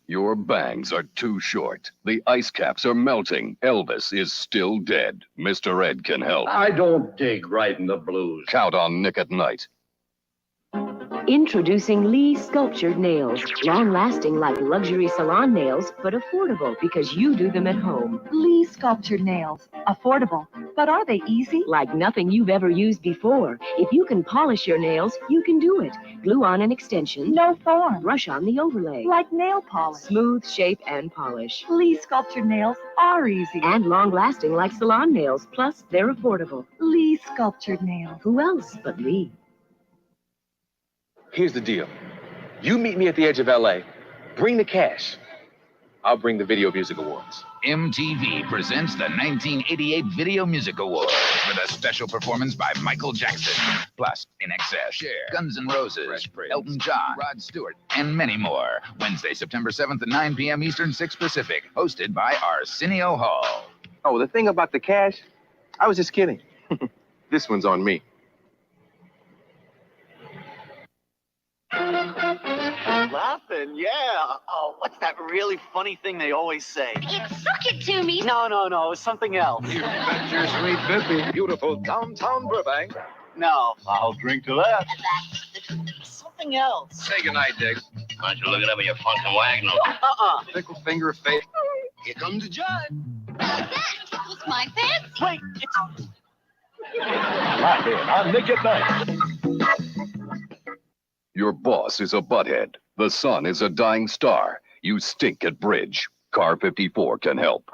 Your bangs are too short. The ice caps are melting. Elvis is still dead. Mr. Ed can help. I don't dig writing the blues. Count on Nick at Night. Introducing Lee Sculptured Nails. Long-lasting like luxury salon nails, but affordable because you do them at home. Lee Sculptured Nails. Affordable. But are they easy? Like nothing you've ever used before. If you can polish your nails, you can do it. Glue on an extension. No form. Brush on the overlay. Like nail polish. Smooth shape and polish. Lee Sculptured Nails are easy. And long-lasting like salon nails. Plus, they're affordable. Lee Sculptured Nails. Who else but Lee? Here's the deal. You meet me at the edge of L.A. Bring the cash. I'll bring the Video Music Awards. MTV presents the 1988 Video Music Awards with a special performance by Michael Jackson. Plus, In Excess, Cher, Guns N' Roses, Elton John, Rod Stewart, and many more. Wednesday, September 7th at 9 p.m. Eastern, 6 Pacific. Hosted by Arsenio Hall. Oh, the thing about the cash, I was just kidding. This one's on me. Laughing, yeah. Oh, what's that really funny thing they always say? It's suck it to me. No, something else. You bet your sweet bippy. Beautiful downtown Burbank. No, I'll drink to that. something else. Say goodnight, Dick. Why don't you look it up in your Funkin' Wagner? Pickle finger face. Here comes the judge. It's my fancy. Wait, it's... Right here on Nick at Night. Your boss is a butthead. The sun is a dying star. You stink at bridge. Car 54 can help.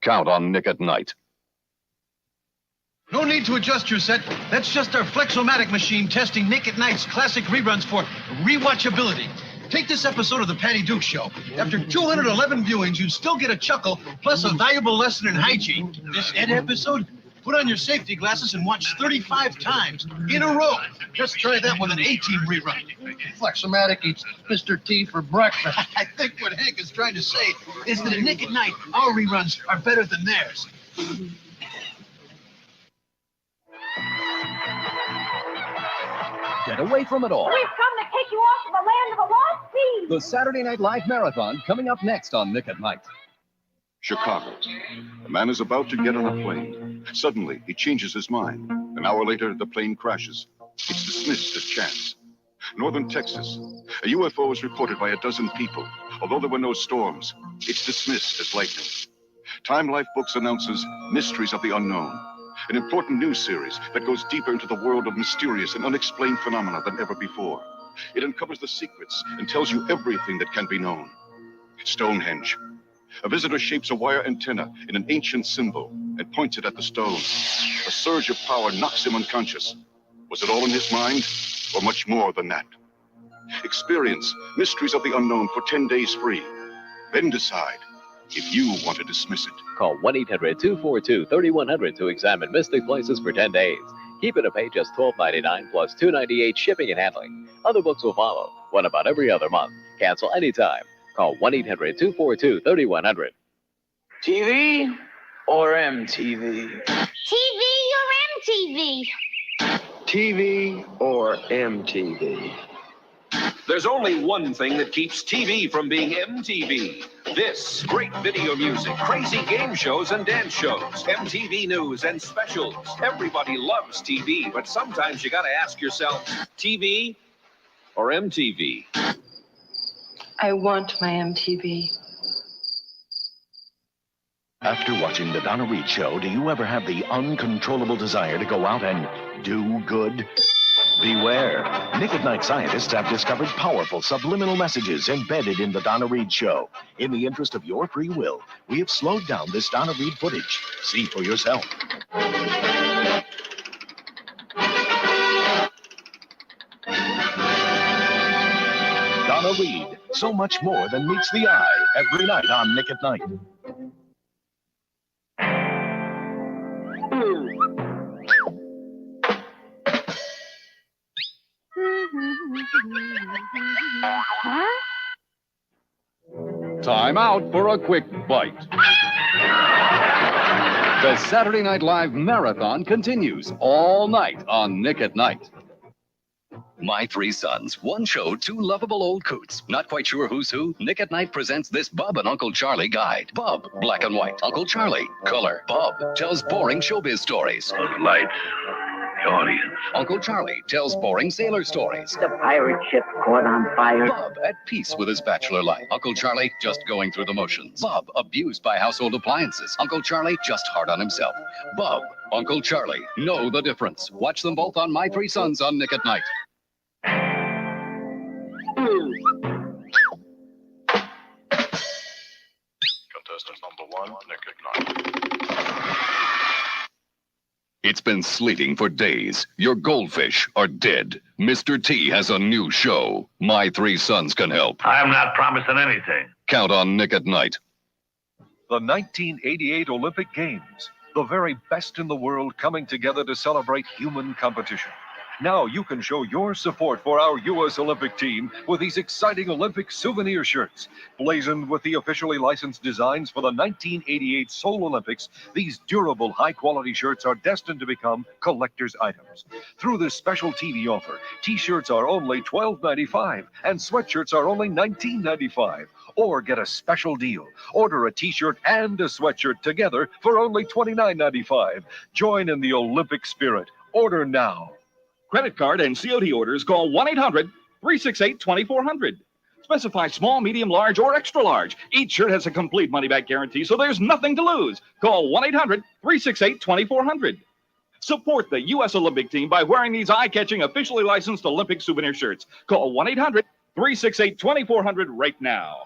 Count on Nick at Night. No need to adjust your set. That's just our Flexomatic machine testing Nick at Night's classic reruns for rewatchability. Take this episode of The Patty Duke Show. After 211 viewings, you still get a chuckle, plus a valuable lesson in hygiene. This Ed episode, put on your safety glasses and watch 35 times in a row. Just try that with an A-Team rerun. Flexomatic eats Mr. T for breakfast. I think what Hank is trying to say is that at Nick at Night, our reruns are better than theirs. Get away from it all. We've come to take you off to the land of the lost seas. The Saturday Night Live Marathon coming up next on Nick at Night. Chicago. A man is about to get on a plane. Suddenly, he changes his mind. An hour later, the plane crashes. It's dismissed as chance. Northern Texas. A UFO is reported by a dozen people. Although there were no storms, it's dismissed as lightning. Time Life Books announces Mysteries of the Unknown, an important news series that goes deeper into the world of mysterious and unexplained phenomena than ever before. It uncovers the secrets and tells you everything that can be known. Stonehenge. A visitor shapes a wire antenna in an ancient symbol and points it at the stone. A surge of power knocks him unconscious. Was it all in his mind, or much more than that? Experience Mysteries of the Unknown for 10 days free. Then decide if you want to dismiss it. Call 1-800-242-3100 to examine Mystic Places for 10 days. Keep it to pay just $12.99 plus $2.98 shipping and handling. Other books will follow, one about every other month. Cancel anytime. Call 1-800-242-3100. TV or MTV? TV or MTV? TV or MTV? There's only one thing that keeps TV from being MTV. This great video music, crazy game shows and dance shows, MTV news and specials. Everybody loves TV, but sometimes you gotta ask yourself, TV or MTV? I want my MTV. After watching The Donna Reed Show, do you ever have the uncontrollable desire to go out and do good? Beware. Nick at Night scientists have discovered powerful subliminal messages embedded in The Donna Reed Show. In the interest of your free will, we have slowed down this Donna Reed footage. See for yourself. Donna Reed, so much more than meets the eye, every night on Nick at Night. Time out for a quick bite. The Saturday Night Live Marathon continues all night on Nick at Night. My Three Sons. One show, two lovable old coots. Not quite sure who's who? Nick at Night presents this Bub and Uncle Charlie guide. Bub, black and white. Uncle Charlie, color. Bub tells boring showbiz stories. The lights, the audience. Uncle Charlie tells boring sailor stories. The pirate ship caught on fire. Bub at peace with his bachelor life. Uncle Charlie just going through the motions. Bub abused by household appliances. Uncle Charlie just hard on himself. Bub, Uncle Charlie, know the difference. Watch them both on My Three Sons on Nick at Night. Contestant number 1, Nick at Night. It's been sleeting for days. Your goldfish are dead. Mr. T has a new show. My Three Sons can help. I'm not promising anything. Count on Nick at Night. The 1988 Olympic Games. The very best in the world coming together to celebrate human competition. Now you can show your support for our U.S. Olympic team with these exciting Olympic souvenir shirts. Blazoned with the officially licensed designs for the 1988 Seoul Olympics, these durable, high-quality shirts are destined to become collector's items. Through this special TV offer, T-shirts are only $12.95 and sweatshirts are only $19.95. Or get a special deal. Order a T-shirt and a sweatshirt together for only $29.95. Join in the Olympic spirit. Order now. Credit card and COD orders, call 1-800-368-2400. Specify small, medium, large, or extra large. Each shirt has a complete money-back guarantee, so there's nothing to lose. Call 1-800-368-2400. Support the U.S. Olympic team by wearing these eye-catching, officially licensed Olympic souvenir shirts. Call 1-800-368-2400 right now.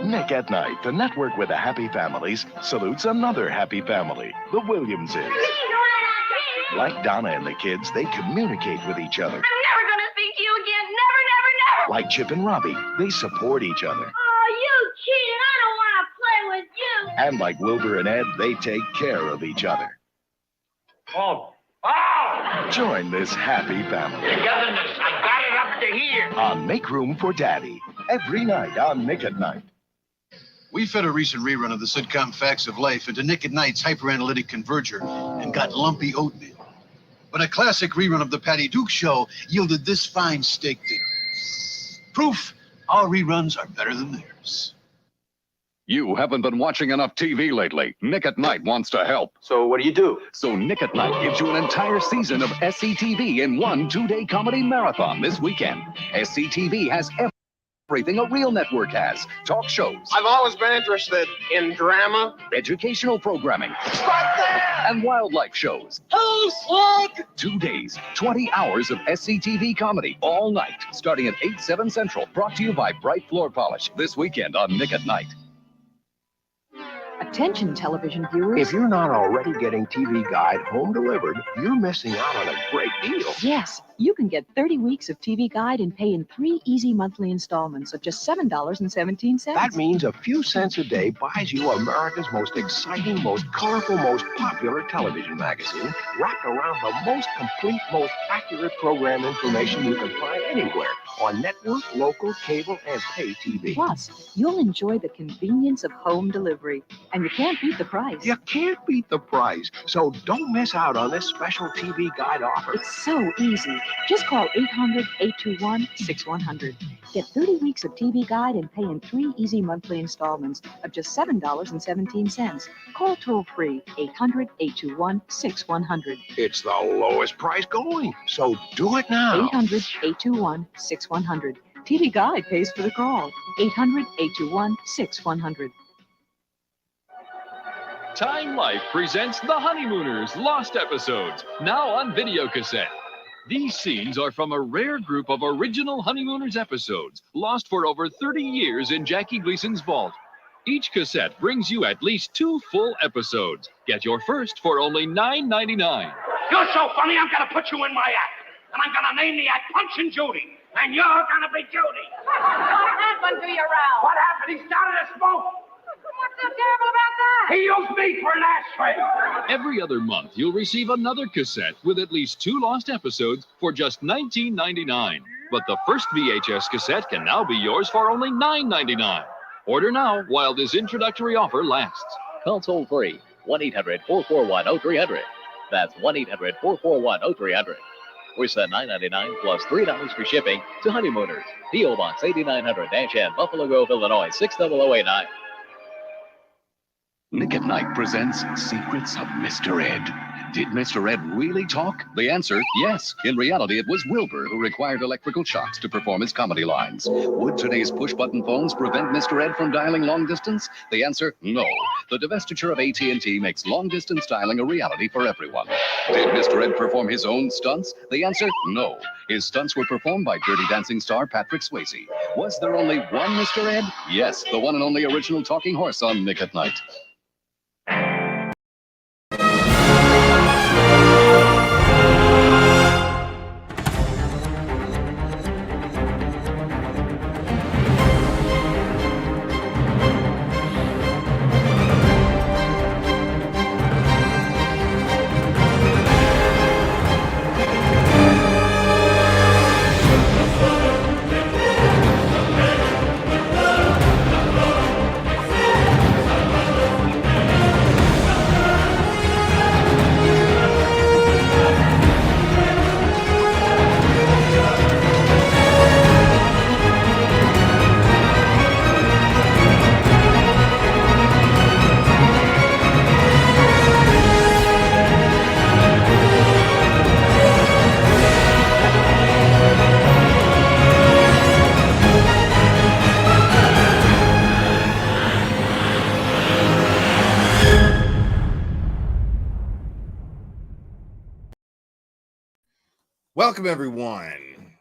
Nick at Night, the network with the happy families, salutes another happy family, the Williamses. Like Donna and the kids, they communicate with each other. I'm never going to speak to you again. Never, never, never. Like Chip and Robbie, they support each other. Oh, you cheated. I don't want to play with you. And like Wilbur and Ed, they take care of each other. Oh! Join this happy family. Togetherness, I got it up to here. On Make Room for Daddy, every night on Nick at Night. We fed a recent rerun of the sitcom Facts of Life into Nick at Night's hyperanalytic converger and got lumpy oatmeal. But a classic rerun of the Patty Duke Show yielded this fine steak dinner. Proof our reruns are better than theirs. You haven't been watching enough TV lately. Nick at Night wants to help. So what do you do? So Nick at Night gives you an entire season of SCTV in one 2-day comedy marathon this weekend. SCTV has everything a real network has. Talk shows. I've always been interested in drama. Educational programming. And wildlife shows. Oh, slug! 2 days, 20 hours of SCTV comedy all night, starting at 8/7 Central. Brought to you by Bright Floor Polish this weekend on Nick at Night. Attention, television viewers. If you're not already getting TV Guide home delivered, you're missing out on a great deal. Yes, you can get 30 weeks of TV Guide and pay in 3 easy monthly installments of just $7.17. That means a few cents a day buys you America's most exciting, most colorful, most popular television magazine, wrapped around the most complete, most accurate program information you can find anywhere on network, local, cable, and pay TV. Plus, you'll enjoy the convenience of home delivery, and you can't beat the price. You can't beat the price, so don't miss out on this special TV Guide offer. It's so easy. Just call 800-821-6100. Get 30 weeks of TV Guide and pay in 3 easy monthly installments of just $7.17. Call toll-free 800-821-6100. It's the lowest price going, so do it now. 800-821-6100. TV Guide pays for the call. 800-821-6100. Time Life presents The Honeymooners Lost Episodes, now on videocassette. These scenes are from a rare group of original Honeymooners episodes, lost for over 30 years in Jackie Gleason's vault. Each cassette brings you at least 2 full episodes. Get your first for only $9.99. You're so funny, I'm going to put you in my act. And I'm going to name the act Punch and Judy. And you're going to be Judy. What happened to your row? What happened? He started a smoke. What's so terrible about that? He used me for an ashtray. Every other month, you'll receive another cassette with at least 2 lost episodes for just $19.99. But the first VHS cassette can now be yours for only $9.99. Order now while this introductory offer lasts. Call toll free 1-800-441-0300. That's 1-800-441-0300. We send $9.99 plus $3 for shipping to Honeymooners, P.O. Box 8900-N, Buffalo Grove, Illinois 60089. Nick at Night presents Secrets of Mr. Ed. Did Mr. Ed really talk? The answer, yes. In reality, it was Wilbur who required electrical shocks to perform his comedy lines. Would today's push-button phones prevent Mr. Ed from dialing long distance? The answer, no. The divestiture of AT&T makes long-distance dialing a reality for everyone. Did Mr. Ed perform his own stunts? The answer, no. His stunts were performed by Dirty Dancing star Patrick Swayze. Was there only one Mr. Ed? Yes, the one and only original talking horse on Nick at Night. Welcome, everyone.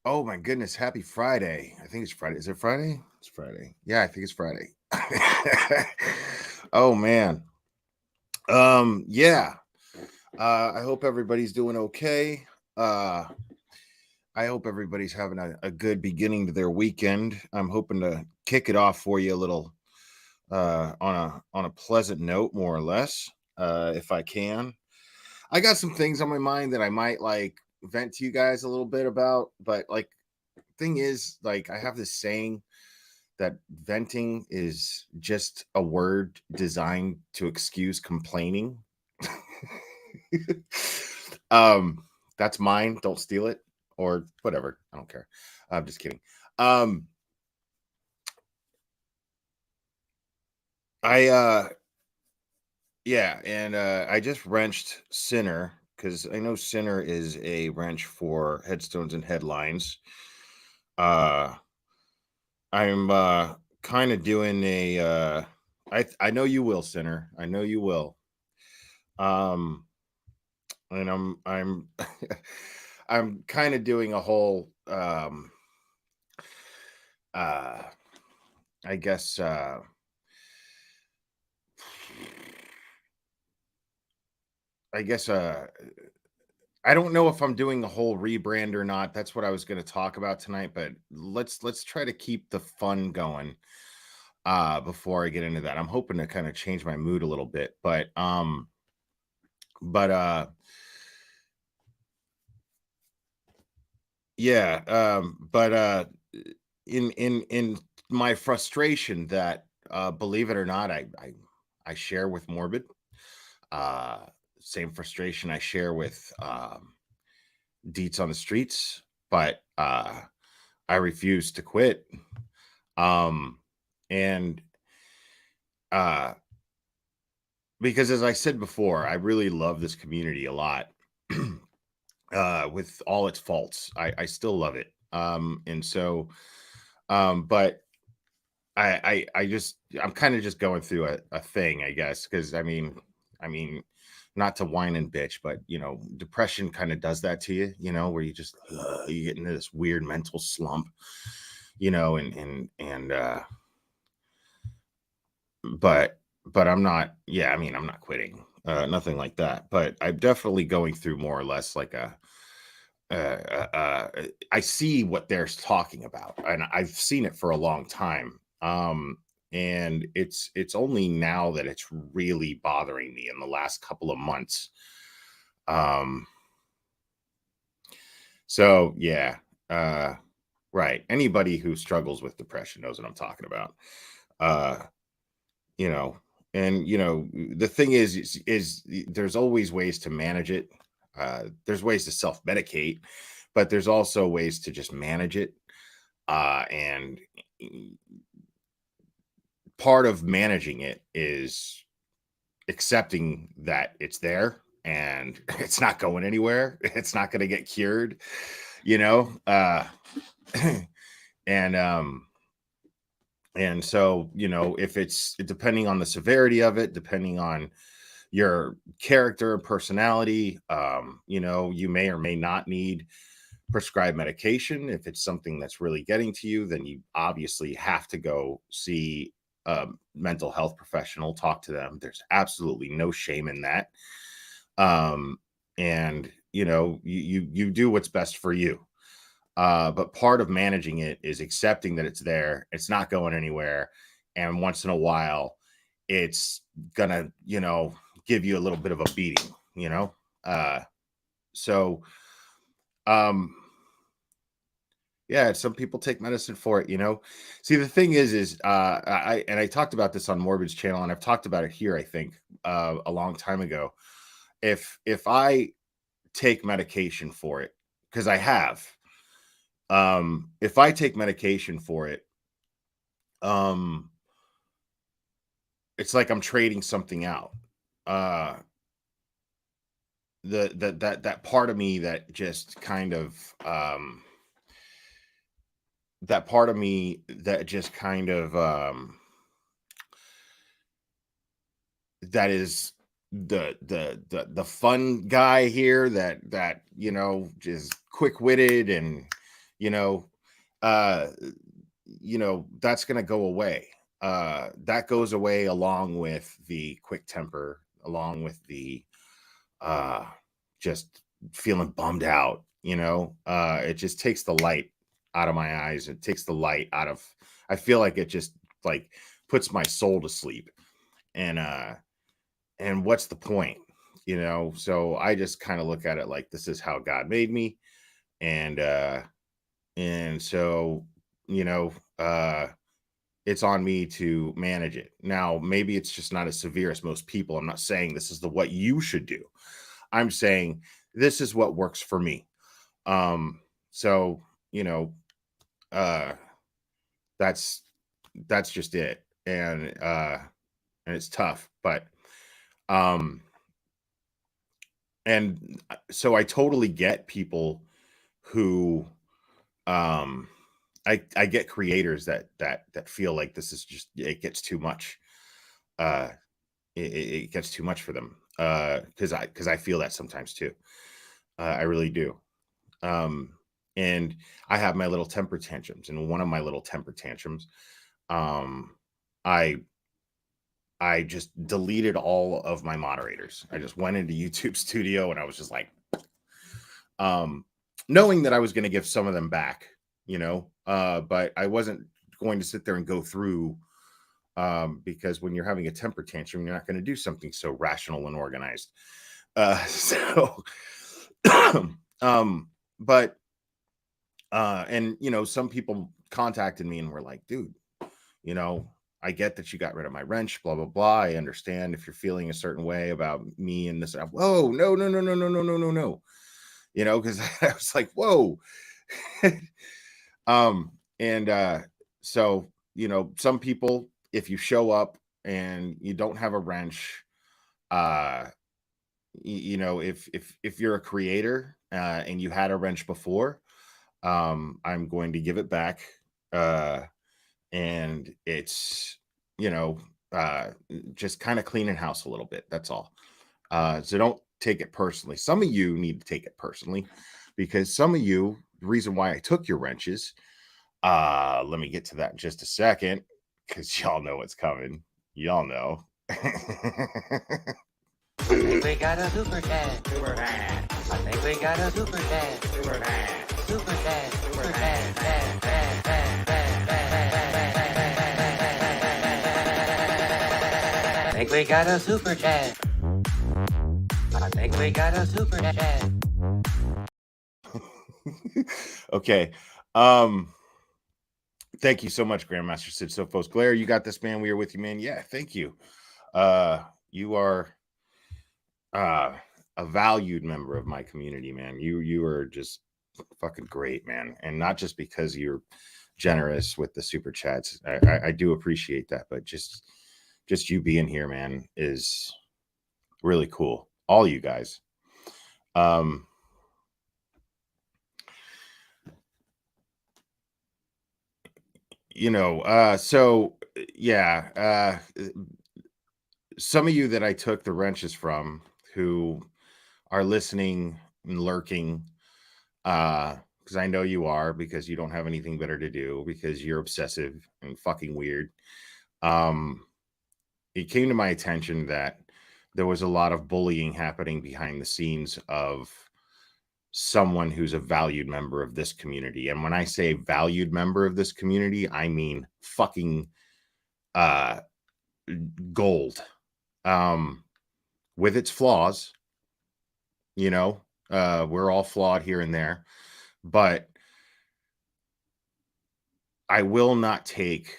Oh, my goodness. Happy Friday. I think it's Friday. Is it Friday? It's Friday. Yeah, I think it's Friday. Oh, man. Yeah. I hope everybody's doing okay. I hope everybody's having a good beginning to their weekend. I'm hoping to kick it off for you a little on a pleasant note, more or less, if I can. I got some things on my mind that I might like vent to you guys a little bit about, but like thing is, like, I have this saying that venting is just a word designed to excuse complaining. That's mine. Don't steal it or whatever. I don't care. I'm just kidding. Yeah, and I just wrenched Sinner because I know Sinner is a wrench for headstones and headlines. I'm kind of doing a I know you will, Sinner. I know you will. And I'm I'm kind of doing a whole I guess I don't know if I'm doing a whole rebrand or not. That's what I was going to talk about tonight, but let's try to keep the fun going before I get into that. I'm hoping to kind of change my mood a little bit, but yeah, in my frustration that believe it or not, I share with Morbid. Same frustration I share with Deets on the Streets, but I refuse to quit. And because as I said before, I really love this community a lot. With all its faults, I still love it. And so but I'm kind of just going through a thing, I guess, because I mean, not to whine and bitch, but you know, depression kind of does that to you, you know, where you just you get into this weird mental slump, you know, and but I'm not, yeah, I mean, I'm not quitting, nothing like that, but I'm definitely going through more or less like I see what they're talking about, and I've seen it for a long time. And it's only now that it's really bothering me in the last couple of months. So yeah, right. Anybody who struggles with depression knows what I'm talking about. You know, And the thing is there's always ways to manage it. There's ways to self-medicate, but there's also ways to just manage it. And part of managing it is accepting that it's there and it's not going anywhere. It's not going to get cured, and so, if it's depending on the severity of it, depending on your character and personality, you may or may not need prescribed medication. If it's something that's really getting to you, then you obviously have to go see a mental health professional, talk to them. There's absolutely no shame in that. And you do what's best for you. But part of managing it is accepting that it's there, it's not going anywhere, and once in a while it's gonna give you a little bit of a beating. So yeah, some people take medicine for it. See, the thing is I talked about this on Morbid's channel, and I've talked about it here, I think, a long time ago. If I take medication for it, because I have, if I take medication for it, it's like I'm trading something out. That part of me that just kind of that part of me that just kind of that is the fun guy here, that just quick-witted, and that's gonna go away. That goes away along with the quick temper, along with the just feeling bummed out. It just takes the light out of my eyes. It takes the light out of, I feel like it just like puts my soul to sleep. And what's the point? So I just kind of look at it like, this is how God made me. And so it's on me to manage it. Now, maybe it's just not as severe as most people. I'm not saying this is what you should do. I'm saying this is what works for me. So that's just it. And it's tough, but and so I totally get people who I get creators that feel like this is just, it gets too much. It gets too much for them. Because I feel that sometimes too. I really do. And I have my little temper tantrums, and one of my little temper tantrums, I just deleted all of my moderators. I just went into YouTube Studio, and I was just like, knowing that I was going to give some of them back, but I wasn't going to sit there and go through, because when you're having a temper tantrum, you're not going to do something so rational and organized. But and some people contacted me and were like, dude, I get that you got rid of my wrench, blah blah blah. I understand if you're feeling a certain way about me and this. Whoa, no, because I was like, whoa. And so some people, if you show up and you don't have a wrench, if you're a creator and you had a wrench before, I'm going to give it back, and it's just kind of cleaning house a little bit. That's all. So don't take it personally. Some of you need to take it personally, because some of you, the reason why I took your wrenches, let me get to that in just a second, because y'all know what's coming. Y'all know. I think we got a super dad. Super dad. I think we got a super dad. Super dad. Super dad. Super dad. Dad. Dad. Dad. Dad. Dad. I think we got a super dad. I think we got a super dad. Okay. Thank you so much, Grandmaster Sid Sophos. Glare, you got this, man. We are with you, man. Yeah, thank you. You are a valued member of my community, man. You are just fucking great, man. And not just because you're generous with the super chats. I do appreciate that, but just you being here, man, is really cool. All you guys. So yeah, some of you that I took the wrenches from who are listening and lurking, because I know you are, because you don't have anything better to do, because you're obsessive and fucking weird. It came to my attention that there was a lot of bullying happening behind the scenes of someone who's a valued member of this community. And when I say valued member of this community, I mean fucking gold. With its flaws, we're all flawed here and there, but I will not take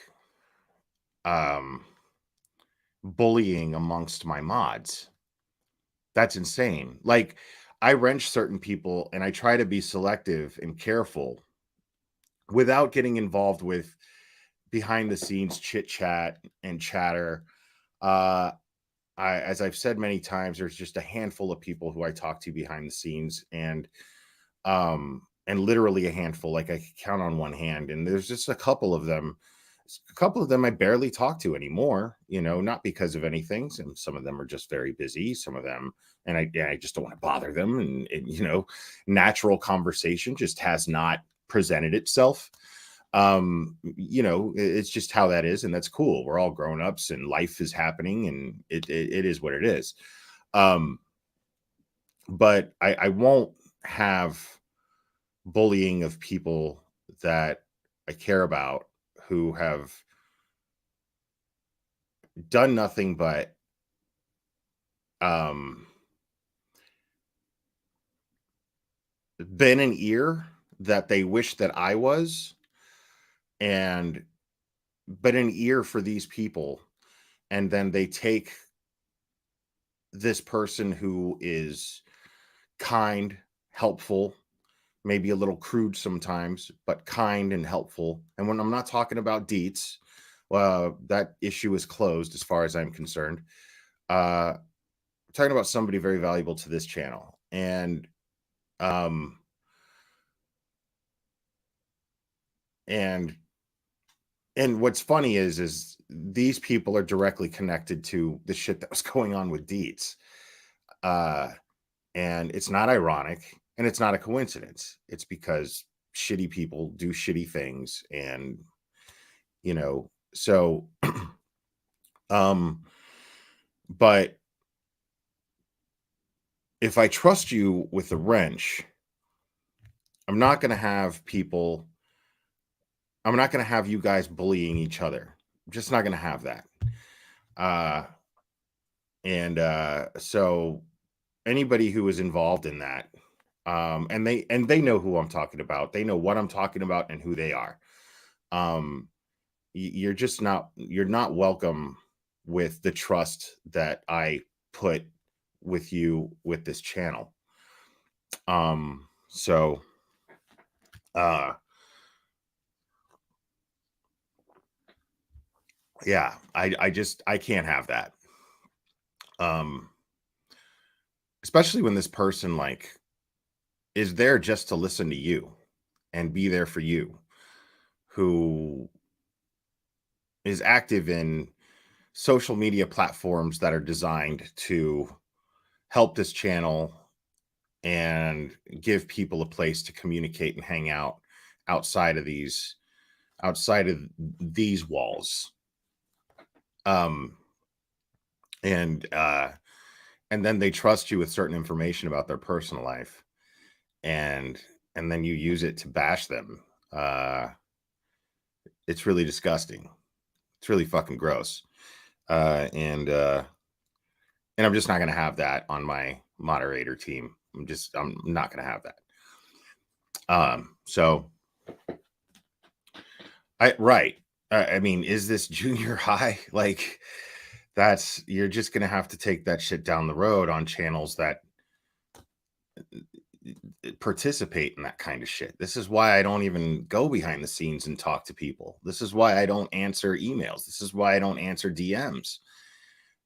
bullying amongst my mods. That's insane. Like, I wrench certain people and I try to be selective and careful without getting involved with behind the scenes chit chat and chatter. As I've said many times, there's just a handful of people who I talk to behind the scenes, and literally a handful. Like, I could count on one hand, and there's just a couple of them I barely talk to anymore, not because of anything. Some of them are just very busy, some of them, and I just don't want to bother them. And natural conversation just has not presented itself. It's just how that is, and that's cool. We're all grown-ups and life is happening, and it is what it is. But I won't have bullying of people that I care about, who have done nothing but been an ear that they wish that I was, and been an ear for these people, and then they take this person who is kind, helpful, maybe a little crude sometimes, but kind and helpful. And when I'm not talking about deets, that issue is closed as far as I'm concerned. I'm talking about somebody very valuable to this channel. And what's funny is these people are directly connected to the shit that was going on with deets. And it's not ironic, and it's not a coincidence. It's because shitty people do shitty things, and so but if I trust you with the wrench, I'm not going to have you guys bullying each other. I'm just not going to have that. So anybody who is involved in that, and they know who I'm talking about. They know what I'm talking about and who they are. You're not welcome with the trust that I put with you with this channel. Yeah, I can't have that. Especially when this person is there just to listen to you and be there for you, who is active in social media platforms that are designed to help this channel and give people a place to communicate and hang out outside of these walls. And then they trust you with certain information about their personal life, and then you use it to bash them. It's really disgusting. It's really fucking gross. And I'm just not going to have that on my moderator team. I'm not going to have that. I mean, is this junior high? you're just going to have to take that shit down the road on channels that participate in that kind of shit. This is why I don't even go behind the scenes and talk to people. This is why I don't answer emails. This is why I don't answer DMs.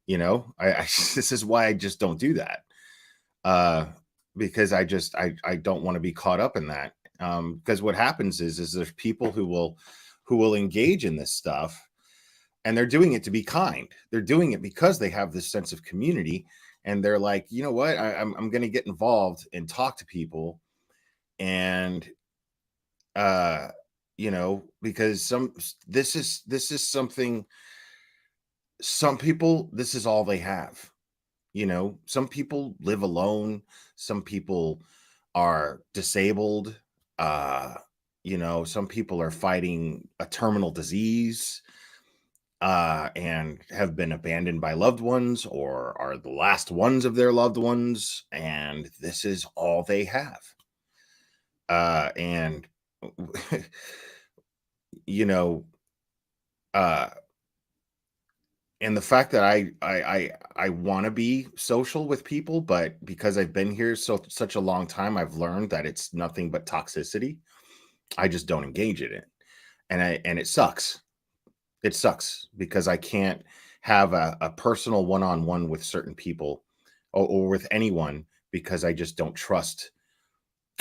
You know, this is why I just don't do that. Because I don't want to be caught up in that. Because what happens is there's people who will engage in this stuff, and they're doing it to be kind. They're doing it because they have this sense of community, and they're like, you know what, I'm going to get involved and talk to people, and you know, because this is something. Some people, this is all they have. You know, some people live alone. Some people are disabled. You know, some people are fighting a terminal disease and have been abandoned by loved ones or are the last ones of their loved ones. And this is all they have. And, you know, and the fact that I want to be social with people, but because I've been here such a long time, I've learned that it's nothing but toxicity. I just don't engage in it, and it sucks. It sucks because I can't have a personal one-on-one with certain people or with anyone because I just don't trust.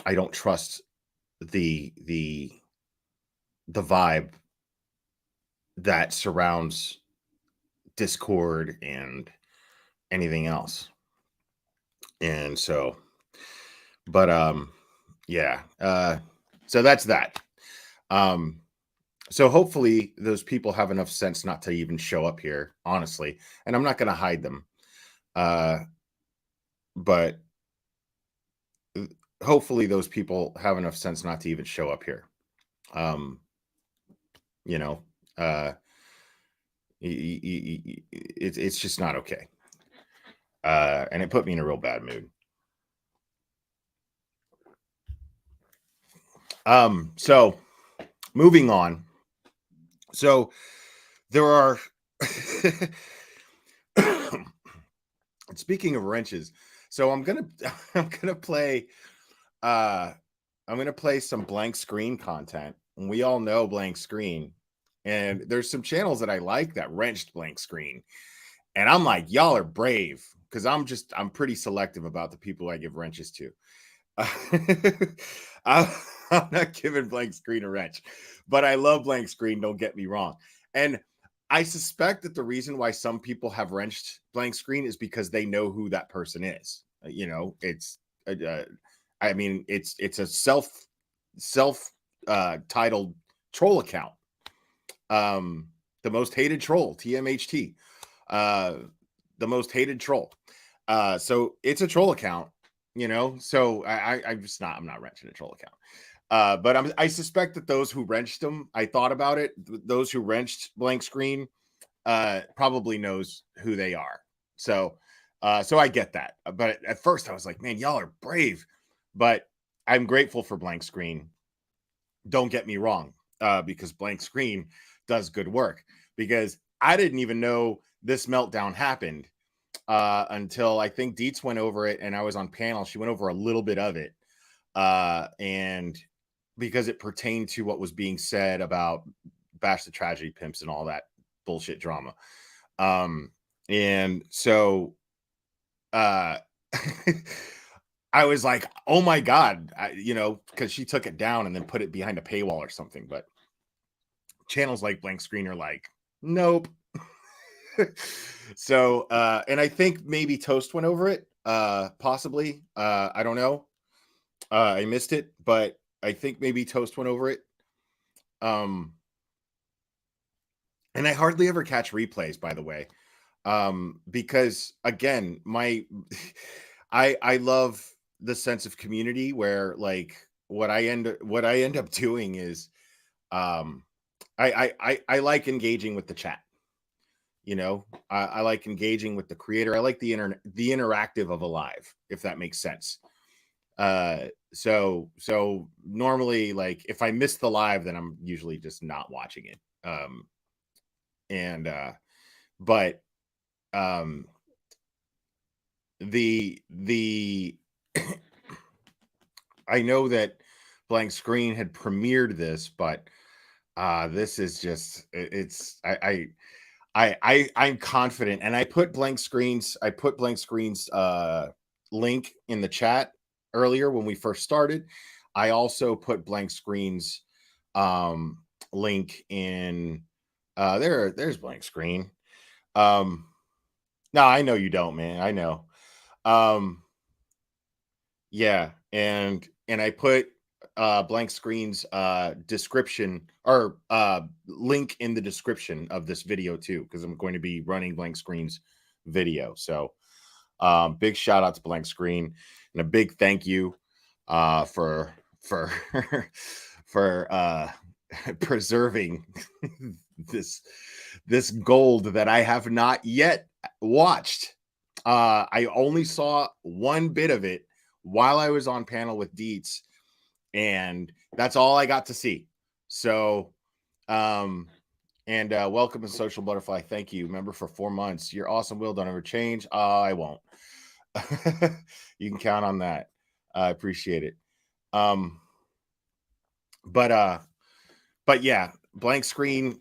I don't trust the vibe that surrounds Discord and anything else. And so, but yeah, so that's that. So hopefully those people have enough sense not to even show up here, honestly, and I'm not going to hide them. But hopefully those people have enough sense not to even show up here. You know, it's just not okay. And it put me in a real bad mood. So moving on. So there are speaking of wrenches, so I'm gonna play some Blankscreen content. And we all know Blankscreen. And there's some channels that I like that wrenched Blankscreen. And I'm like, y'all are brave, because I'm pretty selective about the people I give wrenches to. I'm not giving Blankscreen a wrench, but I love Blankscreen, don't get me wrong. And I suspect that the reason why some people have wrenched Blankscreen is because they know who that person is. You know, it's I mean, it's a self titled troll account. The most hated troll, TMHT. The most hated troll. So it's a troll account, you know. So I'm not wrenching a troll account. But I suspect that those who wrenched them, I thought about it. Those who wrenched Blankscreen probably knows who they are. So I get that. But at first I was like, man, y'all are brave. But I'm grateful for Blankscreen. Don't get me wrong, because Blankscreen does good work. Because I didn't even know this meltdown happened until I think Dietz went over it, and I was on panel. She went over a little bit of it, and because it pertained to what was being said about Bash the Tragedy Pimps and all that bullshit drama. And so I was like, oh my God, you know, because she took it down and then put it behind a paywall or something. But channels like Blankscreen are like, nope. So, and I think maybe Toast went over it, possibly. I don't know. I missed it, but I think maybe Toast went over it. And I hardly ever catch replays, by the way, because again, I love the sense of community where, like, what I end up doing is, I like engaging with the chat. You know, I like engaging with the creator. I like the interactive of a live, if that makes sense. So normally, like, if I miss the live, then I'm usually just not watching it. But the I know that Blank Screen had premiered this, but this is just I'm confident, and I put Blank Screen's link in the chat earlier when we first started. I also put Blank Screen's link in there's Blank Screen. No, I know you don't, man. I know. Yeah, and I put Blank Screen's description or link in the description of this video too, because I'm going to be running Blank Screen's video. So big shout out to Blank Screen, and a big thank you for for preserving this gold that I have not yet watched. I only saw one bit of it while I was on panel with Dietz, and that's all I got to see. So welcome to Social Butterfly. Thank you, member, for 4 months. You're awesome. Will, don't ever change. I won't. You can count on that. I appreciate it. But yeah, Blank Screen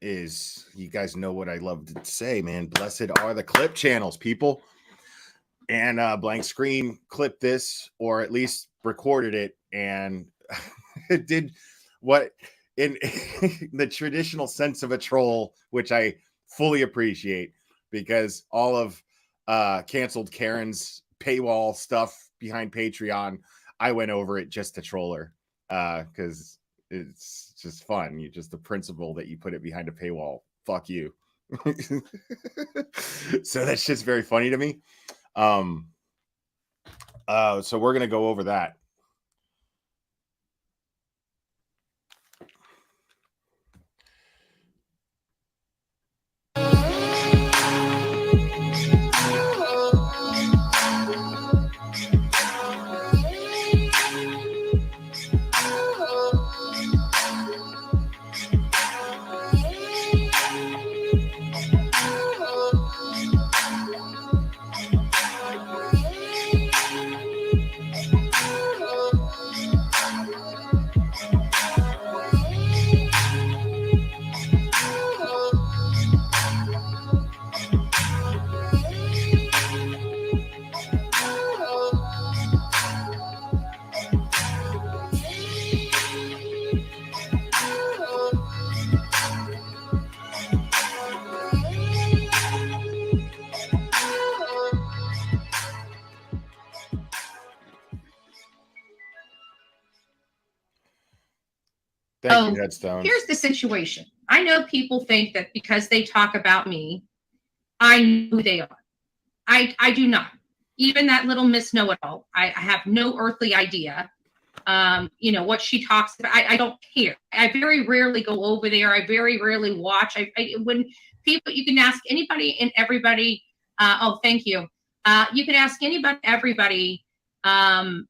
is, you guys know what I love to say, man. Blessed are the clip channels, people. And Blank Screen clipped this, or at least recorded it, and it did what in the traditional sense of a troll, which I fully appreciate, because all of canceled Karen's paywall stuff behind Patreon, I went over it just to troll her, because it's just fun. You just, the principle that you put it behind a paywall, fuck you. So that's just very funny to me. So we're gonna go over that. Thank you, Headstones. Here's the situation. I know people think that because they talk about me, I know who they are. I do not. Even that little Miss Know-It-All, I have no earthly idea. What she talks about. I don't care. I very rarely go over there. I very rarely watch. When people, you can ask anybody and everybody. Oh, thank you. You can ask anybody, everybody, any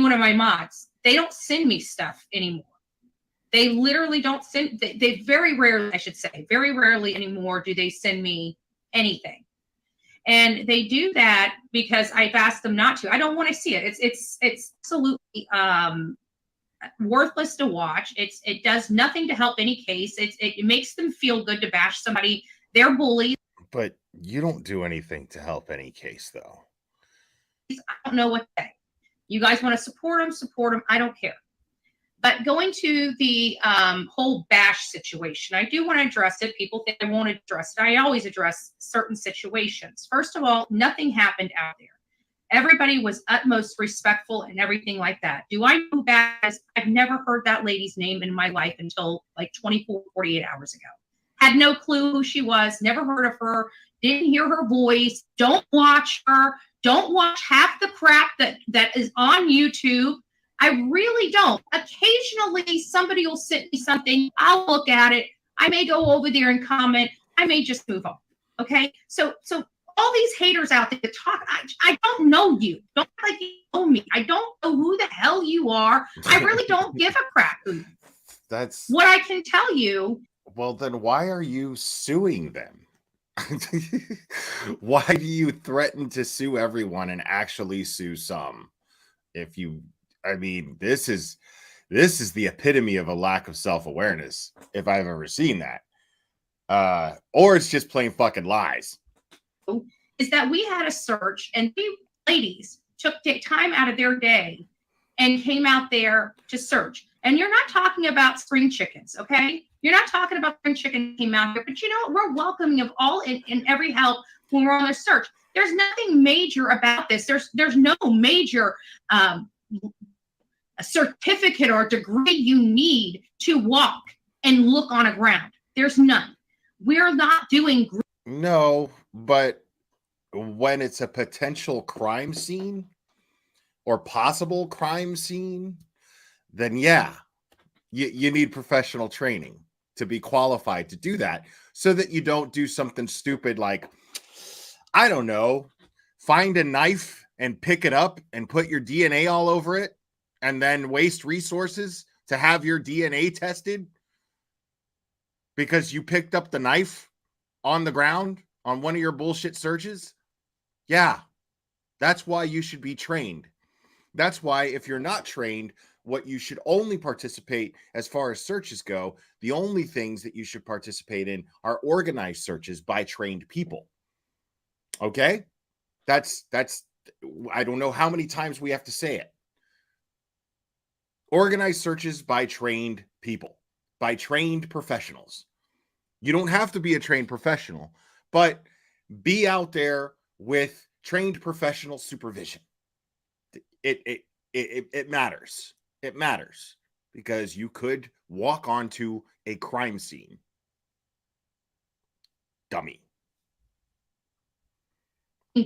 one of my mods. They don't send me stuff anymore. They literally don't send. They very rarely, I should say, very rarely anymore do they send me anything. And they do that because I've asked them not to. I don't want to see it. It's absolutely worthless to watch. It does nothing to help any case. It makes them feel good to bash somebody. They're bullies. But you don't do anything to help any case, though. I don't know what to say. You guys want to support them, support them. I don't care. But going to the whole bash situation, I do want to address it. People think I won't address it. I always address certain situations. First of all, nothing happened out there. Everybody was utmost respectful and everything like that. Do I know bash? I've never heard that lady's name in my life until like 24, 48 hours ago. Had no clue who she was, never heard of her, didn't hear her voice, don't watch her, don't watch half the crap that is on YouTube. I really don't. Occasionally, somebody will send me something. I'll look at it. I may go over there and comment. I may just move on. Okay? So all these haters out there that talk, I don't know you. Don't act like you know me. I don't know who the hell you are. I really don't give a crap who you are. That's what I can tell you. Well, then why are you suing them? Why do you threaten to sue everyone and actually sue some? If you, I mean, this is the epitome of a lack of self-awareness, if I've ever seen that. Or it's just plain fucking lies. Is that we had a search and three ladies took time out of their day and came out there to search. And you're not talking about spring chickens, okay? You're not talking about spring chickens came out there, but you know, we're welcoming of all and every help when we're on a search. There's nothing major about this. There's no major a certificate or degree you need to walk and look on a ground. There's none. We're not doing. No, but when it's a potential crime scene or possible crime scene, then yeah, you need professional training to be qualified to do that, so that you don't do something stupid like, I don't know, find a knife and pick it up and put your DNA all over it and then waste resources to have your DNA tested because you picked up the knife on the ground on one of your bullshit searches. Yeah, that's why you should be trained. That's why if you're not trained, what you should only participate as far as searches go, the only things that you should participate in are organized searches by trained people. Okay? That's I don't know how many times we have to say it. Organized searches by trained people, by trained professionals. You don't have to be a trained professional, but be out there with trained professional supervision. It matters. It matters because you could walk onto a crime scene. Dummy.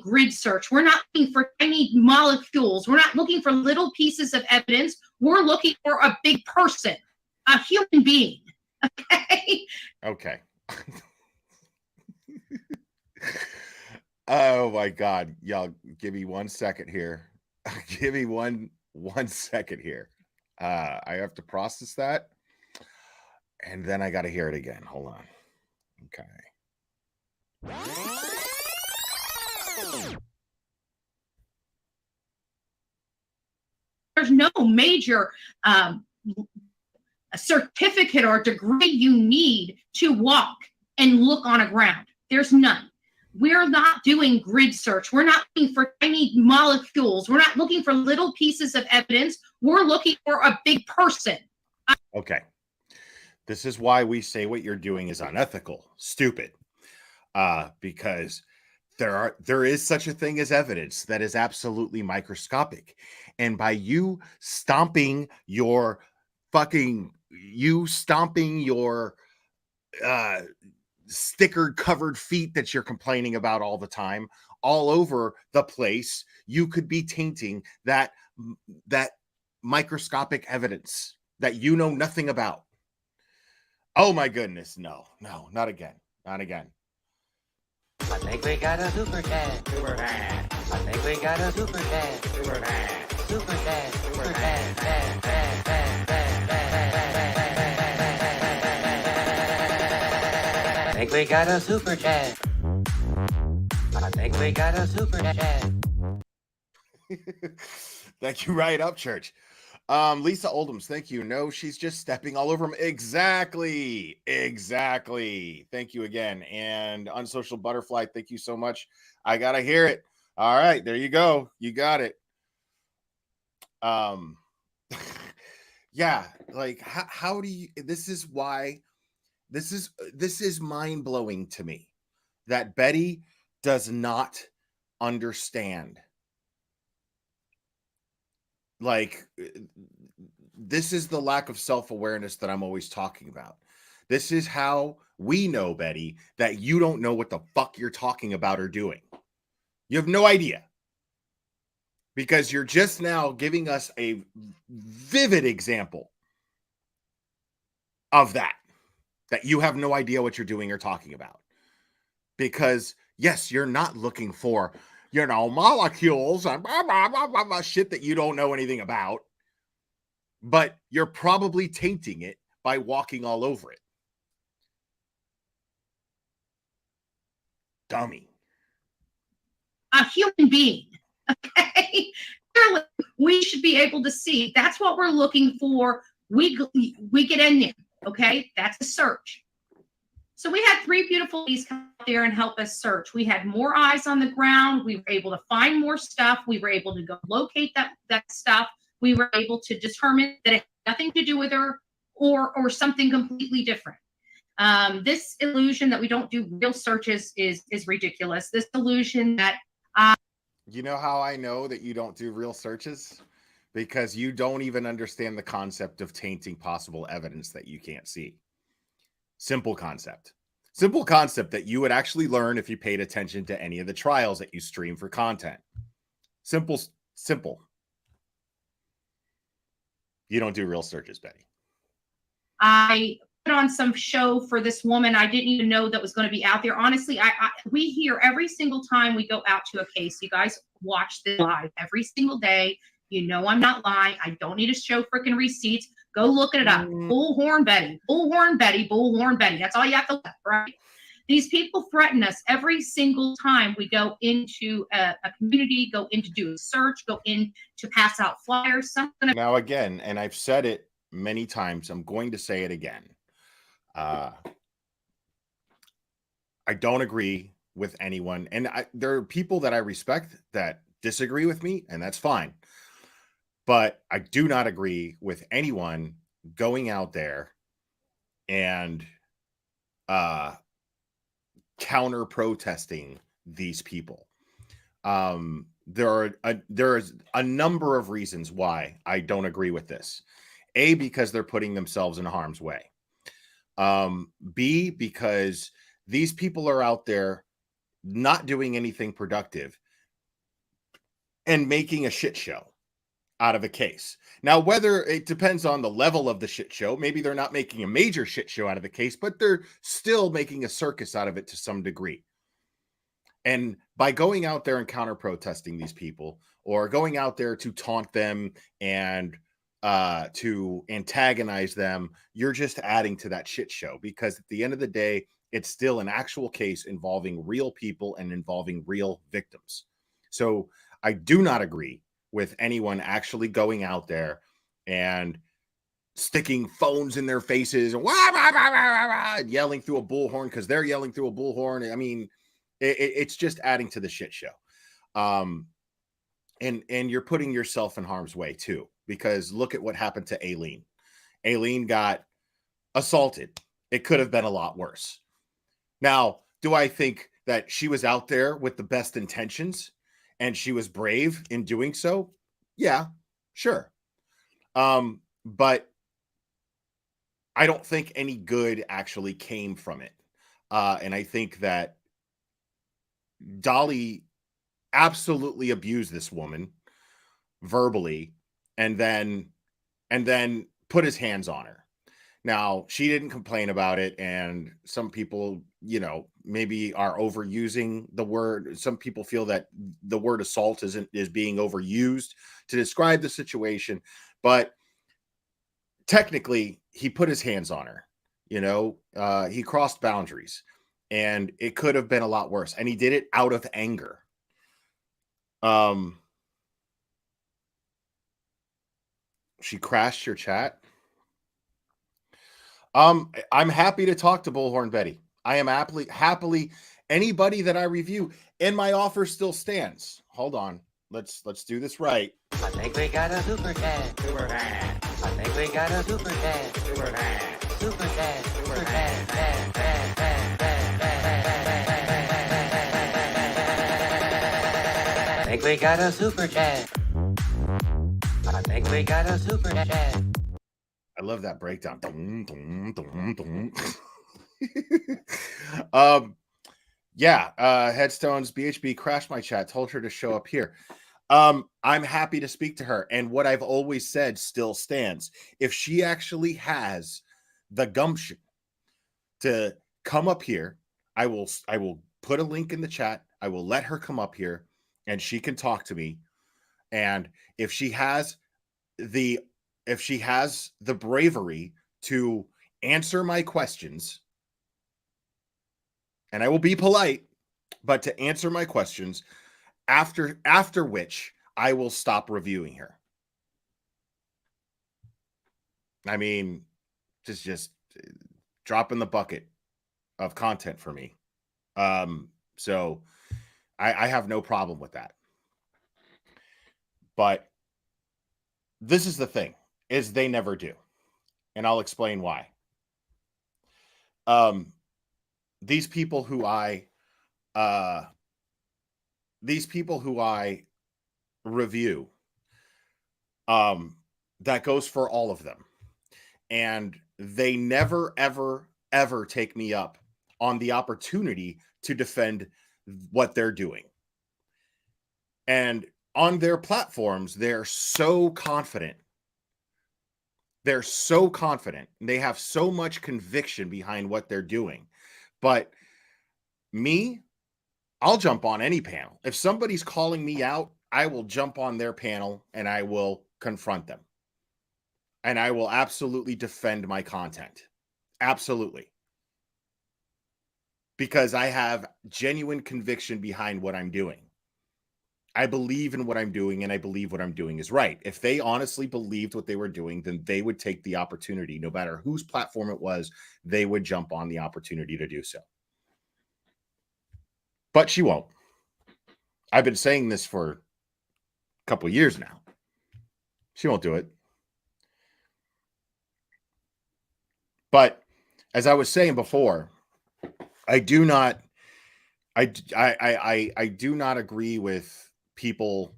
Grid search. We're not looking for tiny molecules. We're not looking for little pieces of evidence. We're looking for a big person, a human being. Okay. Okay. Oh my God. Y'all give me 1 second here. Give me one second here. I have to process that. And then I got to hear it again. Hold on. Okay. There's no major a certificate or degree you need to walk and look on a ground. There's none. We're not doing grid search. We're not looking for tiny molecules. We're not looking for little pieces of evidence. We're looking for a big person. Okay. This is why we say what you're doing is unethical, stupid. Because there is such a thing as evidence that is absolutely microscopic. And by you stomping your stickered covered feet that you're complaining about all the time all over the place, you could be tainting that microscopic evidence that you know nothing about. Oh my goodness. No, not again. Not again. I think we got a super dad. Super dad. I think we got a super dad. Super dad. Super dad. Super dad. Dad, dad, dad, dad, dad. I think we got a super dad. I think we got a super dad. Thank you, Right Up Church. Lisa Oldham's, thank you. No, she's just stepping all over him. Exactly. Thank you again. And Unsocial Butterfly, thank you so much. I gotta hear it. All right, there you go. You got it. Yeah, like how do you? This is why. This is mind-blowing to me that Betty does not understand. Like, this is the lack of self-awareness that I'm always talking about. This is how we know, Betty, that you don't know what the fuck you're talking about or doing. You have no idea. Because you're just now giving us a vivid example of that you have no idea what you're doing or talking about. Because, yes, you're not looking for, molecules and blah, blah, blah, blah, blah, shit that you don't know anything about. But you're probably tainting it by walking all over it. dummy. A human being. Okay. Clearly, we should be able to see. That's what we're looking for. We get in there. Okay. That's a search. So we had 3 beautiful ladies come out there and help us search. We had more eyes on the ground. We were able to find more stuff. We were able to go locate that stuff. We were able to determine that it had nothing to do with her or something completely different. This illusion that we don't do real searches is ridiculous. This illusion that you know how I know that you don't do real searches? Because you don't even understand the concept of tainting possible evidence that you can't see. Simple concept. Simple concept that you would actually learn if you paid attention to any of the trials that you stream for content. Simple. You don't do real searches, Betty. I put on some show for this woman I didn't even know that was going to be out there. Honestly, we hear every single time we go out to a case. You guys watch this live every single day. You know I'm not lying. I don't need to show freaking receipts. Go look it up. Bullhorn Betty. Bullhorn Betty. Bullhorn Betty. That's all you have to look at, right? These people threaten us every single time we go into a community, go in to do a search, go in to pass out flyers. Something. Now, again, and I've said it many times, I'm going to say it again. I don't agree with anyone. And there are people that I respect that disagree with me, and that's fine. But I do not agree with anyone going out there and counter protesting these people. There is a number of reasons why I don't agree with this. A, because they're putting themselves in harm's way. B, because these people are out there not doing anything productive and making a shit show out of a case. Now, whether it depends on the level of the shit show, maybe they're not making a major shit show out of the case, but they're still making a circus out of it to some degree. And by going out there and counter protesting these people, or going out there to taunt them and to antagonize them, you're just adding to that shit show, because at the end of the day, it's still an actual case involving real people and involving real victims. So I do not agree with anyone actually going out there and sticking phones in their faces and yelling through a bullhorn because they're yelling through a bullhorn. I mean, it's just adding to the shit show. And you're putting yourself in harm's way too, because look at what happened to Aileen. Aileen got assaulted. It could have been a lot worse. Now, do I think that she was out there with the best intentions and she was brave in doing so? Yeah, sure. But I don't think any good actually came from it. And I think that Dolly absolutely abused this woman verbally and then put his hands on her. Now, she didn't complain about it, and some people, maybe are overusing the word. Some people feel that the word assault is being overused to describe the situation, but technically he put his hands on her. He crossed boundaries, and it could have been a lot worse, and he did it out of anger. She crashed your chat. I'm happy to talk to Bullhorn Betty. I am happily anybody that I review, and my offer still stands. Hold on. Let's do this right. I think we got a super cat. Super cat. I think we got a super cat. Super cat. Super cat. Super cat. I think we got a super cat. I think we got a super cat. I love that breakdown. Headstones BHB crashed my chat, told her to show up here. I'm happy to speak to her, and what I've always said still stands. If she actually has the gumption to come up here, I will put a link in the chat. I will let her come up here and she can talk to me. And if she has the bravery to answer my questions, and I will be polite, but to answer my questions, after which I will stop reviewing her. I mean, just drop in the bucket of content for me. So I have no problem with that. But this is the thing, is they never do. And I'll explain why. These people who I review, that goes for all of them. And they never, ever, ever take me up on the opportunity to defend what they're doing. And on their platforms, they're so confident. They're so confident. They have so much conviction behind what they're doing. But me, I'll jump on any panel. If somebody's calling me out, I will jump on their panel and I will confront them. And I will absolutely defend my content. Absolutely. Because I have genuine conviction behind what I'm doing. I believe in what I'm doing, and I believe what I'm doing is right. If they honestly believed what they were doing, then they would take the opportunity, no matter whose platform it was, they would jump on the opportunity to do so. But she won't. I've been saying this for a couple of years now. She won't do it. But as I was saying before, I do not agree with people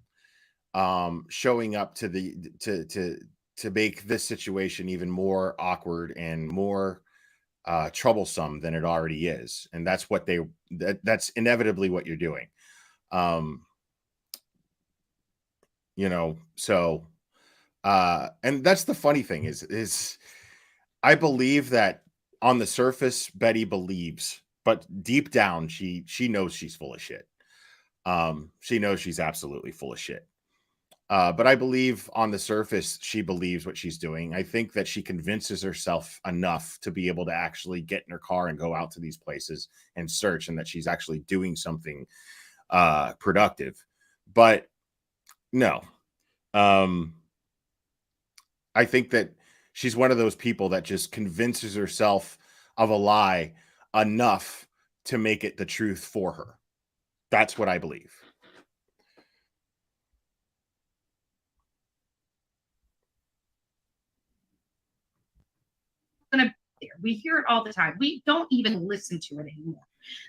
showing up to make this situation even more awkward and more troublesome than it already is. And that's what that's inevitably what you're doing. So and that's the funny thing is I believe that on the surface, Betty believes, but deep down, she knows she's full of shit. She knows she's absolutely full of shit. But I believe on the surface, she believes what she's doing. I think that she convinces herself enough to be able to actually get in her car and go out to these places and search, and that she's actually doing something productive. But no, I think that she's one of those people that just convinces herself of a lie enough to make it the truth for her. That's what I believe. We hear it all the time. We don't even listen to it anymore.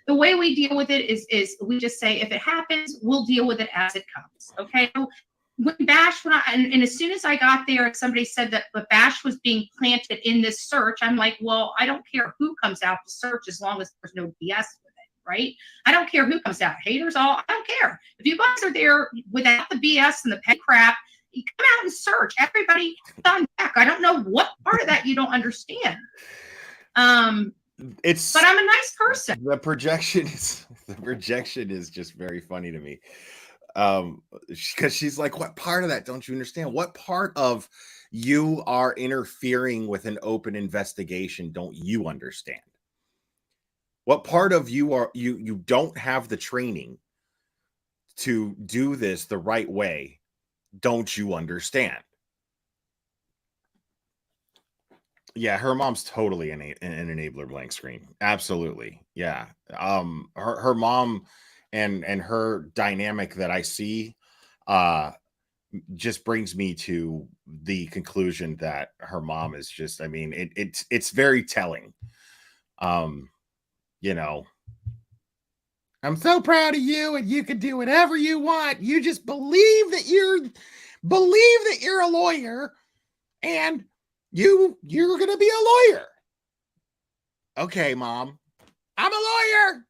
The way we deal with it is we just say, if it happens, we'll deal with it as it comes. Okay. When Bash, and as soon as I got there, somebody said that the Bash was being planted in this search. I'm like, well, I don't care who comes out to search as long as there's no BS with it, right? I don't care who comes out. Haters, all, I don't care. If you guys are there without the BS and the petty crap, you come out and search. Everybody on back. I don't know what part of that you don't understand. But I'm a nice person. The projection is just very funny to me. Because she's like, what part of that don't you understand? What part of you are interfering with an open investigation don't you understand? What part of you are you don't have the training to do this the right way? Don't you understand? Yeah, her mom's totally an enabler, Blankscreen. Absolutely. Yeah. Her mom and her dynamic that I see just brings me to the conclusion that her mom is just, I mean, it's very telling. You know, I'm so proud of you, and you can do whatever you want. You just believe that you're a lawyer, and you're going to be a lawyer. Okay, Mom, I'm a lawyer.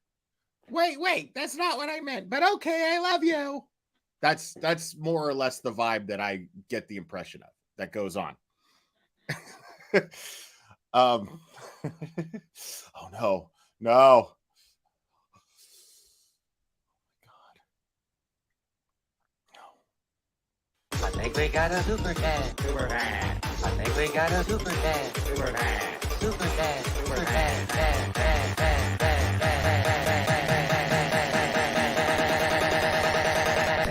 Wait, that's not what I meant, but okay, I love you. That's more or less the vibe that I get the impression of that goes on. Oh no. I think we got a super dad. Super dad. I think we got a super dad. Super dad. Super dad. Super dad.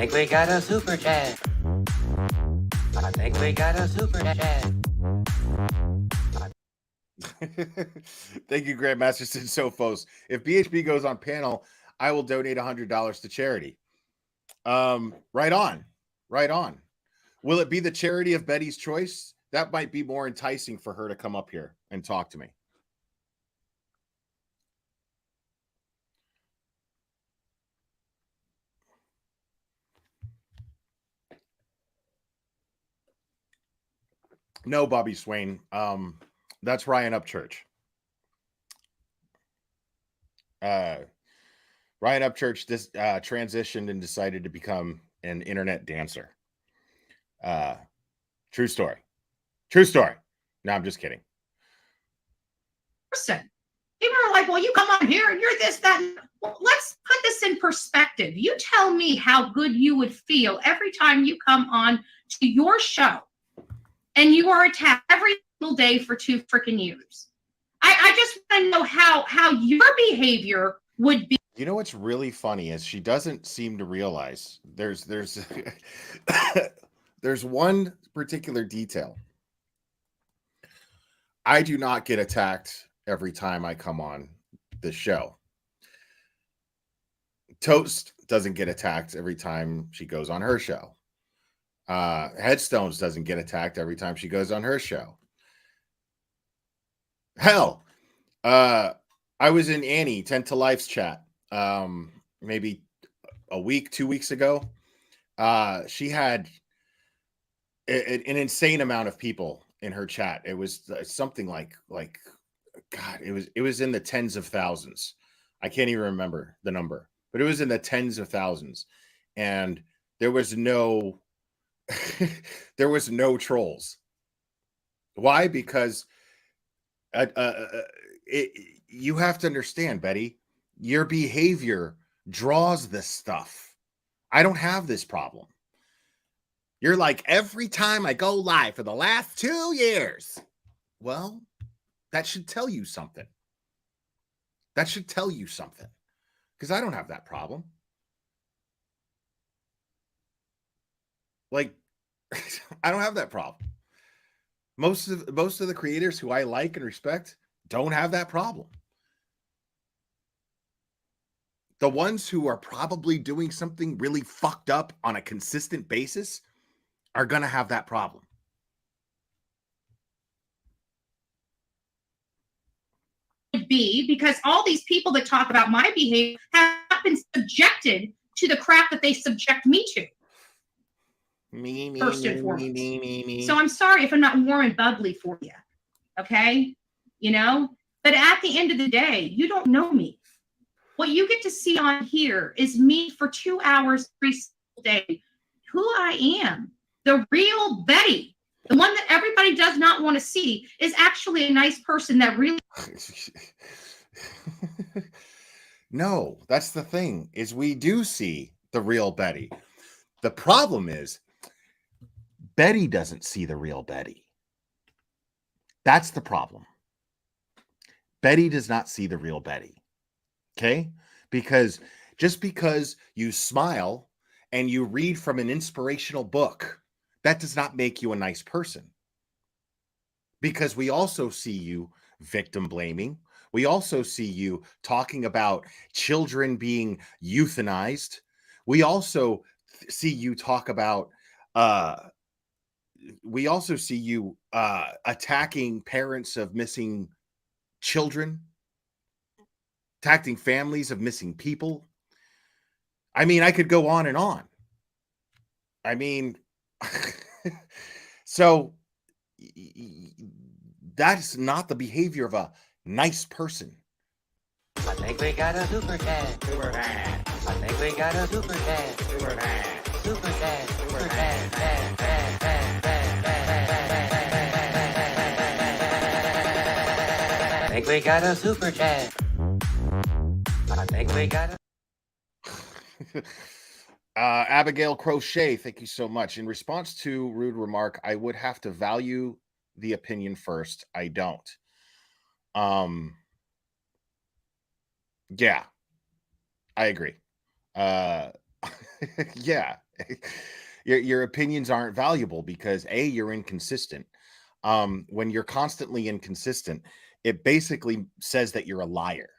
think we got a super chat. I think we got a super chat. Thank you, Grandmaster Sid Sophos. If BHB goes on panel, I will donate $100 to charity. Right on. Right on. Will it be the charity of Betty's choice? That might be more enticing for her to come up here and talk to me. No, Bobby Swain. That's Ryan Upchurch. Ryan Upchurch transitioned and decided to become an internet dancer. True story. True story. No, I'm just kidding. Person. People are like, well, you come on here and you're this, that. Well, let's put this in perspective. You tell me how good you would feel every time you come on to your show and you are attacked every single day for 2 freaking years. I just want to know how your behavior would be. You know what's really funny is she doesn't seem to realize there's there's one particular detail. I do not get attacked every time I come on the show. Toast doesn't get attacked every time she goes on her show. Headstones doesn't get attacked every time she goes on her show. Hell, I was in Annie 10 to Life's chat maybe a week, 2 weeks ago. She had an insane amount of people in her chat. It was something like God, it was in the tens of thousands. I can't even remember the number, but it was in the tens of thousands, and there was no there was no trolls. Why? Because you have to understand, Betty, your behavior draws this stuff. I don't have this problem. You're like, every time I go live for the last 2 years. Well, that should tell you something. That should tell you something. Because I don't have that problem. Like, I don't have that problem. Most of the creators who I like and respect don't have that problem. The ones who are probably doing something really fucked up on a consistent basis are going to have that problem. Be because all these people that talk about my behavior have been subjected to the crap that they subject me to. First and foremost. So I'm sorry if I'm not warm and bubbly for you. Okay? You know? But at the end of the day, you don't know me. What you get to see on here is me for 2 hours every single day. Who I am. The real Betty. The one that everybody does not want to see is actually a nice person that really. No, that's the thing, is we do see the real Betty. The problem is Betty doesn't see the real Betty. That's the problem. Betty does not see the real Betty. Okay? Because just because you smile and you read from an inspirational book, that does not make you a nice person. Because we also see you victim blaming. We also see you talking about children being euthanized. We also see you talk about attacking parents of missing children, attacking families of missing people. I mean, I could go on and on. I mean, so that's not the behavior of a nice person. I think we got a super cat. Super cat. I think we got a super cat. Super cat. Super cat. Super cat. I think we got a super chat. I think we got a. Abigail Crochet, thank you so much. In response to rude remark, I would have to value the opinion first. I don't. Yeah, I agree. Yeah, Your opinions aren't valuable because A, you're inconsistent. When you're constantly inconsistent, it basically says that you're a liar.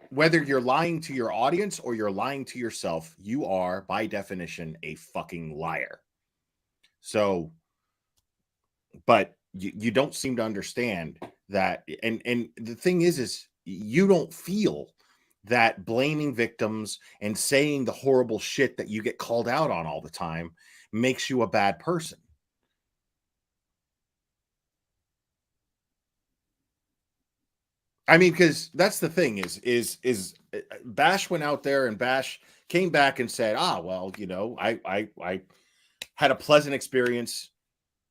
Whether you're lying to your audience or you're lying to yourself, you are, by definition, a fucking liar. So, but you don't seem to understand that. And the thing is you don't feel that blaming victims and saying the horrible shit that you get called out on all the time makes you a bad person. I mean, because that's the thing is Bash went out there and Bash came back and said, well, I had a pleasant experience.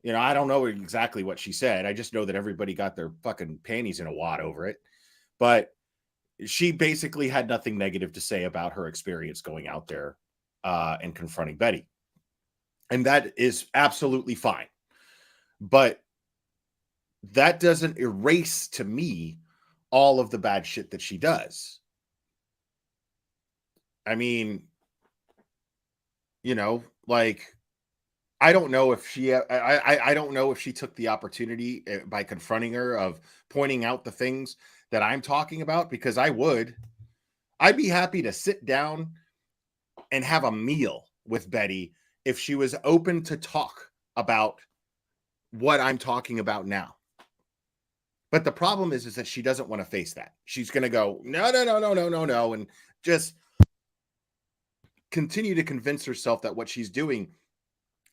I don't know exactly what she said. I just know that everybody got their fucking panties in a wad over it. But she basically had nothing negative to say about her experience going out there and confronting Betty. And that is absolutely fine. But that doesn't erase to me all of the bad shit that she does. I mean, like, I don't know if she, I don't know if she took the opportunity by confronting her of pointing out the things that I'm talking about, because I'd be happy to sit down and have a meal with Betty if she was open to talk about what I'm talking about now. But the problem is that she doesn't want to face that. She's going to go, no, and just continue to convince herself that what she's doing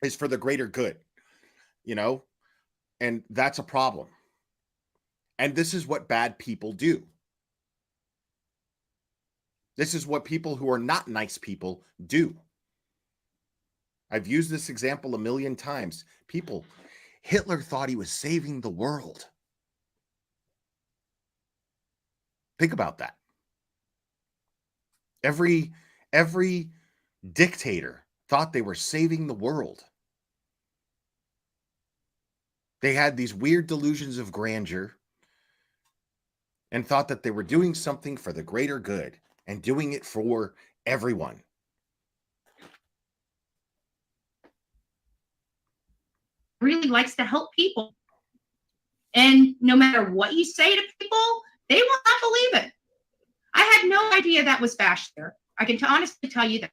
is for the greater good, and that's a problem. And this is what bad people do. This is what people who are not nice people do. I've used this example a million times. Hitler thought he was saving the world. Think about that. Every dictator thought they were saving the world. They had these weird delusions of grandeur and thought that they were doing something for the greater good and doing it for everyone. Really likes to help people. And no matter what you say to people, they will not believe it. I had no idea that was Bash there. I can honestly tell you that.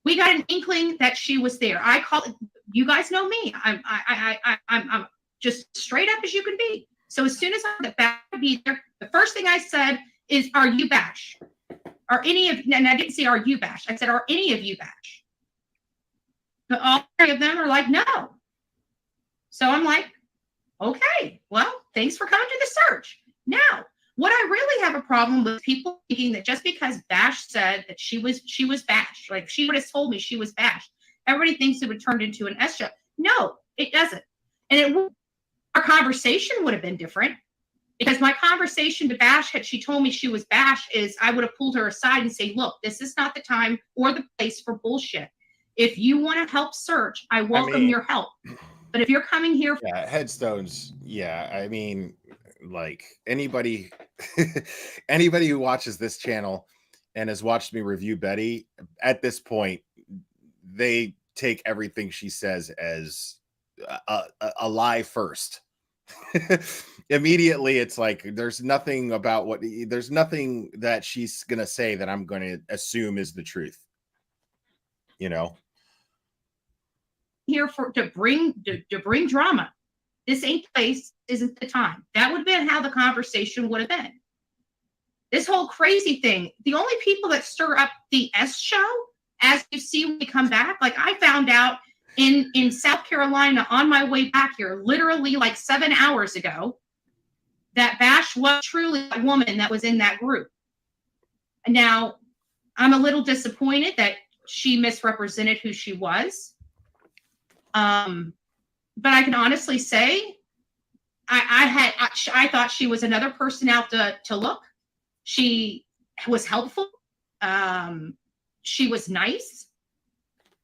We got an inkling that she was there. I call it, you guys know me. I'm just straight up as you can be. So as soon as I heard that Bash would be there, the first thing I said is, "Are you Bash? Are any of?" And I didn't say, "Are you Bash?" I said, "Are any of you Bash?" But all three of them are like, "No." So I'm like, "Okay, well, thanks for coming to the search." Now, what I really have a problem with people thinking that just because Bash said that she was Bash, like if she would have told me she was Bash, everybody thinks it would turn into an S show. No, it doesn't. And our conversation would have been different, because my conversation to Bash, had she told me she was Bash, is I would have pulled her aside and say, "Look, this is not the time or the place for bullshit. If you want to help search, I welcome your help. But if you're coming here for headstones, I mean, like anybody who watches this channel and has watched me review Betty, at this point, they take everything she says as a lie first. Immediately, it's like there's nothing that she's gonna say that I'm going to assume is the truth. Here to bring drama. This ain't the place, isn't the time. That would have been how the conversation would have been. This whole crazy thing, the only people that stir up the S show, as you see when we come back, like I found out in South Carolina on my way back here, literally like 7 hours ago, that Bash was truly a woman that was in that group. Now, I'm a little disappointed that she misrepresented who she was. But I can honestly say, I thought she was another person out to look. She was helpful. She was nice.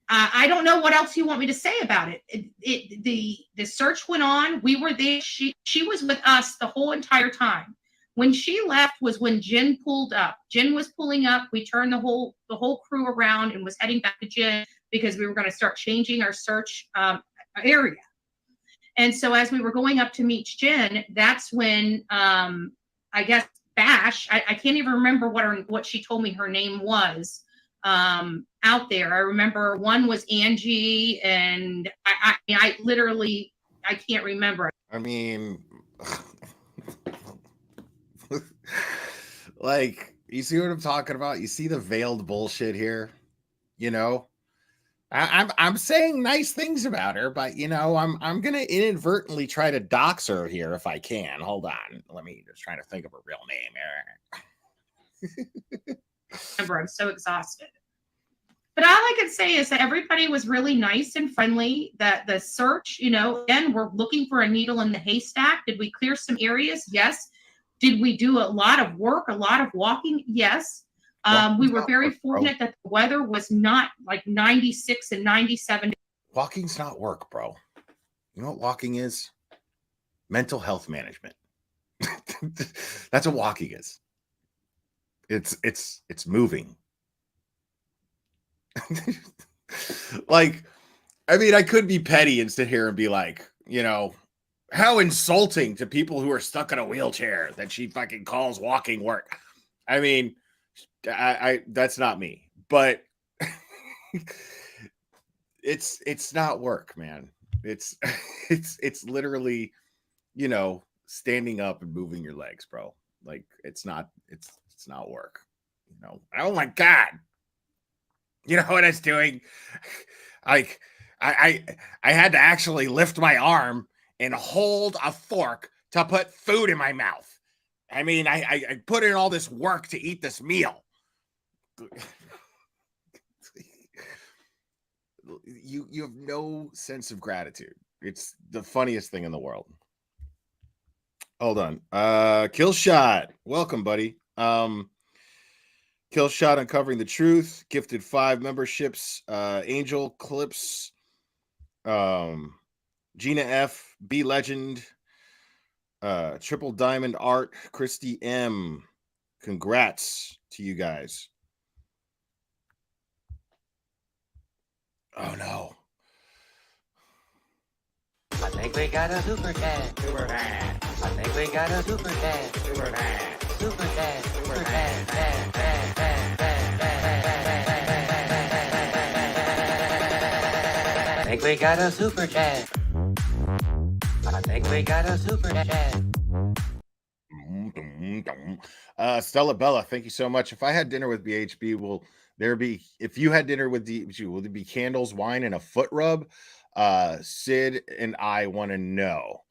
I don't know what else you want me to say about it. The search went on. We were there. She was with us the whole entire time. When she left was when Jen pulled up. Jen was pulling up. We turned the whole crew around and was heading back to Jen because we were going to start changing our search area. And so as we were going up to meet Jen, that's when I guess Bash, I can't even remember what she told me her name was out there. I remember one was Angie, and I literally, I can't remember. I mean, like, you see what I'm talking about? You see the veiled bullshit here, you know? I'm saying nice things about her, but you know, I'm gonna inadvertently try to dox her here if I can. Hold on, let me just try to think of her real name. Remember, I'm so exhausted. But all I could say is that everybody was really nice and friendly. That the search, you know, again, we're looking for a needle in the haystack. Did we clear some areas? Yes. Did we do a lot of work, a lot of walking? Yes. We were very fortunate that the weather was not like 96 and 97. Walking's not work, bro. You know what walking is? Mental health management. That's what walking is. It's moving. Like, I mean, I could be petty and sit here and be like, you know, how insulting to people who are stuck in a wheelchair that she fucking calls walking work. I mean, I that's not me, but it's not work, man. It's literally, you know, standing up and moving your legs, bro. Like, it's not work, you know. Oh my God. You know what I was doing? Like, I had to actually lift my arm and hold a fork to put food in my mouth. I mean, I put in all this work to eat this meal. You have no sense of gratitude. It's the funniest thing in the world. Hold on. Kill Shot. Welcome, buddy. Kill Shot Uncovering the Truth, gifted 5 memberships. Angel Clips, Gina F, B Legend, Triple Diamond Art, Christy M. Congrats to you guys. Oh no. I think we got a super chat. Super chat. I think we got a super chat. Super chat. Super chat. Super chat. I think we got a super chat. I think we got a super chat. Stella Bella, thank you so much. If I had dinner with BHB, will there be, if you had dinner with DHB, will there be candles, wine, and a foot rub? Sid and I want to know.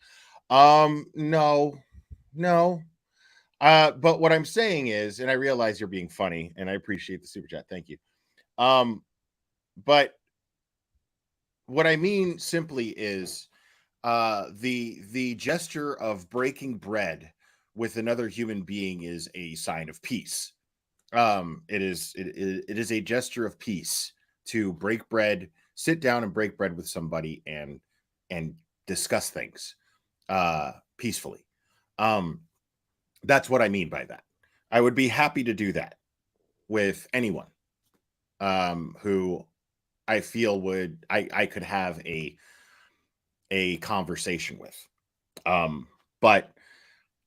No. But what I'm saying is, and I realize you're being funny, and I appreciate the super chat. Thank you. But what I mean simply is, the gesture of breaking bread with another human being is a sign of peace. It is a gesture of peace to break bread, sit down and break bread with somebody and discuss things peacefully. That's what I mean by that. I would be happy to do that with anyone who I feel would I could have a conversation with. But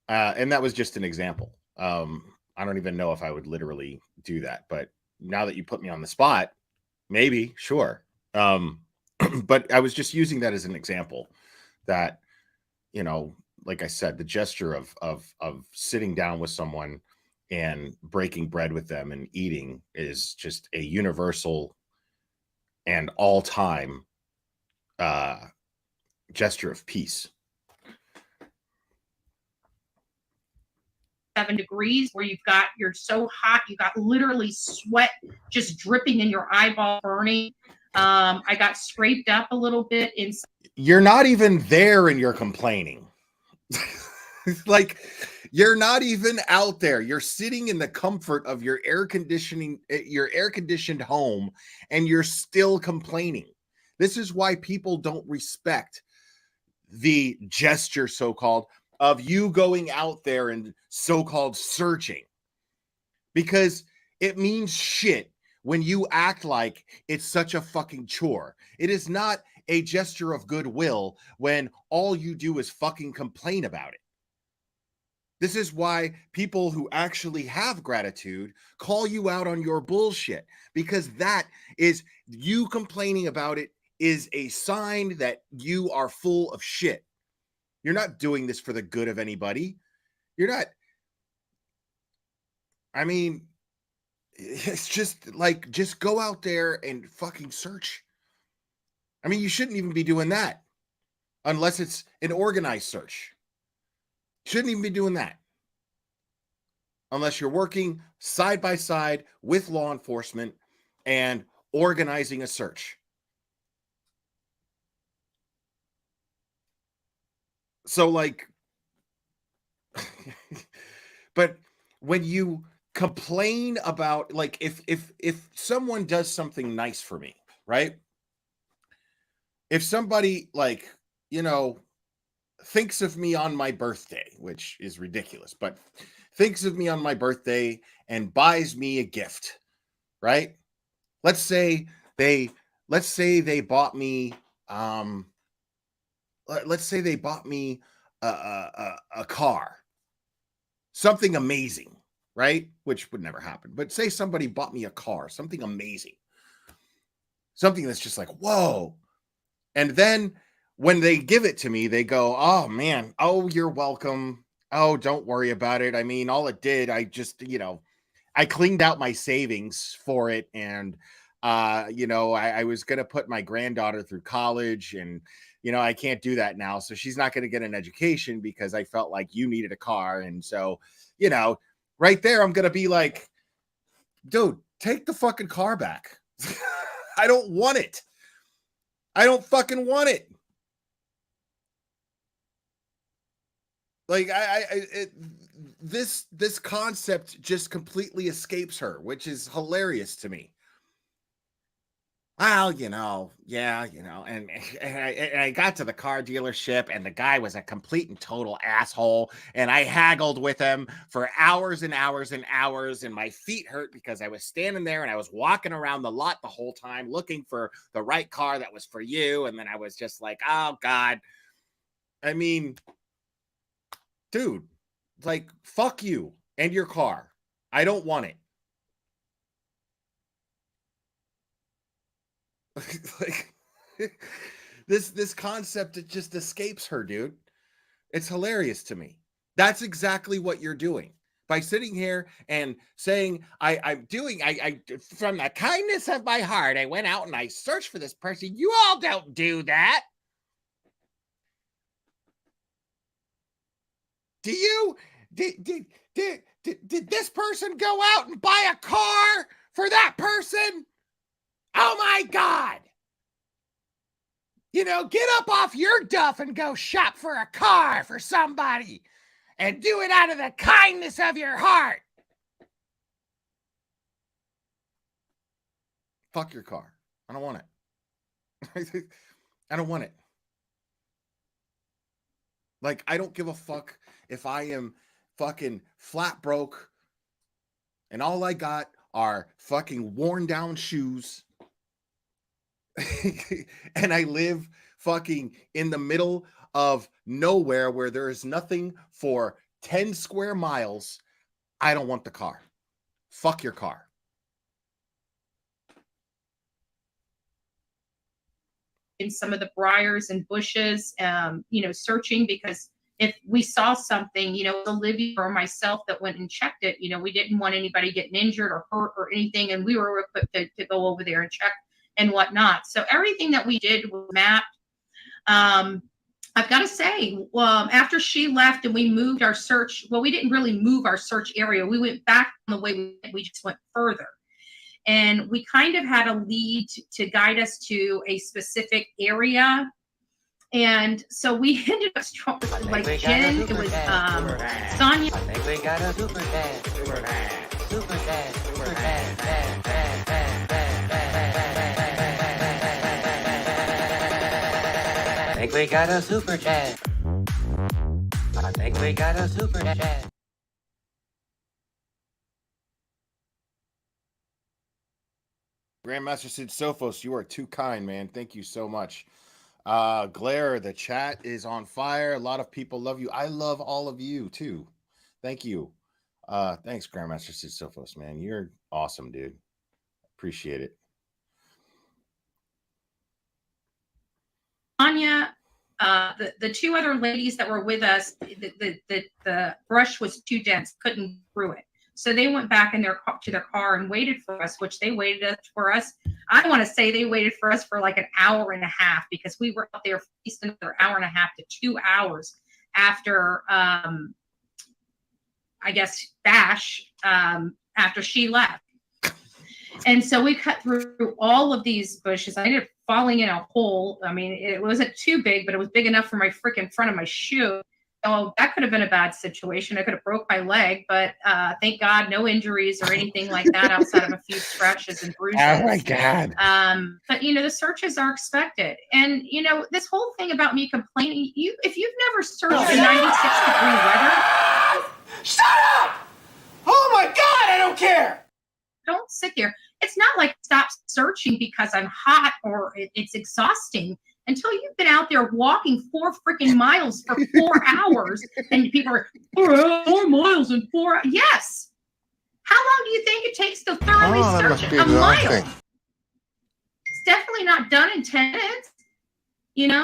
and that was just an example. I don't even know if I would literally do that, but now that you put me on the spot, maybe, sure. But I was just using that as an example that, you know, like I said, the gesture of sitting down with someone and breaking bread with them and eating is just a universal and all-time gesture of peace. 7 degrees where you're so hot, you got literally sweat just dripping in your eyeball, burning. I got scraped up a little bit inside. You're not even there and you're complaining. Like, you're not even out there. You're sitting in the comfort of your air-conditioned home, and you're still complaining. This is why people don't respect the gesture, so-called, of you going out there and so-called searching, because it means shit when you act like it's such a fucking chore. It is not a gesture of goodwill when all you do is fucking complain about it. This is why people who actually have gratitude call you out on your bullshit, because that is, you complaining about it is a sign that you are full of shit. You're not doing this for the good of anybody. You're not. I mean, it's just like, just go out there and fucking search. I mean, you shouldn't even be doing that unless it's an organized search. Shouldn't even be doing that unless you're working side by side with law enforcement and organizing a search. So, like, but when you complain about, like, if someone does something nice for me, right? If somebody, like, you know, thinks of me on my birthday, which is ridiculous, but thinks of me on my birthday and buys me a gift, right? Let's say they bought me let's say they bought me a car, something amazing, right? Which would never happen. But say somebody bought me a car, something amazing, something that's just like, whoa. And then when they give it to me, they go, oh man, oh, you're welcome. Oh, don't worry about it. I mean, all it did, I just, you know, I cleaned out my savings for it. And, you know, I was going to put my granddaughter through college, and, you know, I can't do that now. So she's not going to get an education because I felt like you needed a car. And so, you know, right there, I'm going to be like, dude, take the fucking car back. I don't want it. I don't fucking want it. Like, this concept just completely escapes her, which is hilarious to me. Well, you know, yeah, you know, and I got to the car dealership, and the guy was a complete and total asshole, and I haggled with him for hours and hours and hours, and my feet hurt because I was standing there and I was walking around the lot the whole time looking for the right car that was for you, and then I was just like, oh God. I mean, dude, like, fuck you and your car. I don't want it. Like, this concept, it just escapes her, dude. It's hilarious to me. That's exactly what you're doing by sitting here and saying, I'm doing, I from the kindness of my heart, I went out and I searched for this person. You all don't do that. Do you? Did this person go out and buy a car for that person? Oh my God. You know, get up off your duff and go shop for a car for somebody, and do it out of the kindness of your heart. Fuck your car. I don't want it. I don't want it. Like, I don't give a fuck if I am fucking flat broke and all I got are fucking worn down shoes and I live fucking in the middle of nowhere where there is nothing for 10 square miles. I don't want the car. Fuck your car. In some of the briars and bushes, you know, searching, because if we saw something, you know, Olivia or myself that went and checked it, you know, we didn't want anybody getting injured or hurt or anything. And we were equipped to go over there and check and whatnot. So everything that we did was mapped. I've got to say, after she left and we moved our search, well, we didn't really move our search area. We went back on the way we just went further. And we kind of had a lead to guide us to a specific area. And so we ended up like Jen, it was Sonia. I think we got a super dad. Super dad. Super dad. Super dad. I think we got a super dad. I I think we got a super chat. Grandmaster Sid Sophos, you are too kind, man. Thank you so much. Glare, the chat is on fire. A lot of people love you. I love all of you too. Thank you. Thanks, Grandmaster Sid Sophos, man. You're awesome, dude. Appreciate it. Anya, the two other ladies that were with us, the brush was too dense, couldn't get through it. So they went back in to their car and waited for us, which they waited for us. I want to say they waited for us for like an hour and a half because we were out there for at least another hour and a half to 2 hours after, I guess, Bash, after she left. And so we cut through all of these bushes. I ended up falling in a hole. I mean, it wasn't too big, but it was big enough for my freaking front of my shoe. So that could have been a bad situation. I could have broke my leg, but thank God, no injuries or anything like that outside of a few scratches and bruises. Oh my God. But the searches are expected. And this whole thing about me complaining, if you've never searched in 96-degree weather. Shut up! Oh my God, I don't care! Don't sit there. It's not like stop searching because I'm hot or it's exhausting until you've been out there walking 4 freaking miles for 4 hours and people are 4 miles in 4 hours. Yes. How long do you think it takes to thoroughly search a mile? It's definitely not done in 10 minutes. I'm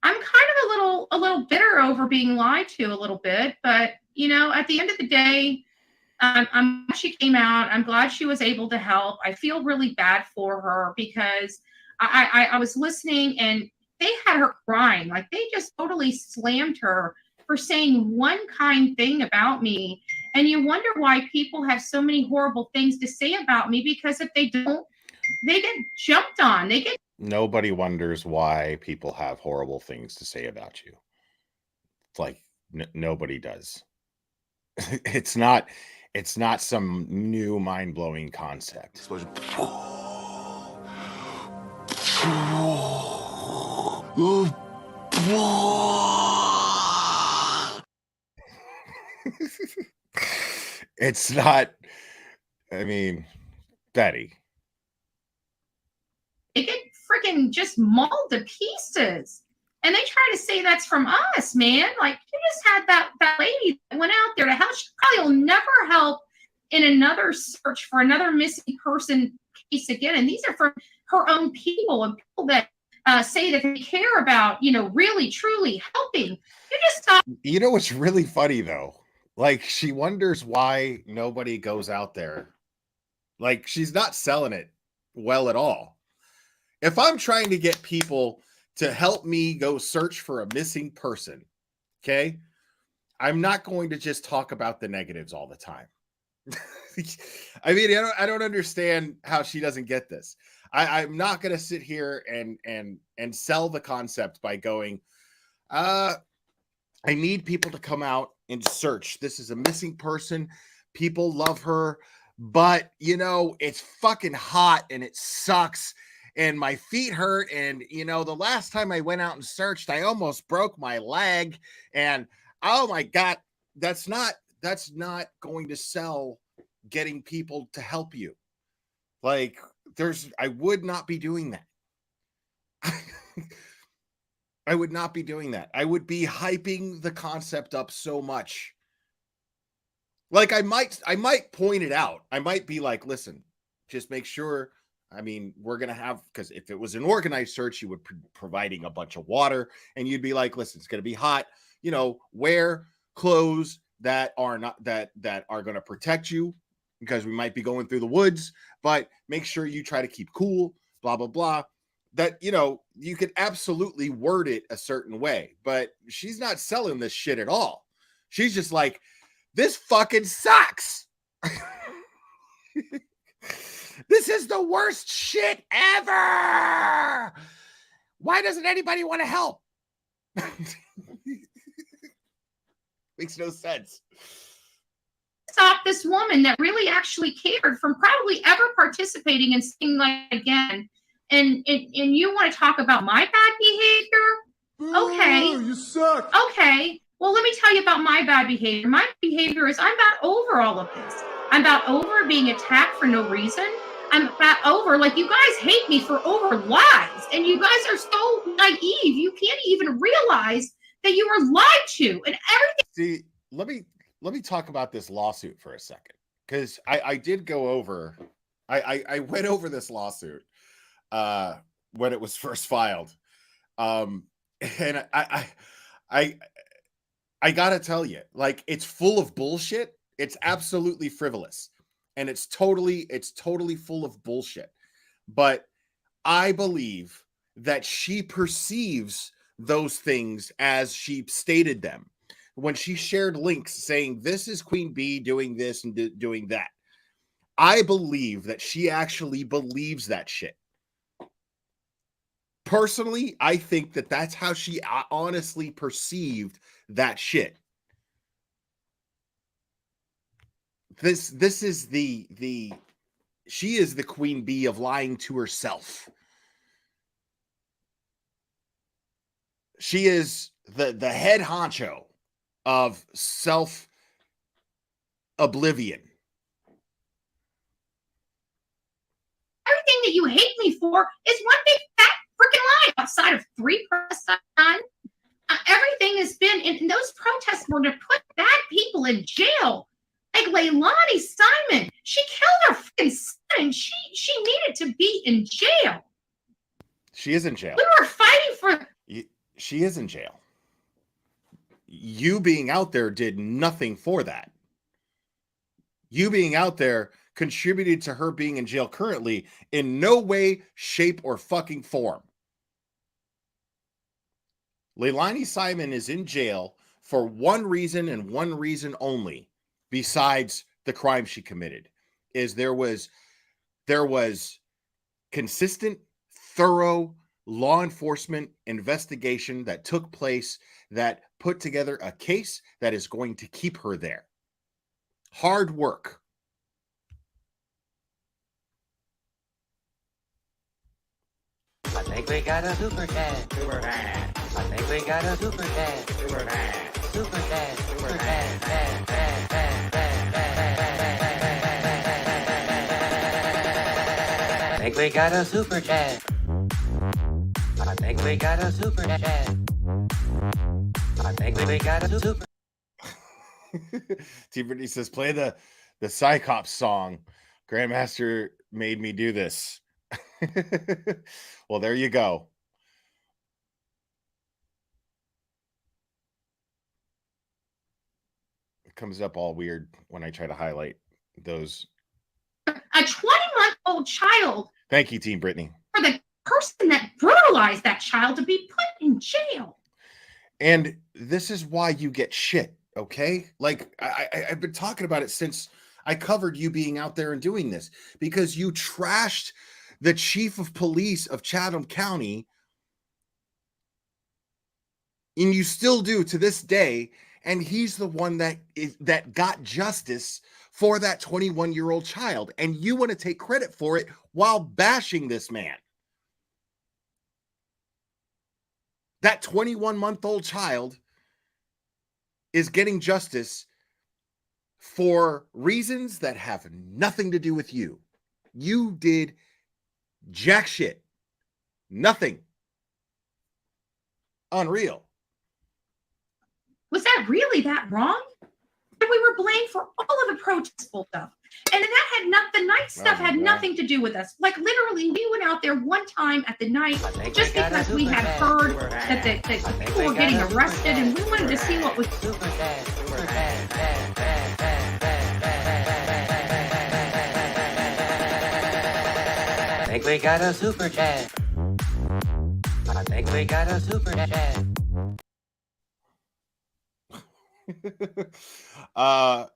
kind of a little bitter over being lied to a little bit, but at the end of the day, I'm glad she came out. I'm glad she was able to help. I feel really bad for her because I was listening and they had her crying. Like they just totally slammed her for saying one kind thing about me. And you wonder why people have so many horrible things to say about me because if they don't, they get jumped on. Nobody wonders why people have horrible things to say about you. It's like nobody does. It's not some new mind-blowing concept. It's not, I mean, Betty. They get freaking just mauled to pieces. And they try to say that's from us, man. Like, you just had that lady that went out there to help. She probably will never help in another search for another missing person case again. And these are from her own people and people that say that they care about, really, truly helping. You just stop. You know what's really funny, though? Like, she wonders why nobody goes out there. Like, she's not selling it well at all. If I'm trying to get people to help me go search for a missing person, okay, I'm not going to just talk about the negatives all the time. I mean, I don't understand how she doesn't get this. I'm not going to sit here and sell the concept by going, I need people to come out and search. This is a missing person. People love her, but it's fucking hot and it sucks. And my feet hurt. And, the last time I went out and searched, I almost broke my leg. And, oh my God, that's not going to sell getting people to help you. Like, I would not be doing that. I would not be doing that. I would be hyping the concept up so much. Like, I might point it out. I might be like, listen, just make sure. I mean, we're going to have, because if it was an organized search, you would be providing a bunch of water and you'd be like, listen, it's going to be hot, wear clothes that are not, that are going to protect you because we might be going through the woods, but make sure you try to keep cool, blah, blah, blah. That, you could absolutely word it a certain way, but she's not selling this shit at all. She's just like, this fucking sucks. This is the worst shit ever. Why doesn't anybody want to help? Makes no sense. Stop this woman that really actually cared from probably ever participating in something like again. And you want to talk about my bad behavior? Okay. You suck. Okay. Well, let me tell you about my bad behavior. My behavior is I'm about over all of this. I'm about over being attacked for no reason. I'm about over, like, you guys hate me for over lies, and you guys are so naive. You can't even realize that you were lied to and everything. See, let me talk about this lawsuit for a second, because I did go over, I went over this lawsuit when it was first filed, and I gotta tell you, like, it's full of bullshit. It's absolutely frivolous, and it's totally full of bullshit. But I believe that she perceives those things as she stated them when she shared links saying this is Queen Bee doing this and doing that. I believe that she actually believes that shit. Personally, I think that that's how she honestly perceived that shit. This is the she is the Queen Bee of lying to herself. She is the head honcho of self oblivion. Everything that you hate me for is one big fat freaking lie. Outside of 3 protests I've done, everything has been, and those protests were to put bad people in jail. Like Leilani Simon, she killed her freaking son, and she needed to be in jail. She is in jail. We were fighting for. She is in jail. You being out there did nothing for that. You being out there contributed to her being in jail currently in no way, shape, or fucking form. Leilani Simon is in jail for one reason and one reason only, besides the crime she committed, is there was consistent, thorough law enforcement investigation that took place that put together a case that is going to keep her there. Hard work. I think we got a super cat. Super cat. I think we got a super cat. Super cat. Super cat. Super cat. I think we got a super cat. I think we got a super cat. I think we got a super. T. Brittany says, play the Psychops song. Grandmaster made me do this. Well, there you go. It comes up all weird when I try to highlight those. A 20-month-old child. Thank you, Team Brittany. For the person that brutalized that child to be put in jail. And this is why you get shit, okay? Like, I've been talking about it since I covered you being out there and doing this, because you trashed the chief of police of Chatham County, and you still do to this day, and he's the one that got justice for that 21-year-old child, and you want to take credit for it while bashing this man. That 21-month-old child is getting justice for reasons that have nothing to do with you. You did jack shit. Nothing. Unreal. Was that really that wrong? And we were blamed for all of the protest stuff. And that had the night stuff had nothing to do with us. Like, literally, we went out there one time at the night just because we had heard that the people were getting arrested, and we wanted to see what was. I think we got a super chat. I think we got a super chat.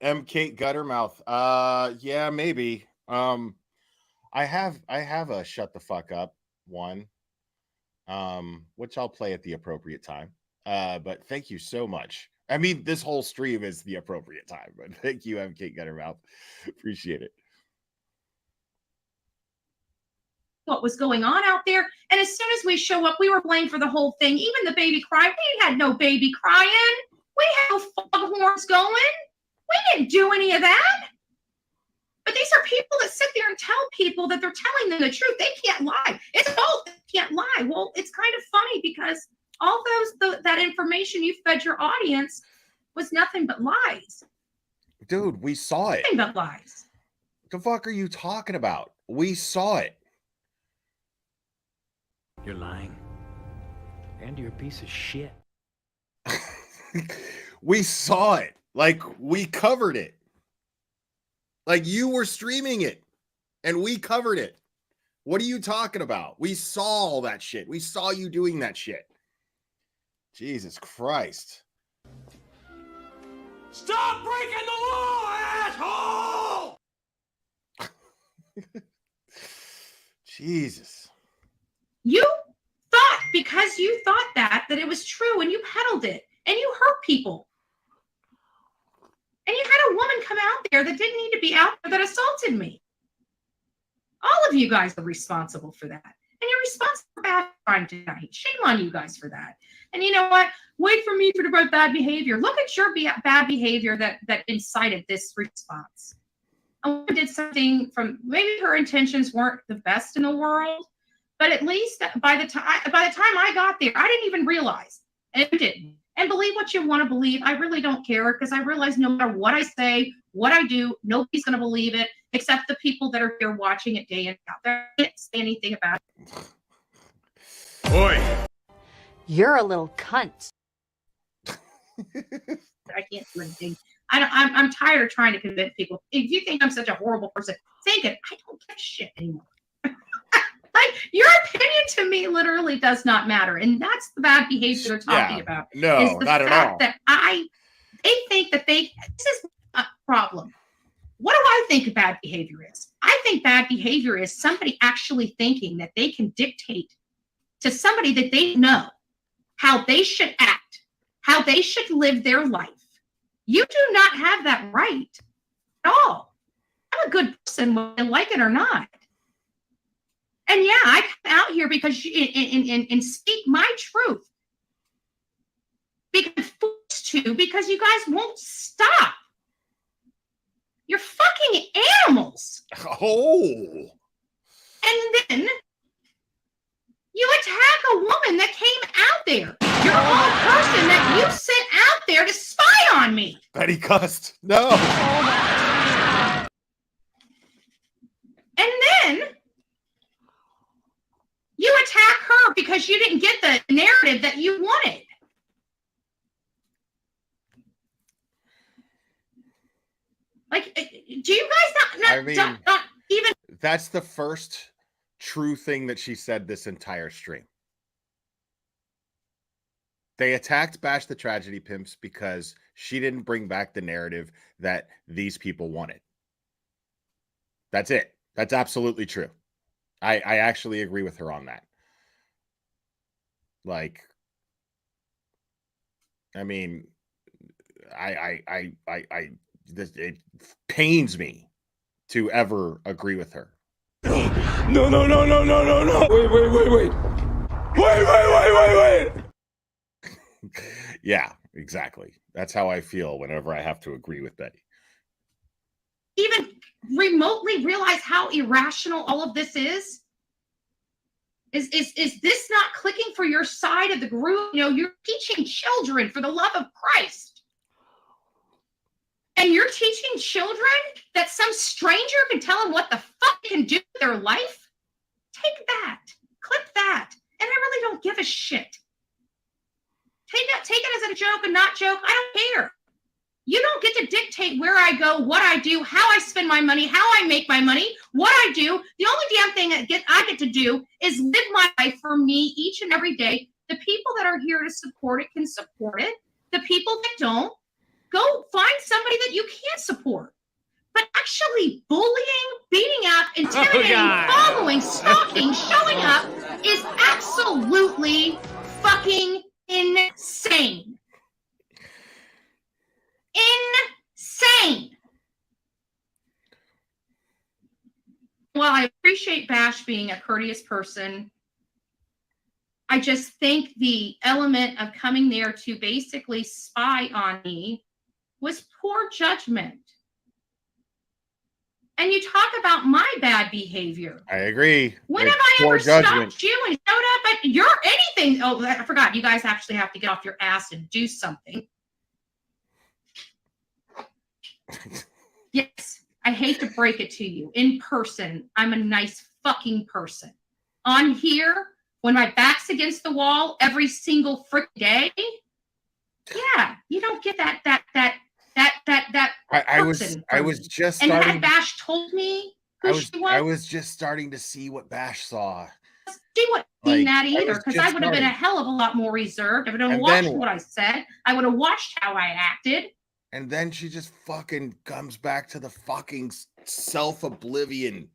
M. Kate Guttermouth. Yeah, maybe. I have a shut the fuck up one, which I'll play at the appropriate time. But thank you so much. I mean, this whole stream is the appropriate time, but thank you, M. Kate Guttermouth. Appreciate it. What was going on out there, and as soon as we show up, we were blamed for the whole thing. Even the baby cry, we had no baby crying. We alarms going. We didn't do any of that. But these are people that sit there and tell people that they're telling them the truth. They can't lie. It's all they can't lie. Well, it's kind of funny because all that information you fed your audience was nothing but lies. Dude, we saw it. Nothing but lies. The fuck are you talking about? We saw it. You're lying. And you're a piece of shit. We saw it. Like, we covered it. Like, you were streaming it and we covered it. What are you talking about? We saw all that shit. We saw you doing that shit. Jesus Christ. Stop breaking the law, asshole! Jesus. You thought, because you thought that it was true and you peddled it and you hurt people. And you had a woman come out there that didn't need to be out there that assaulted me. All of you guys are responsible for that. And you're responsible for bad crime tonight. Shame on you guys for that. And you know what? Wait for me for the bad behavior. Look at your bad behavior that incited this response. A woman did something from, maybe her intentions weren't the best in the world, but at least by the time I got there, I didn't even realize. And it didn't. And believe what you want to believe. I really don't care because I realize no matter what I say, what I do, nobody's going to believe it except the people that are here watching it day in and out. They can't say anything about it. Boy. You're a little cunt. I can't do anything. I'm tired of trying to convince people. If you think I'm such a horrible person, think it. I don't give a shit anymore. Like, your opinion to me literally does not matter. And that's the bad behavior they're talking about. No, is the not fact at all. That they think that this is a problem. What do I think bad behavior is? I think bad behavior is somebody actually thinking that they can dictate to somebody that they know how they should act, how they should live their life. You do not have that right at all. I'm a good person, whether I like it or not. And yeah, I come out here because and speak my truth. Because I'm forced to, because you guys won't stop. You're fucking animals. Oh. And then you attack a woman that came out there. Your own person that you sent out there to spy on me. Betty cussed. No. And then you attack her because you didn't get the narrative that you wanted. Like, do you guys not even? That's the first true thing that she said this entire stream. They attacked Bash the Tragedy Pimps because she didn't bring back the narrative that these people wanted. That's it. That's absolutely true. I actually agree with her on that. Like, I mean, it pains me to ever agree with her. No. Wait. Yeah, exactly. That's how I feel whenever I have to agree with Betty. Even remotely realize how irrational all of this is? Is this not clicking for your side of the group? You know, you're teaching children for the love of Christ. And you're teaching children that some stranger can tell them what the fuck they can do with their life? Take that. Clip that. And I really don't give a shit. Take it as a joke and not joke. I don't care. You don't get to dictate where I go, what I do, how I spend my money, how I make my money, what I do. The only damn thing I get to do is live my life for me each and every day. The people that are here to support it can support it. The people that don't, go find somebody that you can't support. But actually bullying, beating up, intimidating, following, stalking, showing up is absolutely fucking insane. Insane. Well, I appreciate Bash being a courteous person. I just think the element of coming there to basically spy on me was poor judgment. And you talk about my bad behavior. I agree. When It's have I poor ever judgment. stopped you and showed up at your anything? Oh, I forgot. You guys actually have to get off your ass and do something. Yes, I hate to break it to you. In person, I'm a nice fucking person. On here, when my back's against the wall every single frick day, yeah, you don't get that I was just and starting. had Bash told me who she was. I was just starting to see what Bash saw. She wouldn't have seen Like, that I either, was because just I would have been a starting. hell of a lot more reserved. I would have And watched then what I said. I would have watched how I acted. And then she just fucking comes back to the fucking self-oblivion.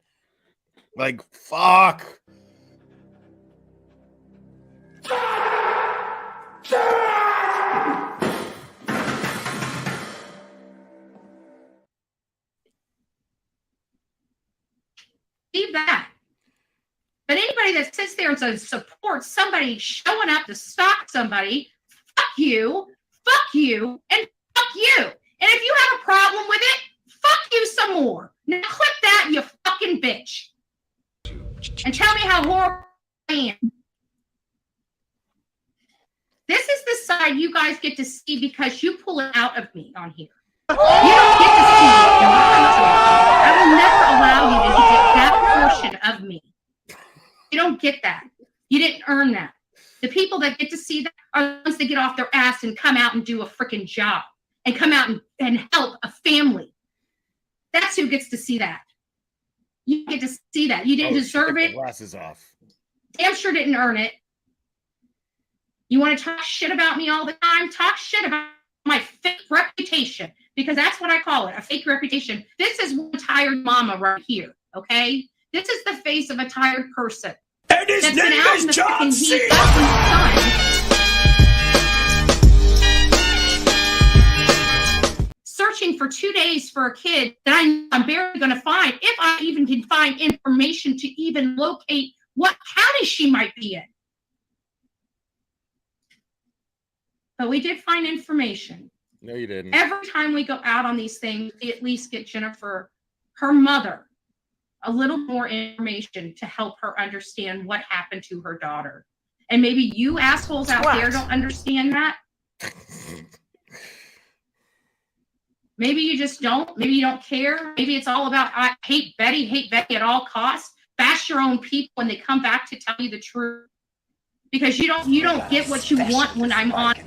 Like, fuck. Leave that. But anybody that sits there and supports somebody showing up to stop somebody, fuck you, and fuck you. And if you have a problem with it, fuck you some more. Now click that, you fucking bitch. And tell me how horrible I am. This is the side you guys get to see because you pull it out of me on here. You don't get to see it. I will never allow you to get that portion of me. You don't get that. You didn't earn that. The people that get to see that are the ones that get off their ass and come out and do a freaking job and come out and help a family. That's who gets to see that. You get to see that. You didn't deserve it. Glasses off. Damn sure didn't earn it. You want to talk shit about me all the time? Talk shit about my fake reputation, because that's what I call it, a fake reputation. This is one tired mama right here, okay? This is the face of a tired person. And his that's name been out is in the John freaking C. heat less than the sun, searching for 2 days for a kid that I'm barely going to find, if I even can find information to even locate what county she might be in. But we did find information. No, you didn't. Every time we go out on these things, we at least get Jennifer, her mother, a little more information to help her understand what happened to her daughter. And maybe you assholes out there don't understand that. Maybe you just don't. Maybe you don't care. Maybe it's all about, I hate Betty at all costs. Bash your own people when they come back to tell you the truth. Because you don't get what you want when I'm on here.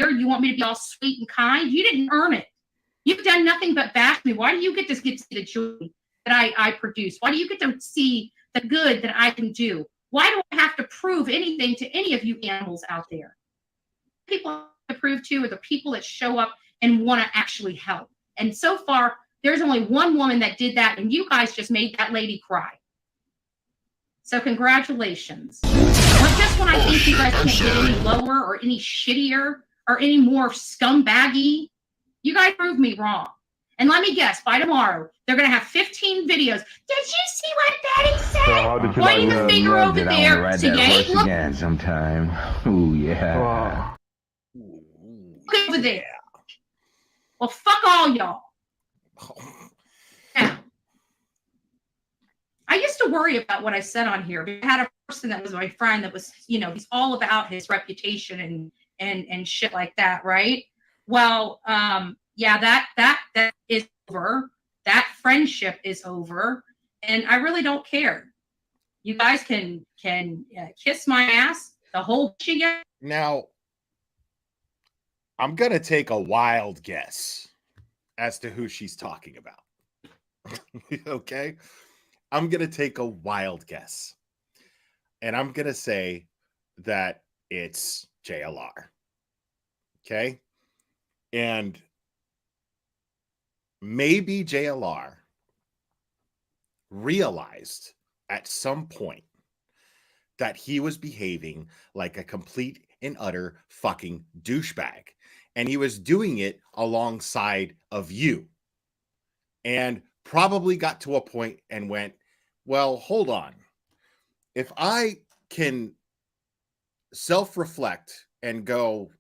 You want me to be all sweet and kind. You didn't earn it. You've done nothing but bash me. Why do you get to see the joy that I produce? Why do you get to see the good that I can do? Why do I have to prove anything to any of you animals out there? People to prove to are the people that show up and want to actually help. And so far, there's only one woman that did that, and you guys just made that lady cry. So congratulations. But just when I think you guys can't get any lower or any shittier or any more scumbaggy, you guys proved me wrong. And let me guess, by tomorrow, they're going to have 15 videos. Did you see what Daddy said? So how did you Pointing like the finger over that there. I want to So ride you that ain't horse looking again sometime. Ooh, yeah. over there. Well, fuck all y'all. Now, I used to worry about what I said on here. I had a person that was my friend that was, he's all about his reputation and shit like that, right? Well, yeah, that is over. That friendship is over, and I really don't care. You guys can kiss my ass the whole shit again. Now, I'm gonna take a wild guess as to who she's talking about. Okay, I'm gonna take a wild guess, and I'm gonna say that it's JLR. Okay, and maybe JLR realized at some point that he was behaving like a complete and utter fucking douchebag. And he was doing it alongside of you. And probably got to a point and went, well, hold on. If I can self-reflect and go,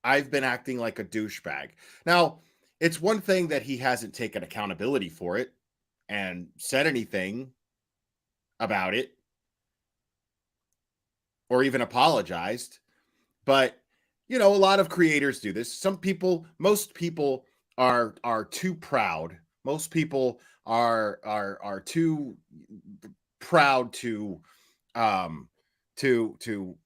I've been acting like a douchebag. Now, it's one thing that he hasn't taken accountability for it and said anything about it or even apologized. But, you know, a lot of creators do this. Most people are too proud. Most people are too proud to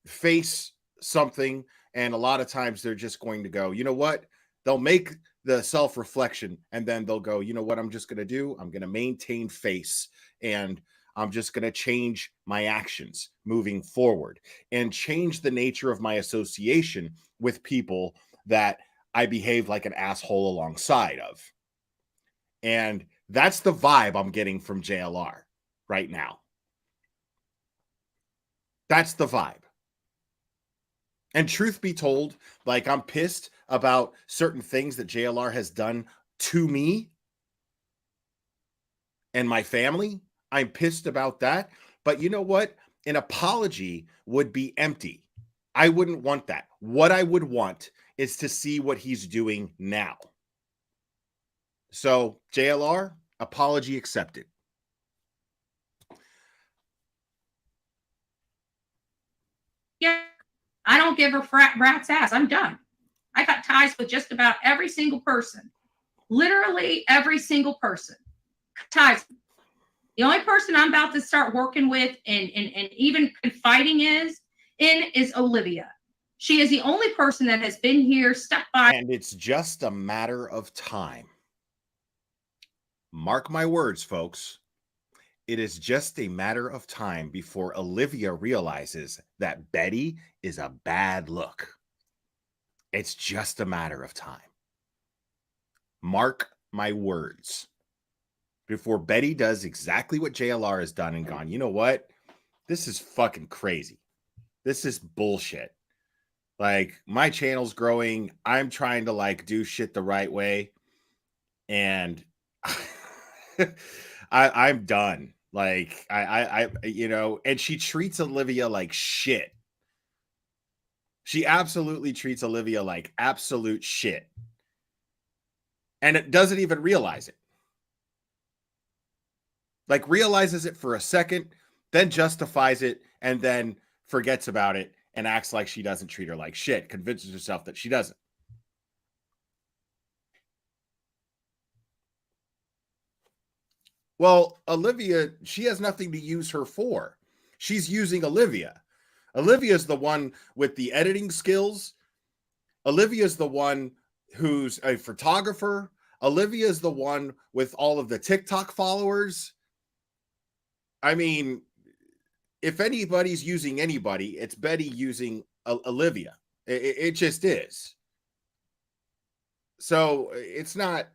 face something, and a lot of times they're just going to go, you know what, they'll make the self-reflection and then they'll go, you know what, I'm just going to do, I'm going to maintain face, and I'm just going to change my actions moving forward and change the nature of my association with people that I behave like an asshole alongside of. And that's the vibe I'm getting from JLR right now. That's the vibe. And truth be told, like, I'm pissed about certain things that JLR has done to me and my family. I'm pissed about that. But you know what? An apology would be empty. I wouldn't want that. What I would want is to see what he's doing now. So, JLR, apology accepted. Yeah, I don't give a rat's ass. I'm done. I got ties with just about every single person. Literally every single person. Ties. The only person I'm about to start working with and even confiding is Olivia. She is the only person that has been here, stuck by. And it's just a matter of time. Mark my words, folks. It is just a matter of time before Olivia realizes that Betty is a bad look. It's just a matter of time. Mark my words. Before Betty does exactly what JLR has done and gone, you know what? This is fucking crazy. This is bullshit. Like, my channel's growing. I'm trying to, like, do shit the right way. And I'm done. Like, I you know, and she treats Olivia like shit. She absolutely treats Olivia like absolute shit. And it doesn't even realize it. Like, realizes it for a second, then justifies it, and then forgets about it and acts like she doesn't treat her like shit, convinces herself that she doesn't. Well, Olivia, she has nothing to use her for. She's using Olivia. Olivia's the one with the editing skills. Olivia's the one who's a photographer. Olivia's the one with all of the TikTok followers. I mean, if anybody's using anybody, it's Betty using Olivia. It just is. So it's not.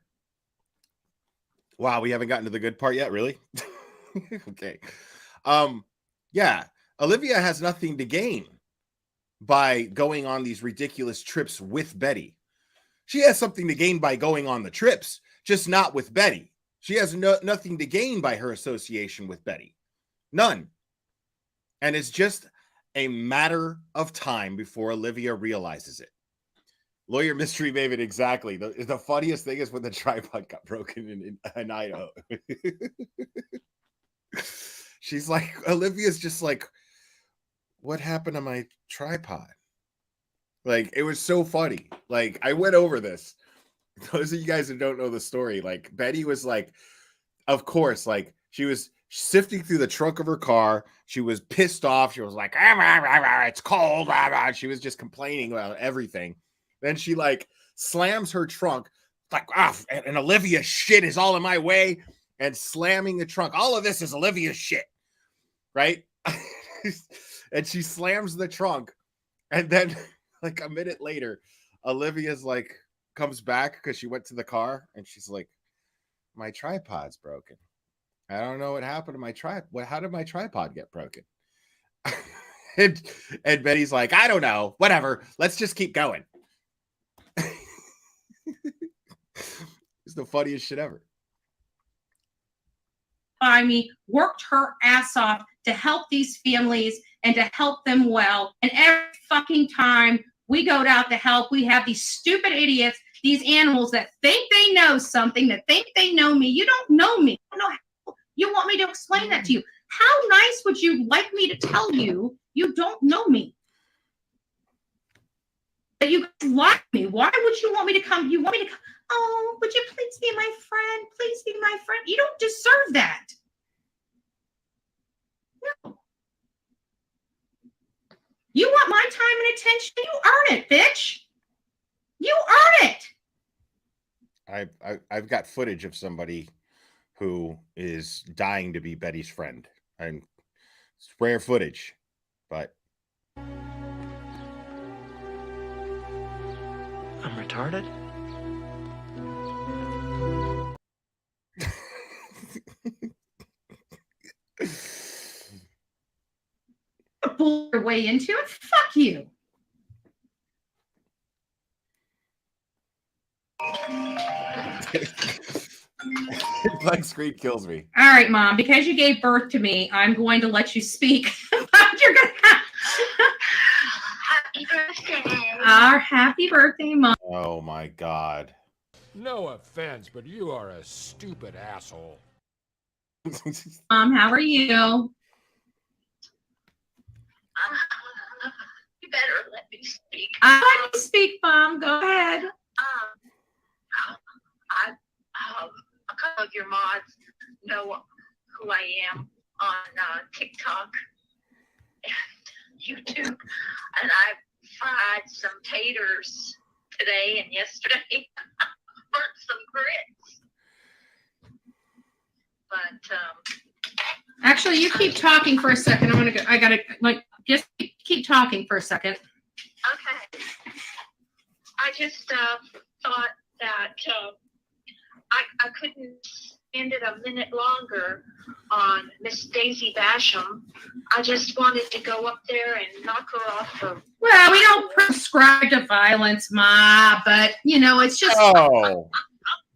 Wow, we haven't gotten to the good part yet, really? Okay. Yeah, Olivia has nothing to gain by going on these ridiculous trips with Betty. She has something to gain by going on the trips, just not with Betty. She has nothing to gain by her association with Betty. None. And it's just a matter of time before Olivia realizes it. Lawyer Mystery Maven, exactly. The funniest thing is when the tripod got broken in Idaho. She's like, Olivia's just like, what happened to my tripod? Like, it was so funny. Like, I went over this. Those of you guys who don't know the story, like, Betty was like, of course, like, she was sifting through the trunk of her car. She was pissed off. She was like, it's cold. She was just complaining about everything. Then she, like, slams her trunk, like, and Olivia's shit is all in my way, and slamming the trunk. All of this is Olivia's shit, right? And she slams the trunk, and then, like, a minute later, Olivia's like, comes back because she went to the car, and she's like, my tripod's broken. I don't know what happened to my tripod. How did my tripod get broken? and Betty's like, I don't know. Whatever. Let's just keep going. It's the funniest shit ever. By me, worked her ass off to help these families and to help them well. And every fucking time We go out to help. We have these stupid idiots, these animals that think they know something, that think they know me. You don't know me. I don't know how you want me to explain that to you. How nice would you like me to tell you you don't know me? That you like me. Why would you want me to come? You want me to come? Oh, would you please be my friend? Please be my friend. You don't deserve that. No. You want my time and attention? You earn it, bitch. You earn it. I've got footage of somebody who is dying to be Betty's friend. And it's rare footage, but I'm retarded? Bull your way into it. Fuck you. Blankscreen kills me. All right, Mom. Because you gave birth to me, I'm going to let you speak. But you're gonna Happy birthday. Our happy birthday, Mom. Oh my God. No offense, but you are a stupid asshole. Mom, how are you? You better let me speak. I let you speak, Mom. Go ahead. A couple of your mods know who I am on TikTok and YouTube, and I fried some taters today and yesterday. Burnt some grits. But Actually, you keep talking for a second. I'm gonna go. I gotta just keep talking for a second. okay. I just thought that I couldn't stand it a minute longer on Miss Daisy Basham. I just wanted to go up there and knock her off her. Well, we don't prescribe to violence, Ma, but you know, it's just. Oh,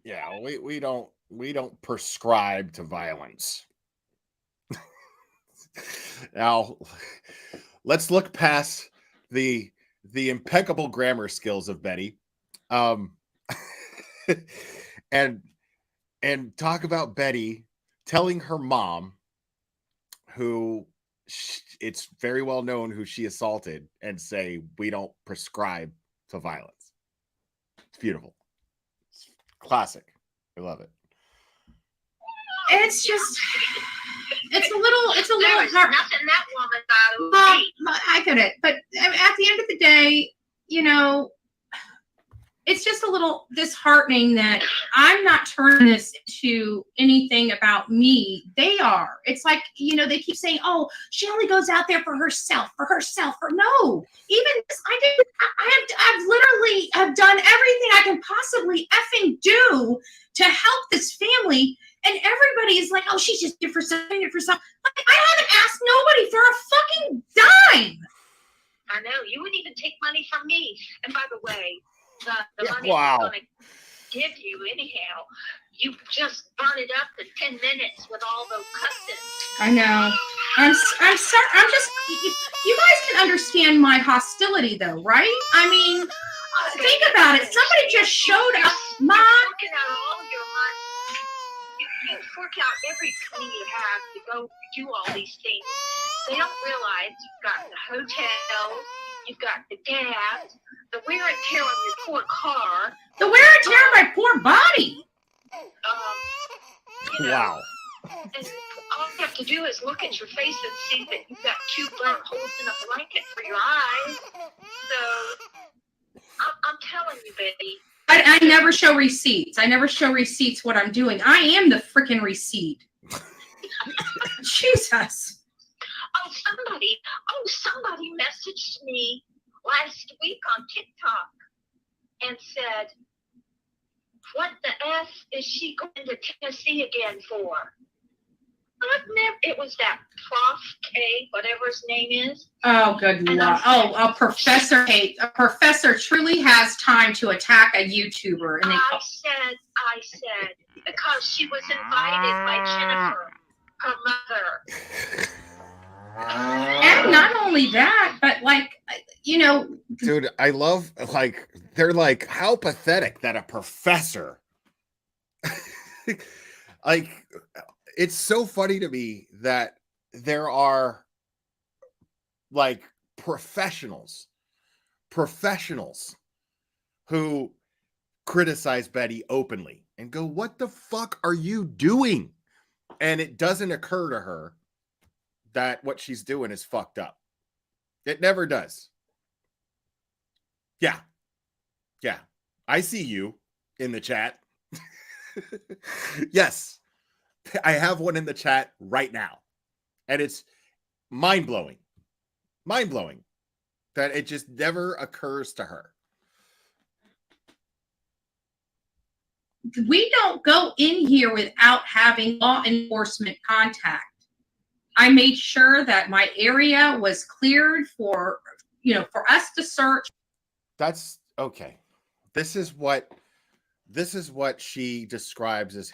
yeah, we don't prescribe to violence. Now, let's look past the impeccable grammar skills of Betty, and talk about Betty telling her mom, who it's very well known who she assaulted, and say we don't prescribe to violence. It's beautiful. It's classic. I love it. It's just. It's a little There was hard. nothing that woman thought of me. I get it, but at the end of the day, you know, it's just a little disheartening that I'm not turning this to anything about me. They are. It's like, you know, they keep saying, "Oh, she only goes out there for herself, no, even this, I've literally have done everything I can possibly effing do to help this family. And everybody is like, oh, she's just here for something, Like, I haven't asked nobody for a fucking dime. I know. You wouldn't even take money from me. And by the way, the money Wow. I'm going to give you anyhow, you just burn it up in 10 minutes with all those cussing. I know. I'm sorry. I'm just, you guys can understand my hostility though, right? I mean, think about it. Somebody just showed up. Mom. You're forking out all your money. You fork out every penny you have to go do all these things. They don't realize you've got the hotel, you've got the gas, the wear and tear on your poor car. The wear and tear on my poor body. You know, Wow. And all you have to do is look at your face and see that you've got 2 burnt holes in a blanket for your eyes. So, I'm telling you, Betty. I never show receipts. I never show receipts what I'm doing. I am the freaking receipt. Jesus. Somebody messaged me last week on TikTok and said, what the F is she going to Tennessee again for? It was that Prof K, whatever his name is. Oh, good Lord. A professor. A professor truly has time to attack a YouTuber. And I said, because she was invited by Jennifer, her mother. And not only that, but like, you know, dude, I love, like, they're like, how pathetic that a professor, like, it's so funny to me that there are like professionals who criticize Betty openly and go, what the fuck are you doing? And it doesn't occur to her that what she's doing is fucked up. It never does. Yeah. I see you in the chat. Yes. I have one in the chat right now. And it's mind-blowing that it just never occurs to her. we don't go in here without having law enforcement contact. I made sure that my area was cleared for, for us to search. That's okay. This is what she describes as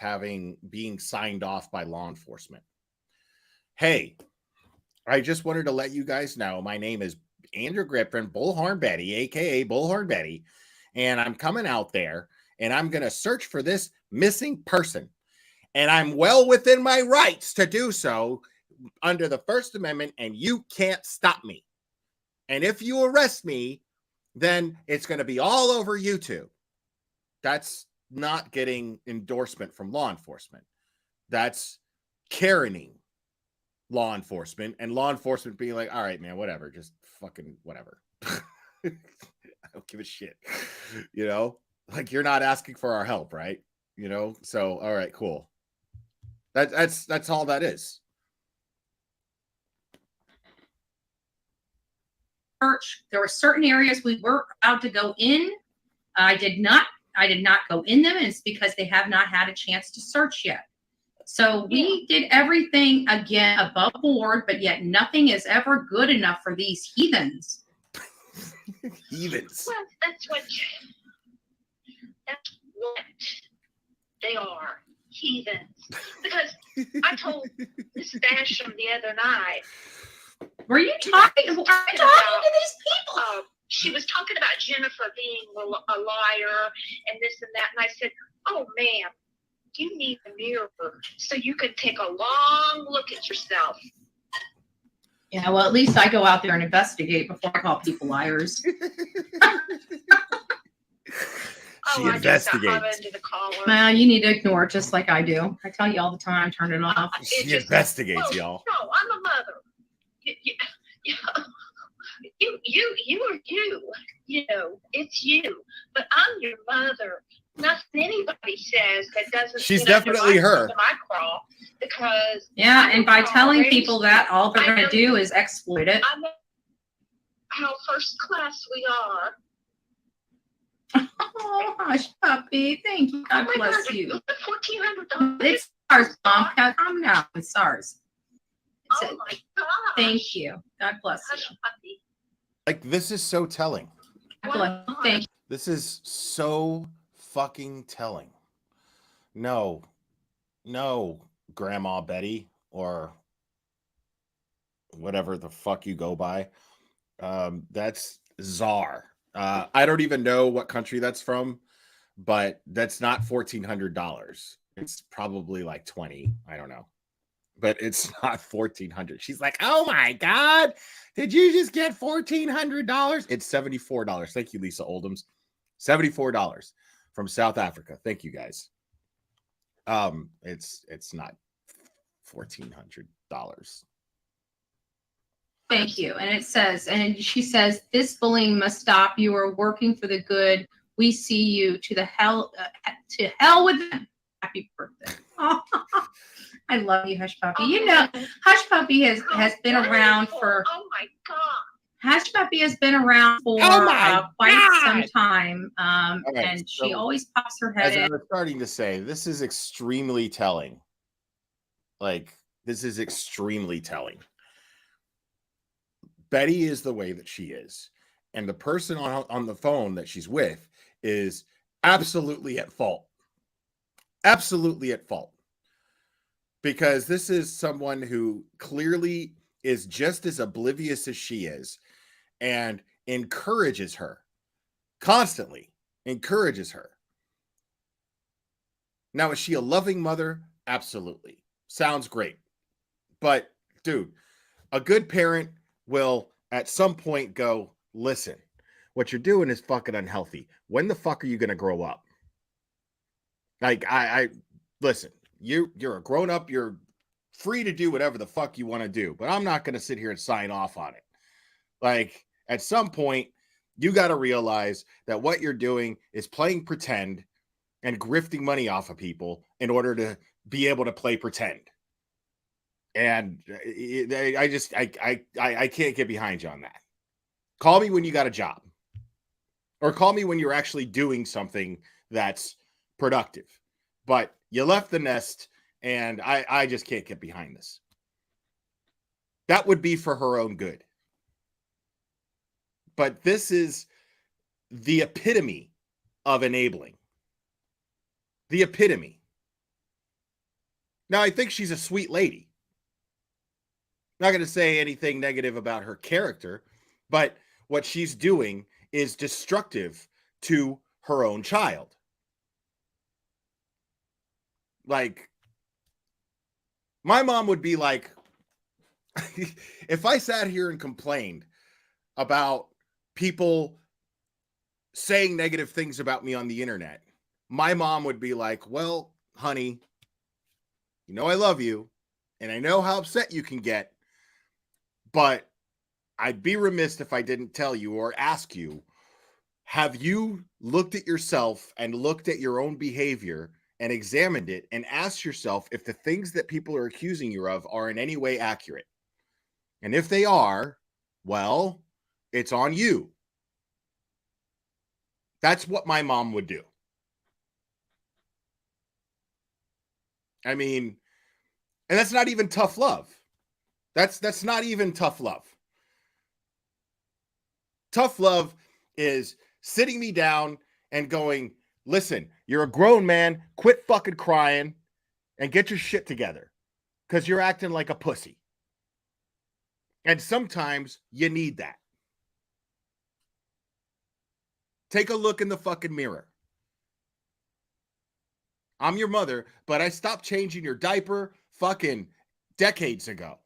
being signed off by law enforcement. Hey, I just wanted to let you guys know my name is Andrew Griffin, Bullhorn Betty, aka Bullhorn Betty, and I'm coming out there and I'm going to search for this missing person. And I'm well within my rights to do so under the First Amendment, and you can't stop me. And if you arrest me, then it's going to be all over YouTube. That's not getting endorsement from law enforcement. That's Karening law enforcement, and law enforcement being like, all right, man, whatever, just fucking whatever. I don't give a shit. Like, you're not asking for our help, right? So all right, cool. That's all that is. There were certain areas we were allowed to go in. I did not go in them, and it's because they have not had a chance to search yet. So we did everything again above board, but yet nothing is ever good enough for these heathens. Heathens. Well, that's what they are, heathens. Because I told Miss Basham the other night. Were you talking to these people? She was talking about Jennifer being a liar and this and that. And I said, oh, ma'am, you need a mirror so you can take a long look at yourself. Yeah, well, at least I go out there and investigate before I call people liars. She investigates. Well, you need to ignore it just like I do. I tell you all the time, turn it off. She investigates, y'all. No, I'm a mother. You are you. It's you. But I'm your mother. Nothing anybody says that doesn't. She's definitely her. My crawl, because and by telling people that, all they're going to do is exploit it. I know how first class we are. Oh, hush, puppy. Thank you. God bless you. $1,400. It's ours, Mom. Calm down. It's ours. Oh my God. Thank you. God bless you. Like, this is so telling. Thank you. This is so fucking telling. No, Grandma Betty, or whatever the fuck you go by. That's Czar. I don't even know what country that's from, but that's not $1,400. It's probably like 20. I don't know. But it's not $1,400. She's like, oh my God, did you just get $1,400? It's $74. Thank you, Lisa Oldhams. $74 from South Africa. Thank you, guys. It's not $1,400. Thank you. And she says, this bullying must stop. You are working for the good. We see you to hell with them. Happy birthday. Oh, I love you, Hush Puppy. Hush Puppy has been around for. Oh my God. Hush Puppy has been around for quite some time. And she always pops her head in. As I was starting to say, this is extremely telling. Betty is the way that she is. And the person on the phone that she's with is absolutely at fault. Absolutely at fault. Because this is someone who clearly is just as oblivious as she is and encourages her, constantly encourages her. Now, is she a loving mother? Absolutely. Sounds great. But, dude, a good parent will at some point go, listen, what you're doing is fucking unhealthy. When the fuck are you going to grow up? Like, I listen, you're a grown up. You're free to do whatever the fuck you want to do, but I'm not going to sit here and sign off on it. Like, at some point, you got to realize that what you're doing is playing pretend and grifting money off of people in order to be able to play pretend. And I can't get behind you on that. Call me when you got a job, or call me when you're actually doing something that's productive. But you left the nest, and I just can't get behind this. That would be for her own good. But this is the epitome of enabling. The epitome. Now, I think she's a sweet lady. Not going to say anything negative about her character, but what she's doing is destructive to her own child. Like, my mom would be like, if I sat here and complained about people saying negative things about me on the internet, my mom would be like, well, honey, you know I love you, and I know how upset you can get, but I'd be remiss if I didn't tell you or ask you, have you looked at yourself and looked at your own behavior and examined it and asked yourself if the things that people are accusing you of are in any way accurate? And if they are, well, it's on you. That's what my mom would do. I mean, and that's not even tough love. That's not even tough love. Tough love is sitting me down and going, listen, you're a grown man, quit fucking crying and get your shit together because you're acting like a pussy. And sometimes you need that. Take a look in the fucking mirror. I'm your mother, but I stopped changing your diaper fucking decades ago.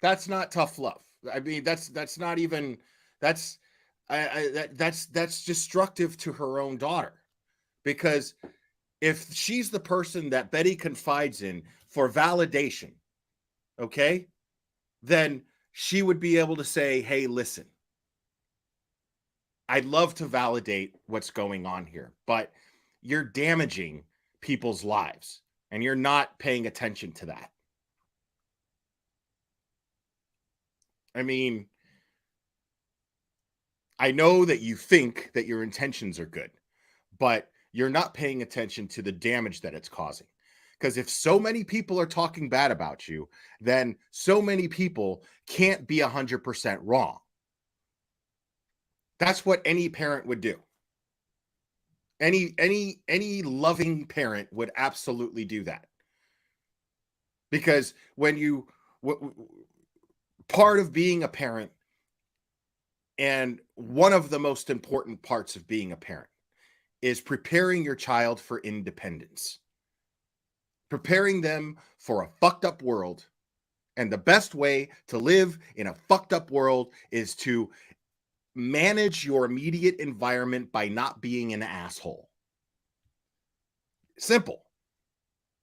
That's not tough love. I mean, that's not even, that's destructive to her own daughter. Because if she's the person that Betty confides in for validation, okay, then she would be able to say, hey, listen, I'd love to validate what's going on here, but you're damaging people's lives and you're not paying attention to that. I mean, I know that you think that your intentions are good, but you're not paying attention to the damage that it's causing. Because if so many people are talking bad about you, then so many people can't be 100% wrong. That's what any parent would do. Any loving parent would absolutely do that. Because when you part of being a parent, and one of the most important parts of being a parent, is preparing your child for independence. Preparing them for a fucked up world. And the best way to live in a fucked up world is to manage your immediate environment by not being an asshole. Simple.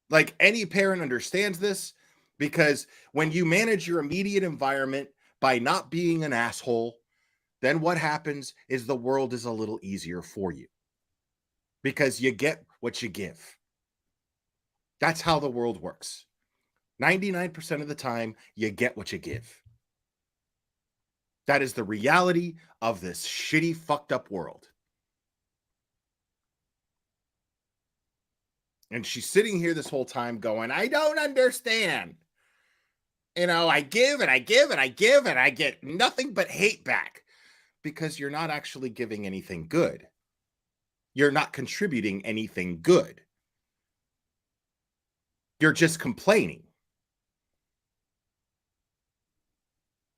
Like, any parent understands this, because when you manage your immediate environment by not being an asshole, then what happens is the world is a little easier for you. Because you get what you give. That's how the world works. 99% of the time, you get what you give. That is the reality of this shitty, fucked up world. And she's sitting here this whole time going, I don't understand. You know, I give and I give and I give and I get nothing but hate back. Because you're not actually giving anything good. You're not contributing anything good. You're just complaining.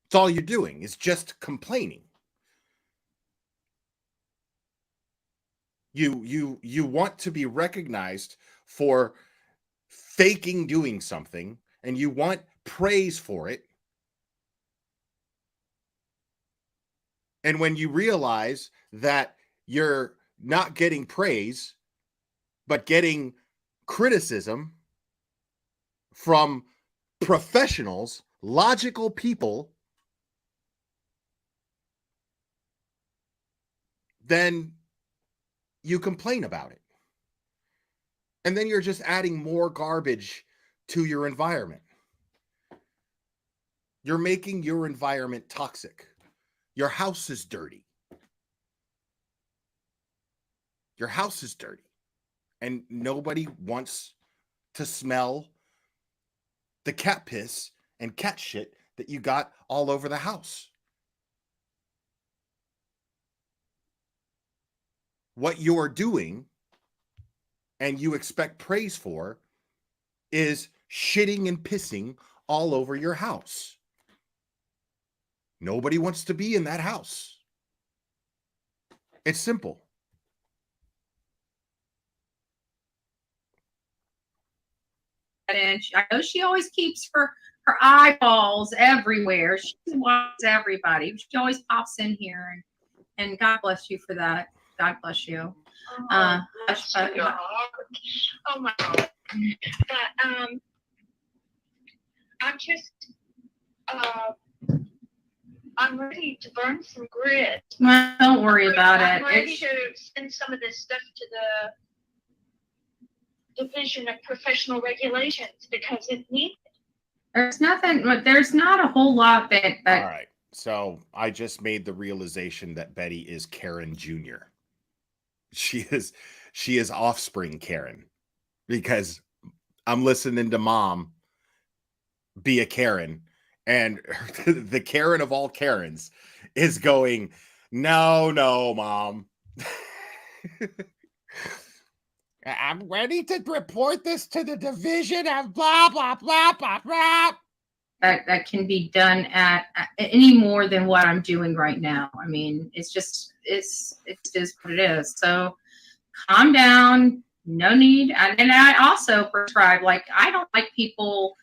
It's all you're doing is just complaining. You want to be recognized for faking doing something, and you want praise for it. And when you realize that you're not getting praise, but getting criticism from professionals, logical people, then you complain about it. And then you're just adding more garbage to your environment. You're making your environment toxic. Your house is dirty. Your house is dirty. And nobody wants to smell the cat piss and cat shit that you got all over the house. What you're doing and you expect praise for is shitting and pissing all over your house. Nobody wants to be in that house. It's simple. And I know she always keeps her eyeballs everywhere. She watches everybody. She always pops in here, and God bless you for that. God bless you. Oh my God. But I'm just I'm ready to burn some grit. Well, don't worry about it. I'm ready to send some of this stuff to the Division of Professional Regulations because it needs it. There's nothing. There's not a whole lot that. All right. So I just made the realization that Betty is Karen Jr. She is offspring Karen, because I'm listening to Mom be a Karen, and the Karen of all Karens is going, no, Mom. I'm ready to report this to the division of blah, blah, blah, blah, blah. That can be done at any more than what I'm doing right now. I mean, it's just what it is. So calm down. No need. And I also prescribe, like, I don't like people.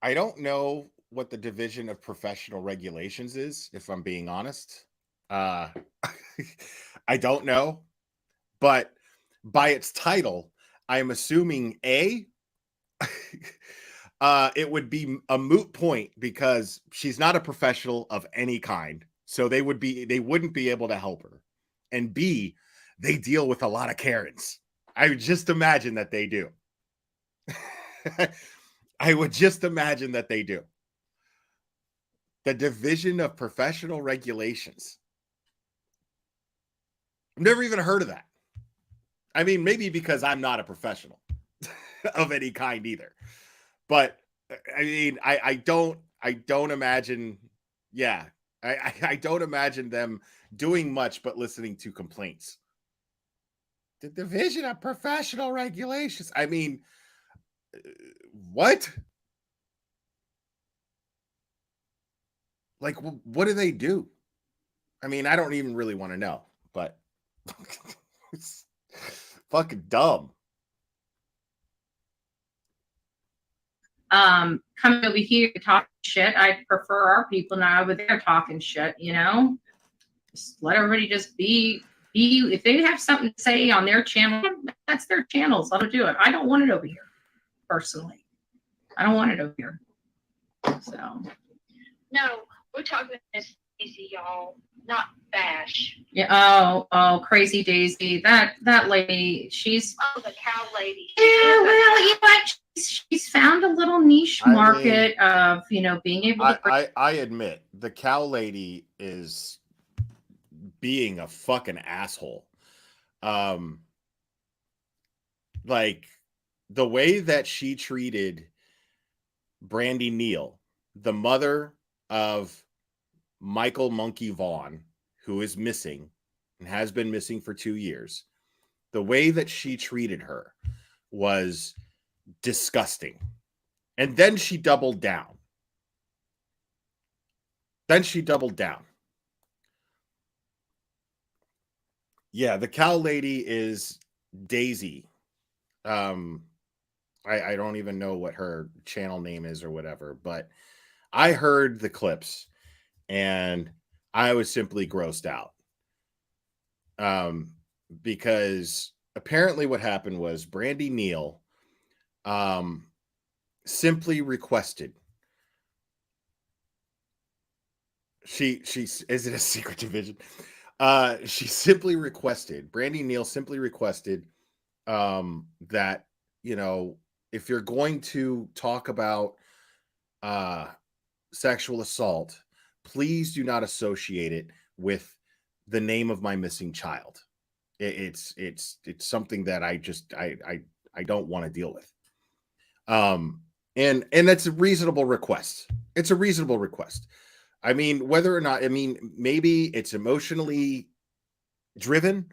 I don't know what the Division of Professional Regulations is, if I'm being honest. I don't know. But by its title, I'm assuming it would be a moot point because she's not a professional of any kind. So they wouldn't be able to help her. And B, they deal with a lot of Karens. I would just imagine that they do. I would just imagine that they do. The Division of Professional Regulations. I've never even heard of that. I mean, maybe because I'm not a professional of any kind either. But I mean, I don't imagine, I don't imagine them doing much but listening to complaints. The Division of Professional Regulations. I mean, what? Like, what do they do? I mean, I don't even really want to know, but it's fucking dumb. Coming over here to talk shit. I prefer our people not over there talking shit, you know? Just let everybody just be. If they have something to say on their channel, that's their channels. Let them do it. I don't want it over here, personally. I don't want it over here. So. No, we're talking this easy, y'all, not Bash. Yeah. Oh, Crazy Daisy. That lady. She's. Oh, the cow lady. Yeah. Well, you know what? She's found a little niche market of being able to. I admit the cow lady is being a fucking asshole. Like the way that she treated Brandy Neal, the mother of Michael Monkey Vaughn, who is missing and has been missing for 2 years. The way that she treated her was disgusting. And then she doubled down. Yeah, the cow lady is Daisy. I don't even know what her channel name is or whatever, but I heard the clips and I was simply grossed out. Because apparently what happened was Brandy Neal simply requested. She's is it a secret division? She simply requested, Brandy Neal simply requested that, you know, if you're going to talk about sexual assault, please do not associate it with the name of my missing child. It's something that I don't want to deal with. And that's a reasonable request. It's a reasonable request. I mean, whether or not, I mean, maybe it's emotionally driven,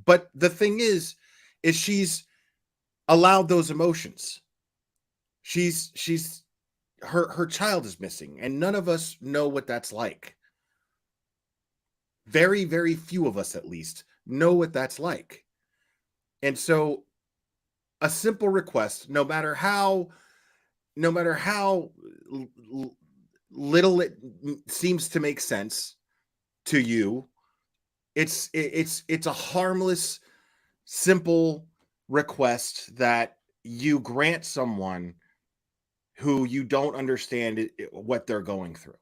but the thing is she's allowed those emotions. Her child is missing, and none of us know what that's like. Very, very few of us, at least, know what that's like. And so a simple request, no matter how little it seems to make sense to you, it's a harmless, simple request that you grant someone who you don't understand what they're going through.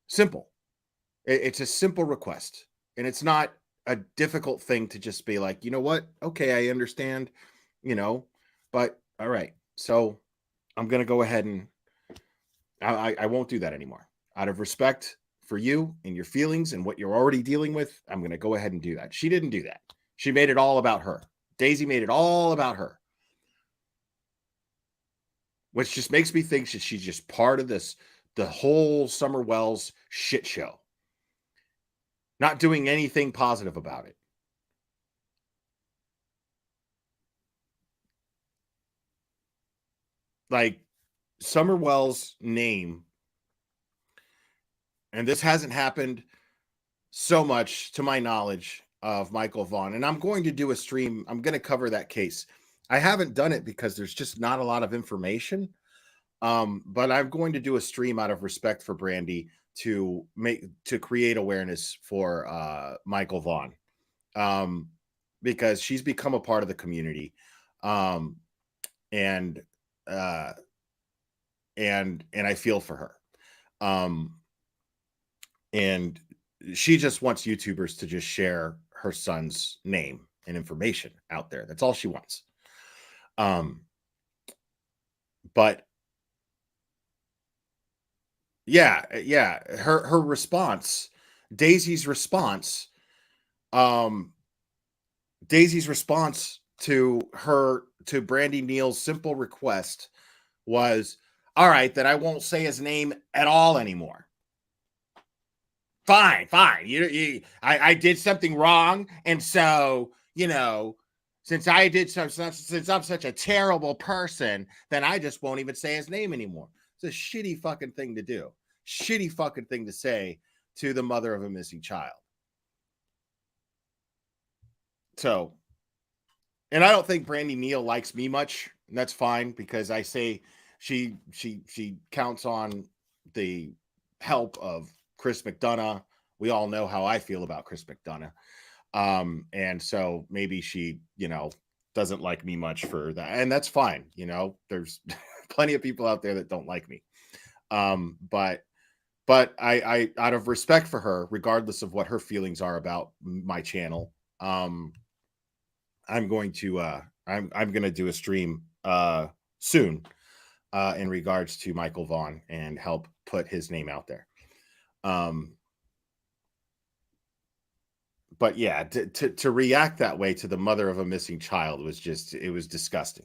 Simple. It's a simple request, and it's not a difficult thing to just be like, you know what? Okay, I understand, you know, but all right. So I'm going to go ahead and I won't do that anymore. Out of respect for you and your feelings and what you're already dealing with, I'm going to go ahead and do that. She didn't do that. She made it all about her. Daisy made it all about her. Which just makes me think that she's just part of this, the whole Summer Wells shit show. Not doing anything positive about it. Like, Summer Wells' name, and this hasn't happened so much to my knowledge of Michael Vaughn, and I'm going to do a stream. I'm going to cover that case. I haven't done it because there's just not a lot of information, but I'm going to do a stream out of respect for Brandy to create awareness for Michael Vaughn, because she's become a part of the community, and I feel for her. And she just wants YouTubers to just share her son's name and information out there. That's all she wants. But yeah, her response, Daisy's response to Brandy Neal's simple request was, all right, then I won't say his name at all anymore. Fine. I did something wrong, and so, you know, since I'm such a terrible person, then I just won't even say his name anymore. It's a shitty fucking thing to do. Shitty fucking thing to say to the mother of a missing child. So, and I don't think Brandy Neal likes me much, and that's fine, because I say she counts on the help of Chris McDonough. We all know how I feel about Chris McDonough. And so maybe she, you know, doesn't like me much for that. And that's fine. You know, there's plenty of people out there that don't like me. But I, out of respect for her, regardless of what her feelings are about my channel, I'm going to do a stream soon in regards to Michael Vaughn and help put his name out there. But yeah, to react that way to the mother of a missing child was just, it was disgusting.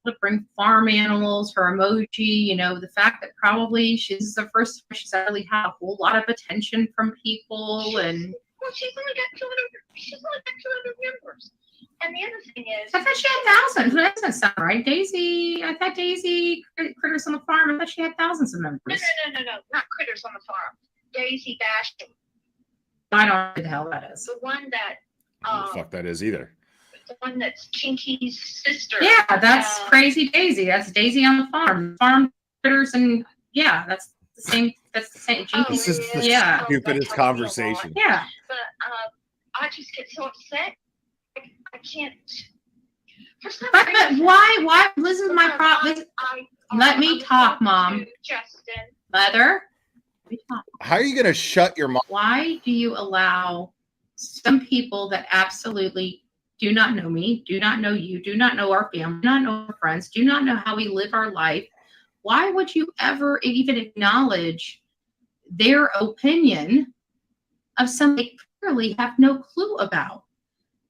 To bring farm animals, her emoji, you know, the fact that probably she's the first time she's really had a whole lot of attention from people, and Well, she's only got 200 members. And the other thing is, I thought she had thousands. That doesn't sound right. Daisy, I thought Daisy Critters on the Farm. I thought she had thousands of members. no, not Critters on the Farm. Daisy Basham. I don't know what the hell that is. The one that, I don't know what the fuck that is either. the one that's Kinky's sister. Yeah, that's Crazy Daisy. That's Daisy on the Farm. Farm Critters, and yeah, that's the same. That's the same. This is the stupidest conversation. Yeah. But I just get so upset. I can't. But why? This is my problem. Let me talk, Mom. Justin. Mother. Let me talk. How are you going to shut your mouth? Why do you allow some people that absolutely do not know me, do not know you, do not know our family, do not know our friends, do not know how we live our life? Why would you ever even acknowledge their opinion of something they clearly have no clue about?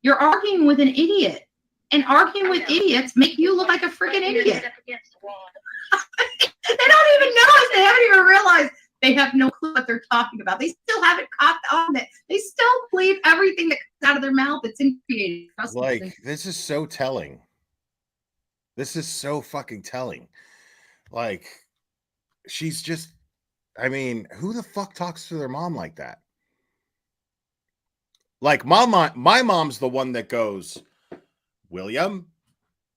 You're arguing with an idiot, and arguing with idiots make you look like a freaking idiot. They don't even know it. They haven't even realized they have no clue what they're talking about. They still haven't caught on it. They still believe everything that comes out of their mouth. It's infuriating. Like, this is so telling. This is so fucking telling. Like, she's just, I mean, who the fuck talks to their mom like that? Like, my mom's the one that goes, William,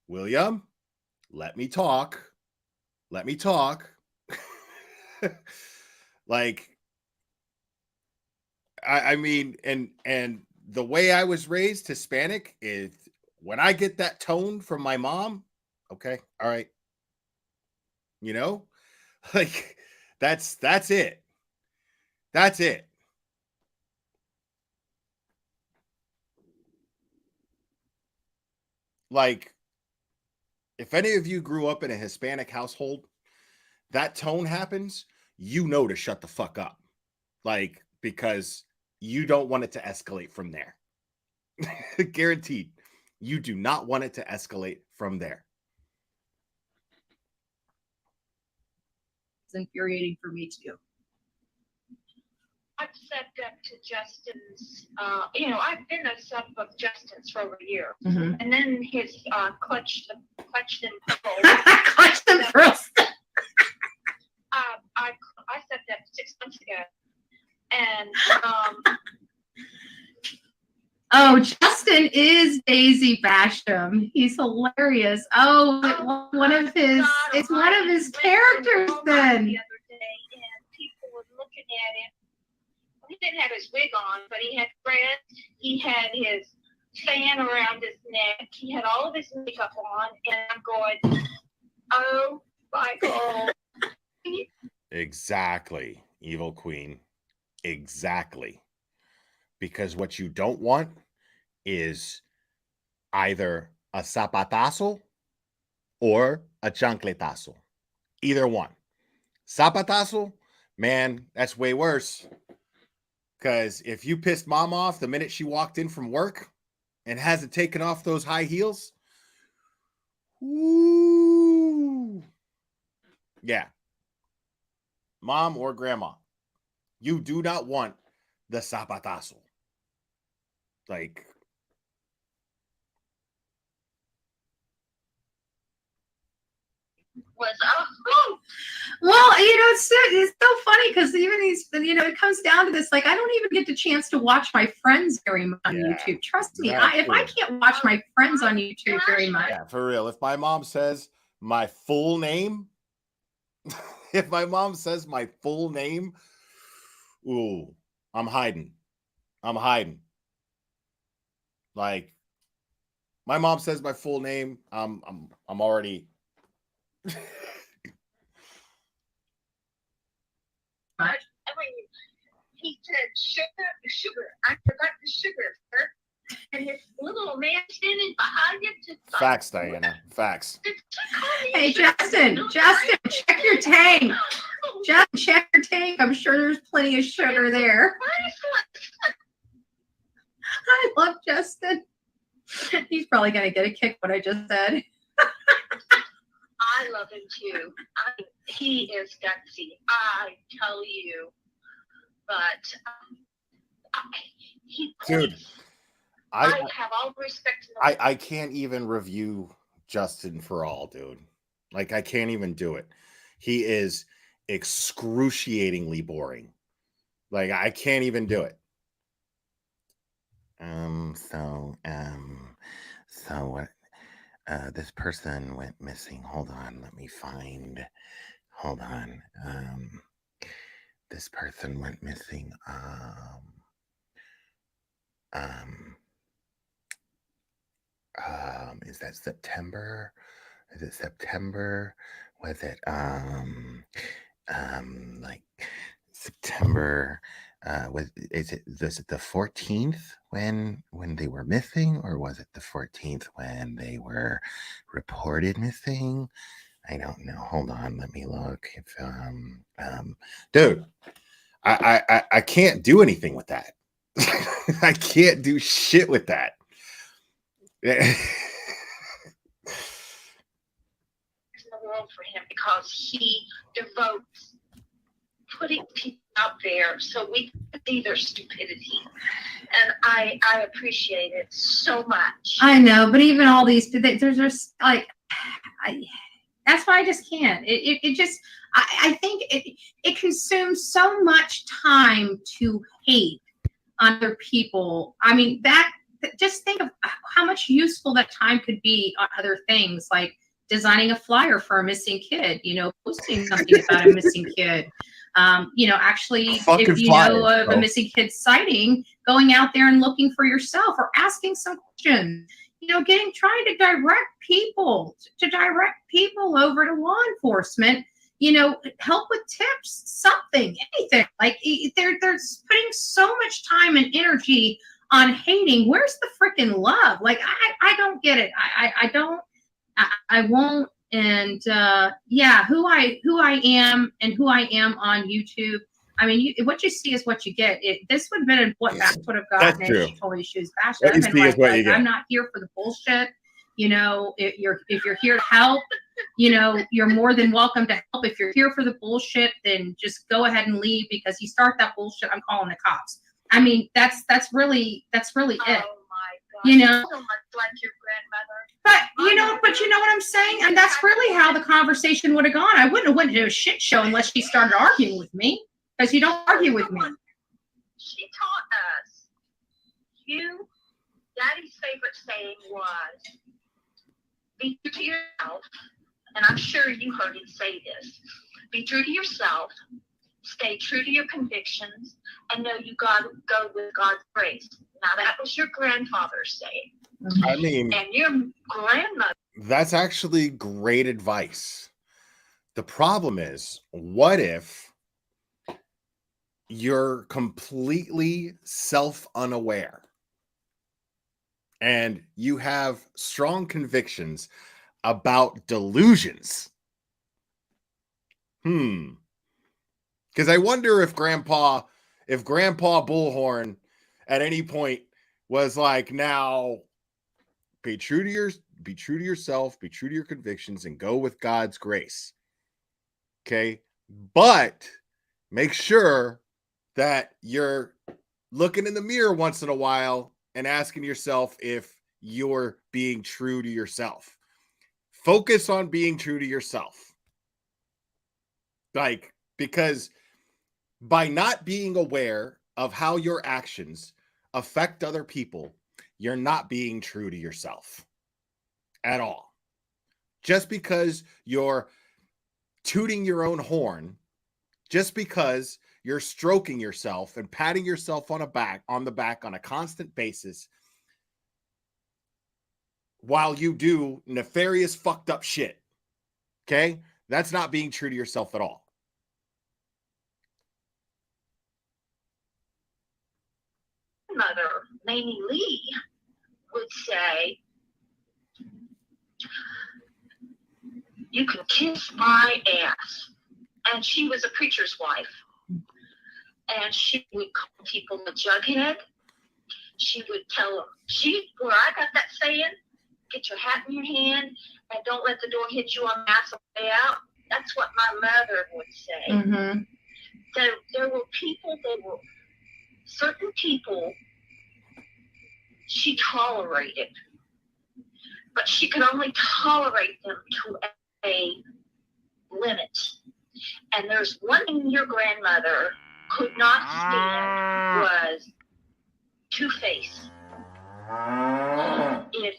let me talk. Like, I mean, and the way I was raised, Hispanic, is when I get that tone from my mom, okay, all right. You know, like that's it. That's it. Like, if any of you grew up in a Hispanic household, that tone happens, you know to shut the fuck up. Like, because you don't want it to escalate from there. Guaranteed. You do not want it to escalate from there. It's infuriating for me too. I've stepped up to Justin's, I've been a sub of Justin's for over a year. Mhm. And then his clutch them pearls. Clutch them pearls. I stepped up 6 months ago. And oh, Justin is Daisy Basham. He's hilarious. Oh, one of his characters then. The other day, and people were looking at him. He didn't have his wig on, but he had dreads. He had his fan around his neck. He had all of his makeup on, and I'm going, oh my God. Exactly, Evil Queen. Exactly. Because what you don't want is either a zapatazo or a chancletazo. Either one. Zapatazo, man, that's way worse. Because if you pissed mom off the minute she walked in from work and hasn't taken off those high heels, ooh, yeah. Mom or grandma, you do not want the zapatazo. Like, Was well, it's so funny because even these, it comes down to this. Like, I don't even get the chance to watch my friends very much on YouTube. Trust me, if I can't watch my friends on YouTube very much, yeah, for real. If my mom says my full name, ooh, I'm hiding. Like, my mom says my full name, I'm already. He said, sugar. I forgot the sugar, sir. And his little man standing behind him. Facts, Diana. Facts. hey, Justin, check your tank. Justin, check your tank. I'm sure there's plenty of sugar there. I love Justin. He's probably going to get a kick what I just said. I love him too. He is gutsy, I tell you. But dude, I have all respect. I can't even review Justin for All, dude. Like, I can't even do it. He is excruciatingly boring. Like, I can't even do it. So what? This person went missing. Hold on, let me find. Hold on. This person went missing. Is that September? Is it September? Was it like September? Is it the 14th when they were missing, or was it the 14th when they were reported missing? I don't know. Hold on, let me look. If dude, I can't do anything with that. I can't do shit with that. In the world for him, because he devotes putting people out there so we can see their stupidity, and I appreciate it so much. I know, but even all these, there's just like, that's why I just can't. It just, I think it consumes so much time to hate other people. I mean, just think of how much useful that time could be on other things, like designing a flyer for a missing kid, posting something about a missing kid. Actually, if you know of a missing kid sighting, going out there and looking for yourself, or asking some questions, trying to direct people over to law enforcement, help with tips, something, anything. Like they're putting so much time and energy on hating. Where's the freaking love? Like, I don't get it. I won't. And who I am and who I am on YouTube. I mean, what you see is what you get. This would have been what Bash would have gotten if she told me she was Bash. I've been like, I'm not here for the bullshit. If you're here to help, you're more than welcome to help. If you're here for the bullshit, then just go ahead and leave, because you start that bullshit, I'm calling the cops. I mean, that's really it. Oh my God. So much like your grandmother. But you know what I'm saying? And that's really how the conversation would have gone. I wouldn't have went to a shit show unless she started arguing with me, because you don't argue with me. She taught us. Daddy's favorite saying was, be true to yourself. And I'm sure you heard him say this. Be true to yourself. Stay true to your convictions, and know you got to go with God's grace. Now, that was your grandfather's saying. I mean, and your grandmother. That's actually great advice. The problem is, what if you're completely self-unaware and you have strong convictions about delusions? Because I wonder if Grandpa Bullhorn at any point was like, now be true to yourself, be true to your convictions, and go with God's grace. Okay, but make sure that you're looking in the mirror once in a while and asking yourself if you're being true to yourself. Focus on being true to yourself. Like, because by not being aware of how your actions affect other people, you're not being true to yourself at all. Just because you're tooting your own horn, just because you're stroking yourself and patting yourself on the back on a constant basis while you do nefarious, fucked up shit. Okay? That's not being true to yourself at all. Mother, Mamie Lee, would say, you can kiss my ass. And she was a preacher's wife. And she would call people a jughead. She would tell them, where I got that saying, get your hat in your hand and don't let the door hit you on the ass on the way out. That's what my mother would say. Mm-hmm. So there were certain people she tolerated. But she could only tolerate them to a limit. And there's one thing your grandmother could not stand was two-face. If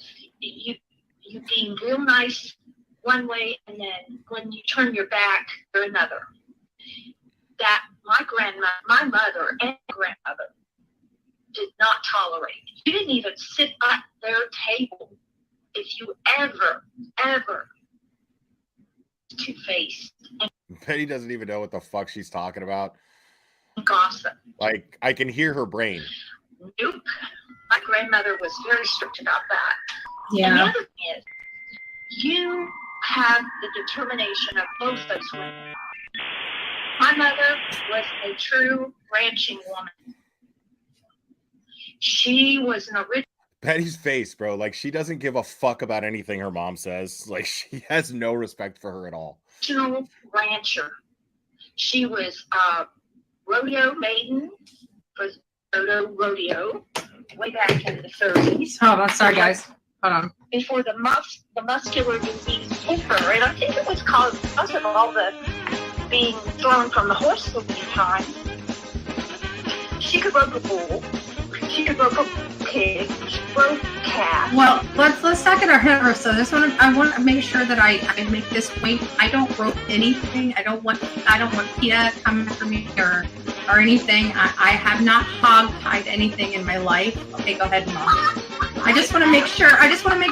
you being real nice one way, and then when you turn your back, you're another. That my mother and grandmother did not tolerate. You didn't even sit at their table if you ever two-faced and Betty doesn't even know what the fuck she's talking about. gossip. Like, I can hear her brain. Nope. My grandmother was very strict about that. Yeah. And the other thing is, you have the determination of both those women. My mother was a true ranching woman. She was an original. Betty's face, bro. Like, she doesn't give a fuck about anything her mom says. Like, she has no respect for her at all. Original rancher. She was a rodeo maiden for rodeo way back in the 30s. Hold on, sorry guys. Hold on. Before the muscular disease hit her, and I think it was caused because of all the being thrown from the horse so many times. She could rope a bull. She could rope a pig. She broke a cat. Well, let's not get our head over. So I want to make sure that I make this point. I don't rope anything. I don't want PETA coming after me or anything. I have not hog-tied anything in my life. Okay, go ahead, Mom. I just want to make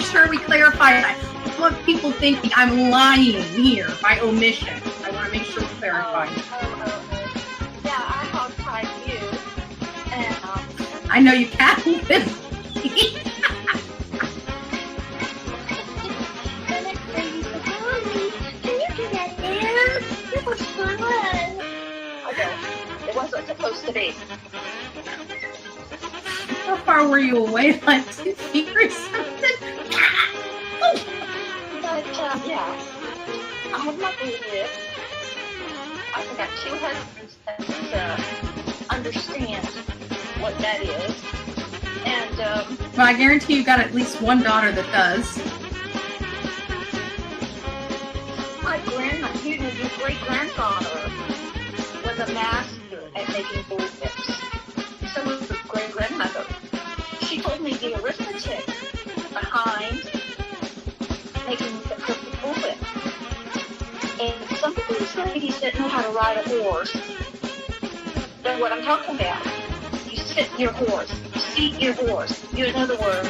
sure we clarify that. I don't want people thinking I'm lying here by omission. I want to make sure we clarify. Yeah, I hog-tied you. And I know you can't with me. It wasn't supposed to be. How far were you away? Like 2 feet or something? But, yeah. I have my baby. I've got 2 husbands that understand what that is. And, well, I guarantee you got at least one daughter that does. Your great-grandfather was a master at making bullwhips. So was your great-grandmother. She told me the arithmetic behind making the perfect bullwhip. And some of these ladies that know how to ride a horse know what I'm talking about. You sit your horse. You seat your horse. In other words,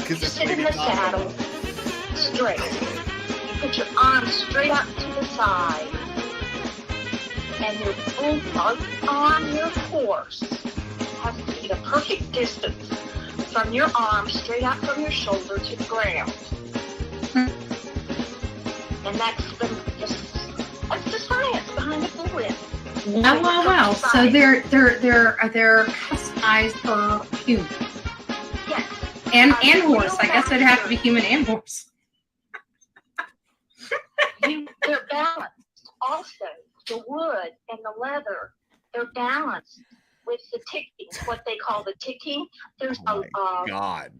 you sit in the saddle straight. You put your arms straight out to the side. And your bull on your horse has to be the perfect distance from your arm straight out from your shoulder to the ground. And that's the science behind the bullwhip. Wow. So they're customized for human. Yes. And horse. I guess it'd have to be human and horse. They're balanced also. The wood and the leather, they're balanced with the ticking, what they call the ticking. There's God.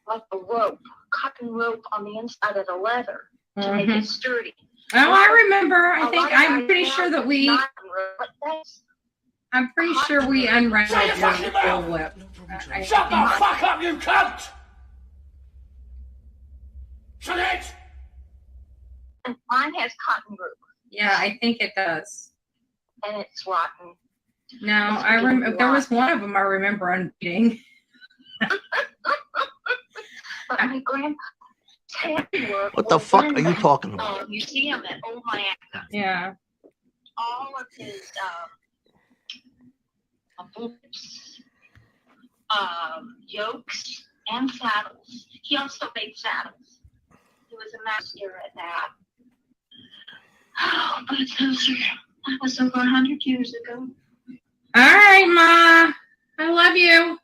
Like a rope, cotton rope on the inside of the leather to make it sturdy. Oh, I remember. I'm pretty sure that we. I'm pretty sure we unraveled the bullwhip. Shut the fuck up, you cunt! Shut it! And mine has cotton rope. Yeah, I think it does. And it's rotten. No, I remember there was one of them I remember unbeating. But my grandpa's handiwork. What the fuck are you talking about? Museum at Old Miami. Yeah. All of his boots, yokes, and saddles. He also made saddles. He was a master at that. Oh, but that was over 100 years ago. All right, Ma. I love you.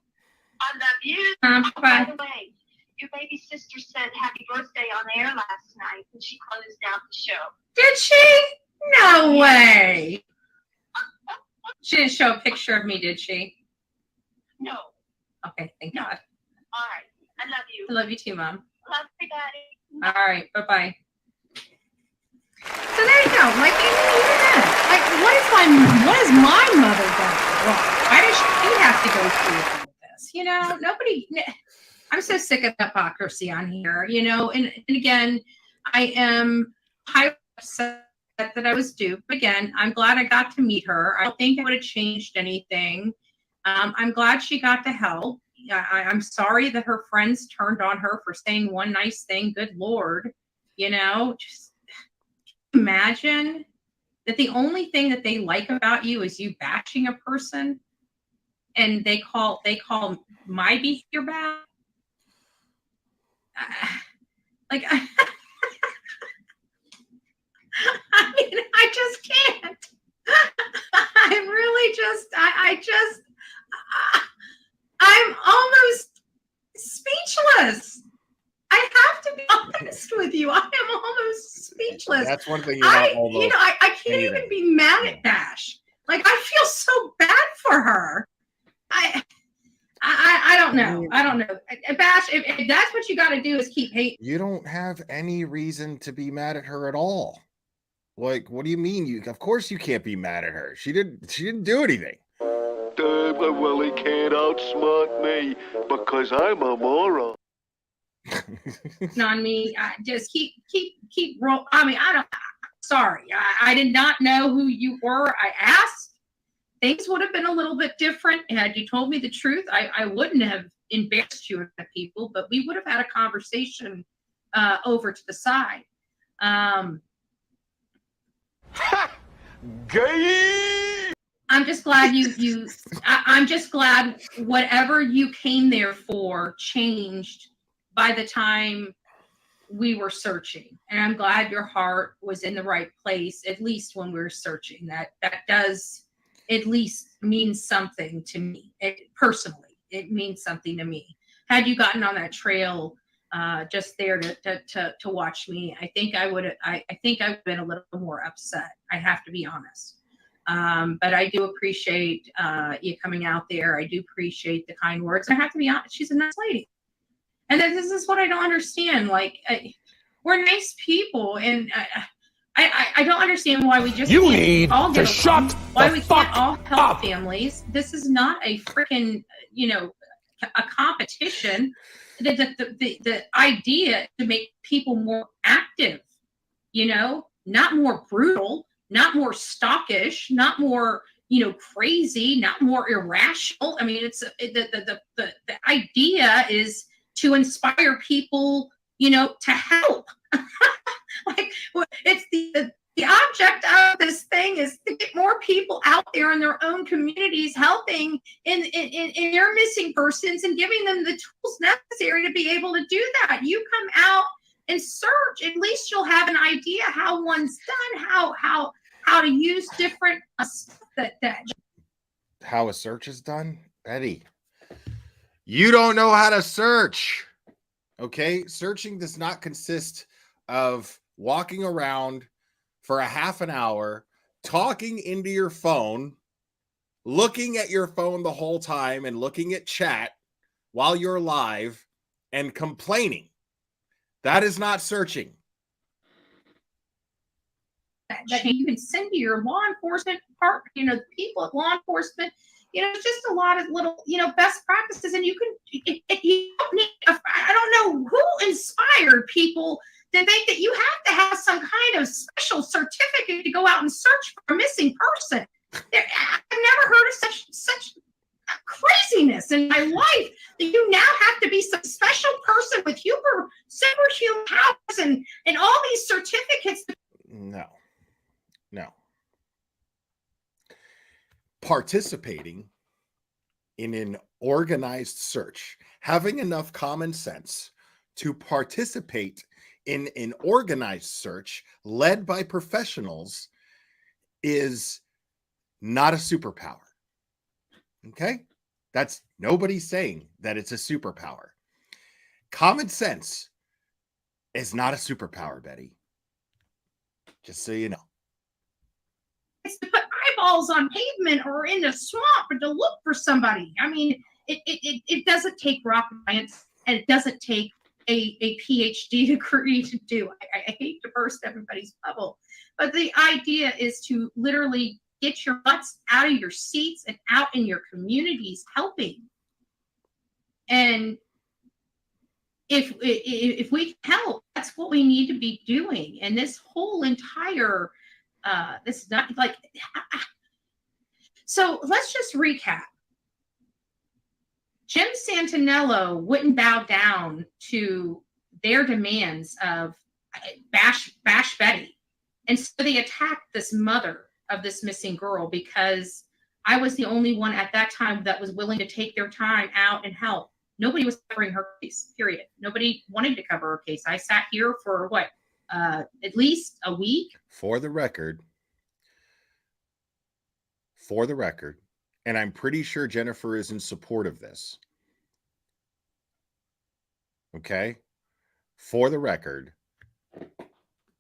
I love you. Bye. By the way, your baby sister said happy birthday on air last night when she closed out the show. Did she? No way. She didn't show a picture of me, did she? No. Okay, thank God. All right. I love you. I love you too, Mom. Love you, Daddy. All right, bye-bye. So there you go. Like, even then, like, what is my mother done wrong? Why does she have to go through all of this? You know, nobody. I'm so sick of hypocrisy on here. You know, and again, I am highly upset that I was duped. Again, I'm glad I got to meet her. I don't think it would have changed anything. I'm glad she got the help. I'm sorry that her friends turned on her for saying one nice thing. Good Lord, you know, just imagine that the only thing that they like about you is you bashing a person, and they call my behavior bad. Like, I mean, I just can't. I really just, I'm almost speechless. I have to be honest with you. I am almost speechless. That's one thing you're not almost. I can't even be mad at Bash. Like, I feel so bad for her. I don't know. I don't know. Bash, if that's what you got to do is keep hating. You don't have any reason to be mad at her at all. Like, what do you mean? Of course you can't be mad at her. She didn't do anything. Well, he can't outsmart me because I'm a moron. On me, just keep roll. I mean, sorry. I did not know who you were. I asked. Things would have been a little bit different had you told me the truth. I wouldn't have embarrassed you at people, but we would have had a conversation over to the side. Gay! I'm just glad I'm just glad whatever you came there for changed by the time we were searching. And I'm glad your heart was in the right place, at least when we were searching. That does at least mean something to me. Personally, it means something to me. Had you gotten on that trail just there to watch me, I think I would have been a little more upset. I have to be honest. But I do appreciate you coming out there. I do appreciate the kind words. I have to be honest, she's a nice lady. And this is what I don't understand. Like, we're nice people, and I don't understand why we just need all to get along. shut Why the we fuck can't all help up. families. This is not a freaking, a competition. The idea to make people more active, not more brutal, not more stockish, not more, crazy, not more irrational. I mean, it's the idea is to inspire people, to help. Like, it's the object of this thing is to get more people out there in their own communities helping in their missing persons and giving them the tools necessary to be able to do that. You come out and search, at least you'll have an idea how one's done, how to use different How a search is done? Betty, you don't know how to search. Okay? Searching does not consist of walking around for a half an hour, talking into your phone, looking at your phone the whole time and looking at chat while you're live and complaining. That is not searching. That you can send to your law enforcement part, the people at law enforcement, it's just a lot of little, best practices. And you don't need, I don't know who inspired people to think that you have to have some kind of special certificate to go out and search for a missing person. I've never heard of such craziness in my life that you now have to be some special person with superhuman powers and all these certificates. No. Participating in an organized search, having enough common sense to participate in an organized search led by professionals is not a superpower. Okay? That's nobody's saying that it's a superpower. Common sense is not a superpower, Betty. Just so you know. To put eyeballs on pavement or in a swamp or to look for somebody. I mean, it doesn't take rocket science, and it doesn't take a PhD degree to do. I hate to burst everybody's bubble, but the idea is to literally get your butts out of your seats and out in your communities helping. And if we help, that's what we need to be doing. And this whole entire this is not like so let's just recap. Jim Santinello wouldn't bow down to their demands of bash Betty. And so they attacked this mother of this missing girl because I was the only one at that time that was willing to take their time out and help. Nobody was covering her case, period. Nobody wanted to cover her case. I sat here for what, at least a week? For the record, and I'm pretty sure Jennifer is in support of this. Okay? For the record,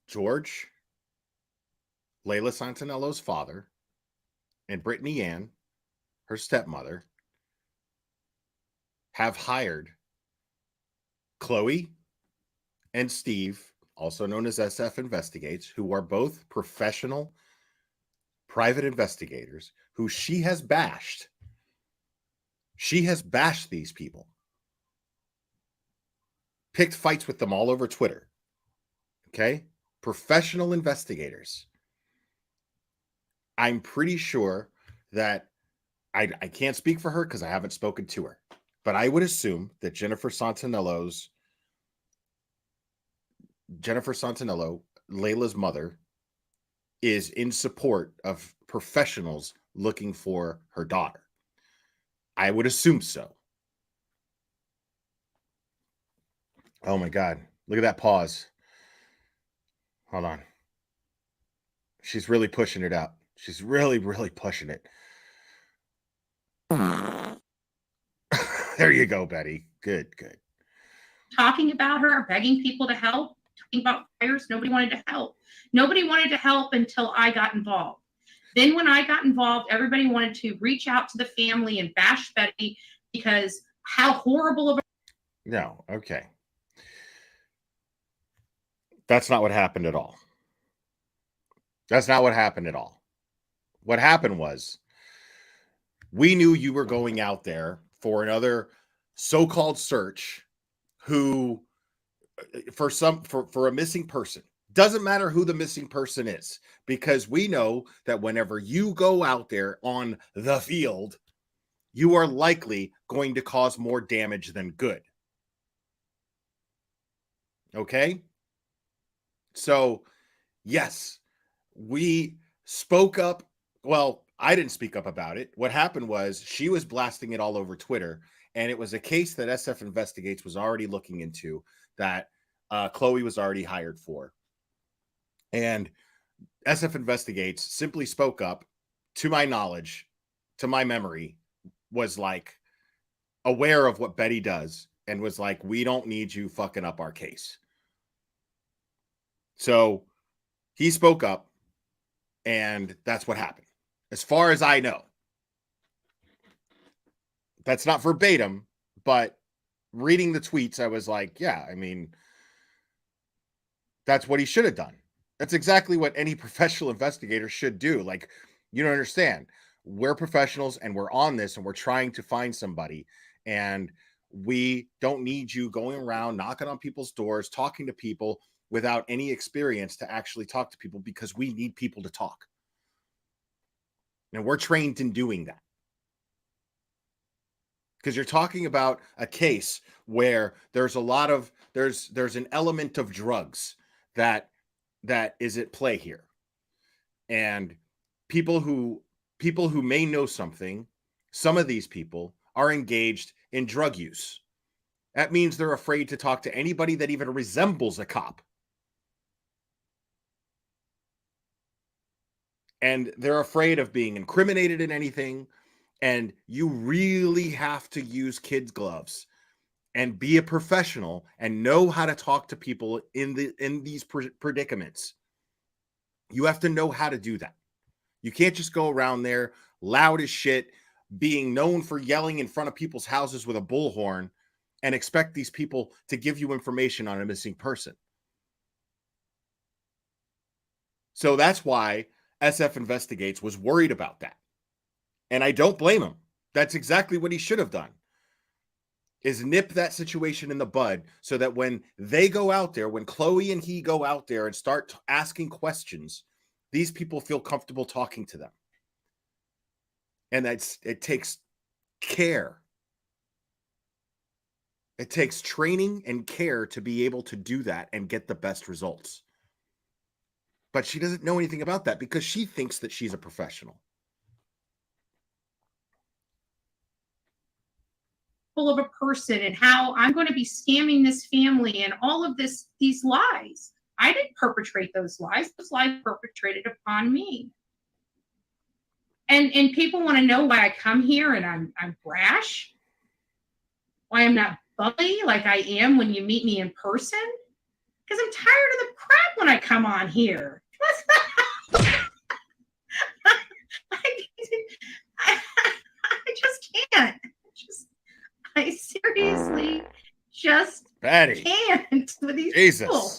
George, Layla Santinello's father, and Brittany Ann, her stepmother, have hired Chloe and Steve, also known as SF Investigates, who are both professional private investigators who she has bashed. She has bashed these people. Picked fights with them all over Twitter. Okay? Professional investigators. I'm pretty sure that I can't speak for her because I haven't spoken to her, but I would assume that Jennifer Santinello, Layla's mother, is in support of professionals looking for her daughter. I would assume so. Oh my God. Look at that pause. Hold on. She's really pushing it out. She's really, really pushing it. There you go, Betty. Good. Talking about her, begging people to help, talking about fires. Nobody wanted to help. Nobody wanted to help until I got involved. Then when I got involved, everybody wanted to reach out to the family and bash Betty because how horrible of a... No, okay. That's not what happened at all. That's not what happened at all. What happened was we knew you were going out there for another so-called search for a missing person. Doesn't matter who the missing person is, because we know that whenever you go out there on the field, you are likely going to cause more damage than good. Okay? So, yes, we spoke up. Well, I didn't speak up about it. What happened was she was blasting it all over Twitter, and it was a case that SF Investigates was already looking into that Chloe was already hired for. And SF Investigates simply spoke up, to my knowledge, to my memory, was like aware of what Betty does and was like, we don't need you fucking up our case. So he spoke up, and that's what happened. As far as I know. That's not verbatim, but reading the tweets, I was like, yeah, I mean, that's what he should have done. That's exactly what any professional investigator should do. Like, you don't understand. We're professionals and we're on this and we're trying to find somebody. And we don't need you going around knocking on people's doors, talking to people without any experience to actually talk to people, because we need people to talk. And we're trained in doing that. Because you're talking about a case where there's an element of drugs that is at play here. And people who may know something, some of these people are engaged in drug use. That means they're afraid to talk to anybody that even resembles a cop. And they're afraid of being incriminated in anything. And you really have to use kids' gloves and be a professional and know how to talk to people in these predicaments. You have to know how to do that. You can't just go around there loud as shit, being known for yelling in front of people's houses with a bullhorn and expect these people to give you information on a missing person. So that's why SF Investigates was worried about that. And I don't blame him. That's exactly what he should have done, is nip that situation in the bud so that when they go out there, when Chloe and he go out there and start asking questions, these people feel comfortable talking to them. And it takes care. It takes training and care to be able to do that and get the best results. But she doesn't know anything about that because she thinks that she's a professional. Of a person and how I'm going to be scamming this family and all of these lies. I didn't perpetrate those lies. Those lies perpetrated upon me. And people want to know why I come here and I'm brash, why I'm not bubbly like I am when you meet me in person. Because I'm tired of the crap when I come on here. I just can't. I seriously just Patty. can't with these Jesus. people.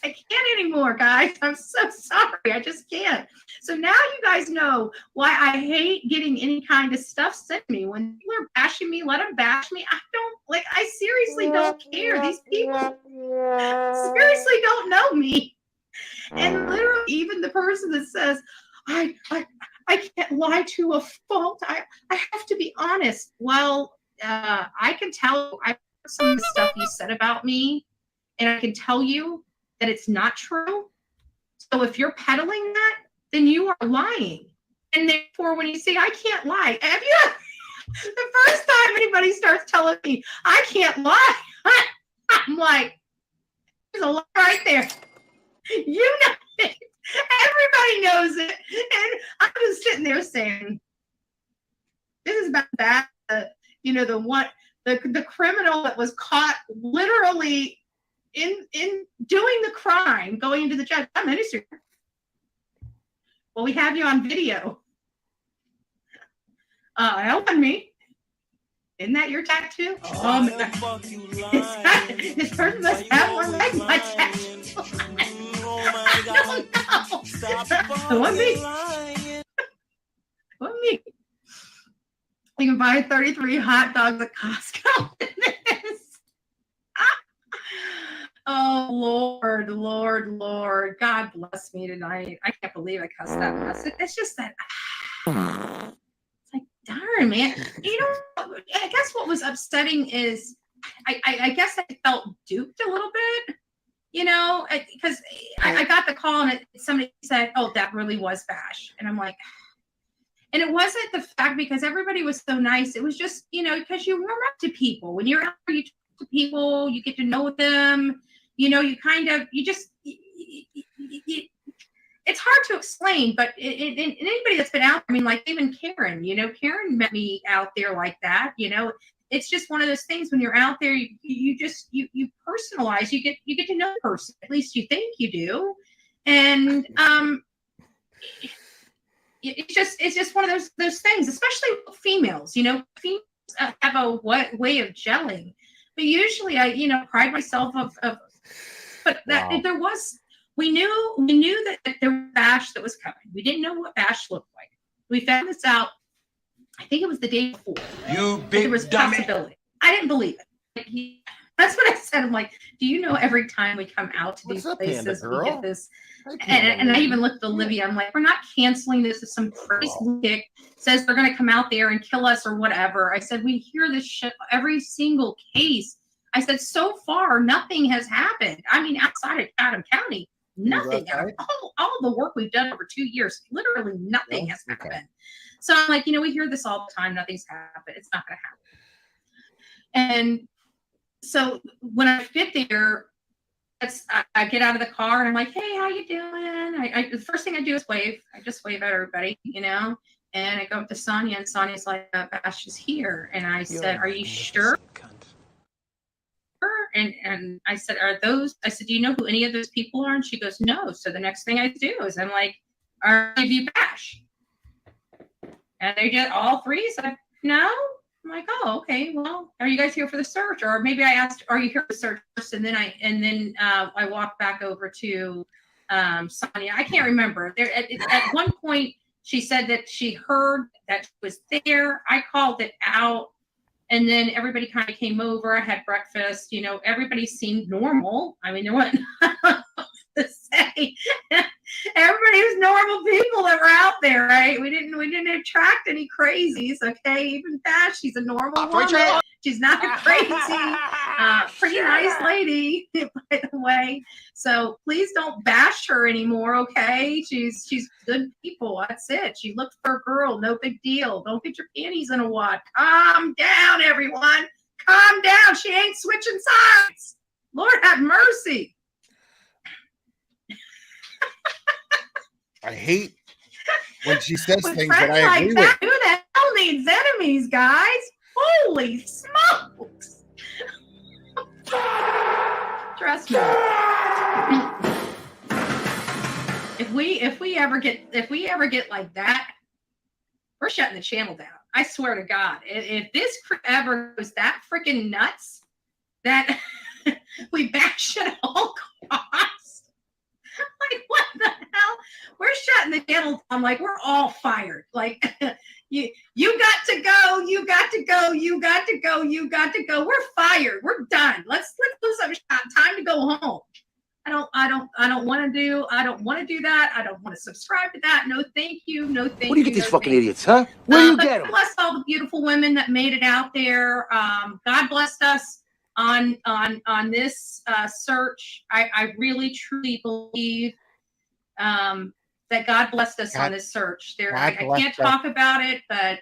I can't anymore, guys. I'm so sorry. I just can't. So now you guys know why I hate getting any kind of stuff sent to me. When people are bashing me, let them bash me. I seriously don't care. These people seriously don't know me. And literally, even the person that says, I can't lie to a fault. I have to be honest. Well, I can tell some of the stuff you said about me, and I can tell you that it's not true. So if you're peddling that, then you are lying. And therefore, when you say, I can't lie, have you, the first time anybody starts telling me I can't lie, I'm like, there's a lie right there. You know it. Everybody knows it. And I'm just sitting there saying, this is about that. The criminal that was caught literally in doing the crime, going into the judge. I'm innocent. Well, we have you on video. Help me. Isn't that your tattoo? This person must have one like my tattoo. I don't know. It wasn't me. It wasn't me. You can buy 33 hot dogs at Costco. Oh, Lord, Lord, Lord. God bless me tonight. I can't believe I cussed that mess. It's just that. It's like, darn, man. You know, I guess what was upsetting is I guess I felt duped a little bit, you know, because I got the call and somebody said, oh, that really was Bash. And I'm like, and it wasn't the fact because everybody was so nice. It was just, you know, because you warm up to people. When you're out there, you talk to people, you get to know them, you know, you kind of, you just, it's hard to explain, but anybody that's been out, I mean, like even Karen, you know, Karen met me out there like that, you know, it's just one of those things when you're out there, you personalize, you get to know the person, at least you think you do. And, it's just one of those things, especially with females, you know, females have a way of gelling, but usually I, you know, pride myself but that wow. We knew that there was Bash that was coming. We didn't know what Bash looked like. We found this out, I think it was the day before. You big there was dummy. Possibility. I didn't believe it. That's what I said. I'm like, do you know every time we come out to these places, we get this? And I even looked at Olivia. I'm like, we're not canceling this if some crazy dick says they're going to come out there and kill us or whatever. I said, we hear this shit every single case. I said, so far, nothing has happened. I mean, outside of Chatham County, nothing. Right. All the work we've done over 2 years, literally nothing has happened. Okay. So I'm like, you know, we hear this all the time. Nothing's happened. It's not going to happen. And so when I get there, I get out of the car and I'm like, hey, how you doing? The first thing I do is wave. I just wave at everybody, you know, and I go up to Sonia and Sonia's like, Bash is here. And I said, are you sure? And I said, do you know who any of those people are? And she goes, no. So the next thing I do is I'm like, are any of you Bash? And they just, all three said, no. I'm like, oh, okay. Well, are you guys here for the search? Or maybe I asked, are you here for the search first? And then I walked back over to Sonia. I can't remember. There at one point she said that she heard that she was there. I called it out, and then everybody kind of came over. I had breakfast. You know, everybody seemed normal. I mean, there wasn't to say. Everybody was normal people that were out there, right? We didn't attract any crazies, okay? Even Bash, she's a normal woman. She's not a crazy, pretty nice lady, by the way. So please don't bash her anymore, okay? She's good people. That's it. She looked for a girl. No big deal. Don't get your panties in a wad. Calm down, everyone. Calm down. She ain't switching sides. Lord have mercy. I hate when she says With things that friends I agree with. Who the hell needs enemies, guys? Holy smokes! Trust me. If we ever get like that, we're shutting the channel down. I swear to God. If this ever goes that freaking nuts, that we bash at all costs. Like, what the hell? We're shutting the channel down. Like, we're all fired. Like, you got to go. You got to go. You got to go. You got to go. We're fired. We're done. Let's do some shot. Time to go home. I don't want to do that. I don't want to subscribe to that. No, thank you. No, thank you. Where do you get these fucking idiots, huh? Where do you get them? Bless all the beautiful women that made it out there. God blessed us on this search. I really truly believe that God blessed us on this search. I can't talk about it, but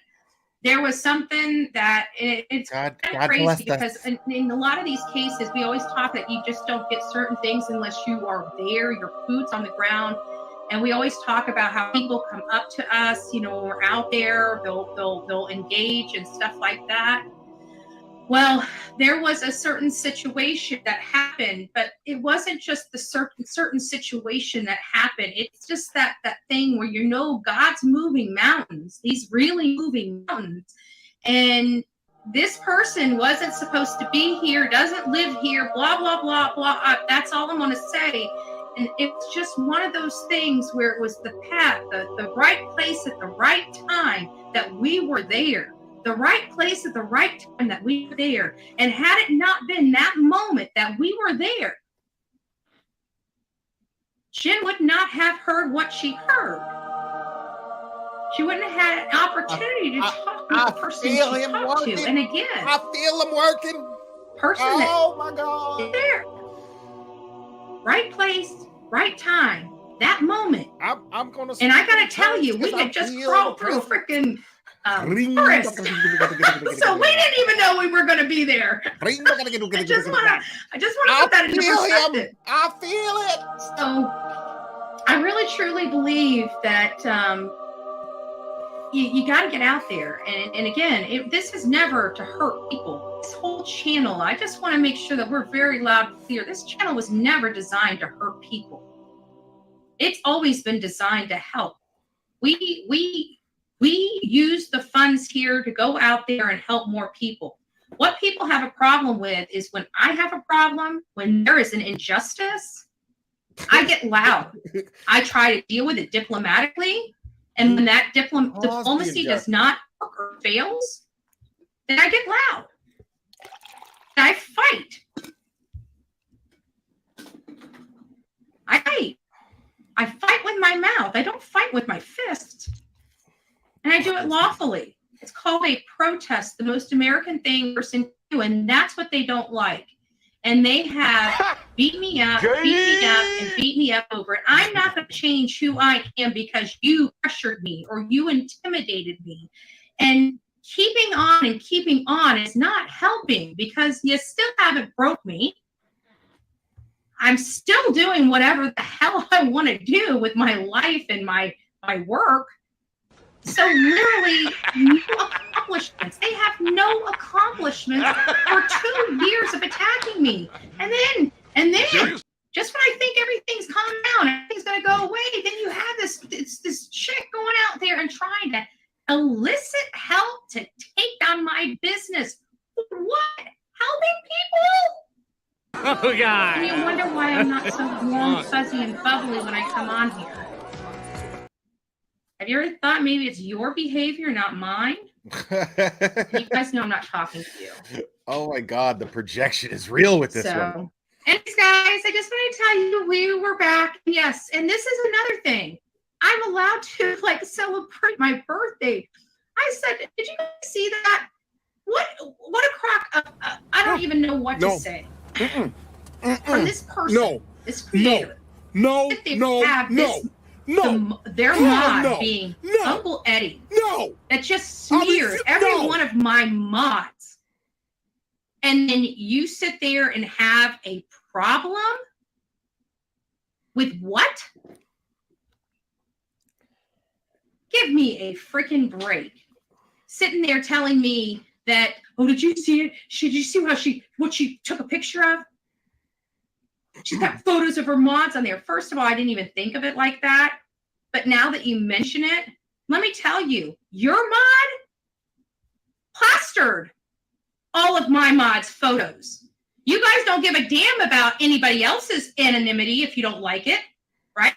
there was something that it's kind of crazy because in a lot of these cases, we always talk that you just don't get certain things unless you are there, your boots on the ground. And we always talk about how people come up to us, you know, when we're out there, they'll engage and stuff like that. Well, there was a certain situation that happened, but it wasn't just the certain situation that happened. It's just that thing where, you know, God's moving mountains, these really moving mountains. And this person wasn't supposed to be here, doesn't live here, blah, blah, blah, blah. That's all I'm going to say. And it's just one of those things where it was the path, the right place at the right time that we were there. The right place at the right time that we were there. And had it not been that moment that we were there, Jen would not have heard what she heard. She wouldn't have had an opportunity to talk with the person she talked to. And again, I feel him working. Person my God, is there. Right place, right time. That moment. I'm gonna. And I gotta tell you, we had just crawled through a freaking forest. So we didn't even know we were going to be there. I just want to put that into perspective. I feel it. So I really truly believe that you got to get out there. And again, this is never to hurt people. This whole channel, I just want to make sure that we're very loud and clear. This channel was never designed to hurt people. It's always been designed to help. We use the funds here to go out there and help more people. What people have a problem with is when I have a problem, when there is an injustice, I get loud. I try to deal with it diplomatically. And when that diplomacy does not work or fails, then I get loud. I fight. I fight with my mouth. I don't fight with my fists. And I do it lawfully. It's called a protest, the most American thing person can do, and that's what they don't like. And they have beat me up, and beat me up over it. I'm not going to change who I am because you pressured me or you intimidated me. And keeping on is not helping because you still haven't broke me. I'm still doing whatever the hell I want to do with my life and my work. So literally no accomplishments. They have no accomplishments for 2 years of attacking me. And then just when I think everything's calmed down, everything's gonna go away, then you have this chick going out there and trying to elicit solicit help to take down my business. For what? Helping people? Oh, God. And you wonder why I'm not so warm, fuzzy, and bubbly when I come on here. Have you ever thought maybe it's your behavior, not mine? You guys know I'm not talking to you. Oh my God, the projection is real with this one. Anyways, guys, I just want to tell you we were back. Yes, and this is another thing. I'm allowed to celebrate my birthday. I said, did you guys see that? What a crock of, I don't even know what to say. From this person, this creator. Their mod being Uncle Eddie. That just smeared every one of my mods. And then you sit there and have a problem with what? Give me a freaking break. Sitting there telling me that, oh, did you see it? Did you see what she took a picture of? She's got photos of her mods on there. First of all, I didn't even think of it like that. But now that you mention it, let me tell you, your mod plastered all of my mods' photos. You guys don't give a damn about anybody else's anonymity if you don't like it, right?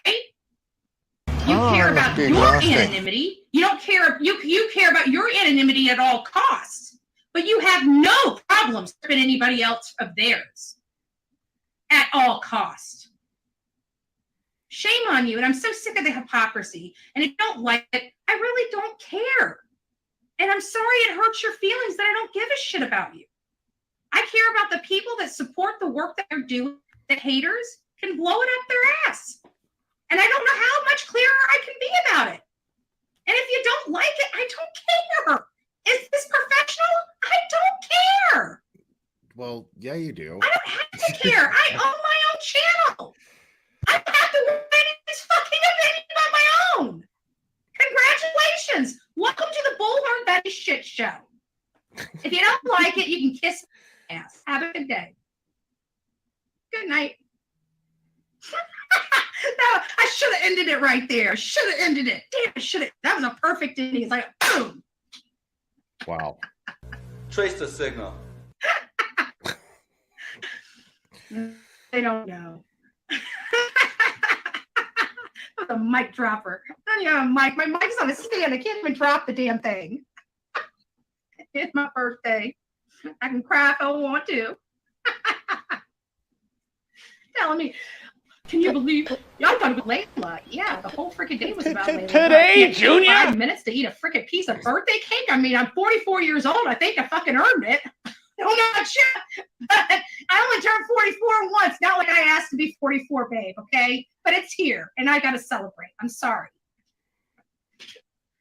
You care about your anonymity. You don't care. You care about your anonymity at all costs, but you have no problem stripping anybody else of theirs at all costs. Shame on you. And I'm so sick of the hypocrisy. And if you don't like it, I really don't care. And I'm sorry it hurts your feelings that I don't give a shit about you. I care about the people that support the work that they're doing. The haters can blow it up their ass. And I don't know how much clearer I can be about it. And if you don't like it, I don't care. Is this professional? I don't care. Well, yeah, you do. I don't have to care. I own my own channel. I don't have to worry this fucking opinion about my own. Congratulations. Welcome to the Bullhorn Betty shit show. If you don't like it, you can kiss my ass. Have a good day. Good night. No, I should have ended it right there. Should have ended it. Damn, I should have. That was a perfect ending. It's like, boom. Wow. Trace the signal. They don't know. The mic dropper. I don't even have a mic. My mic's on a stand. I can't even drop the damn thing. It's my birthday. I can cry if I want to. Telling me, can you believe? Y'all thought it was Layla. Yeah, the whole freaking day was about Layla. Today, Junior? 5 minutes to eat a freaking piece of birthday cake. I mean, I'm 44 years old. I think I fucking earned it. I'm not sure, but I only turned 44 once. Not like I asked to be 44, babe, okay? But it's here, and I got to celebrate. I'm sorry.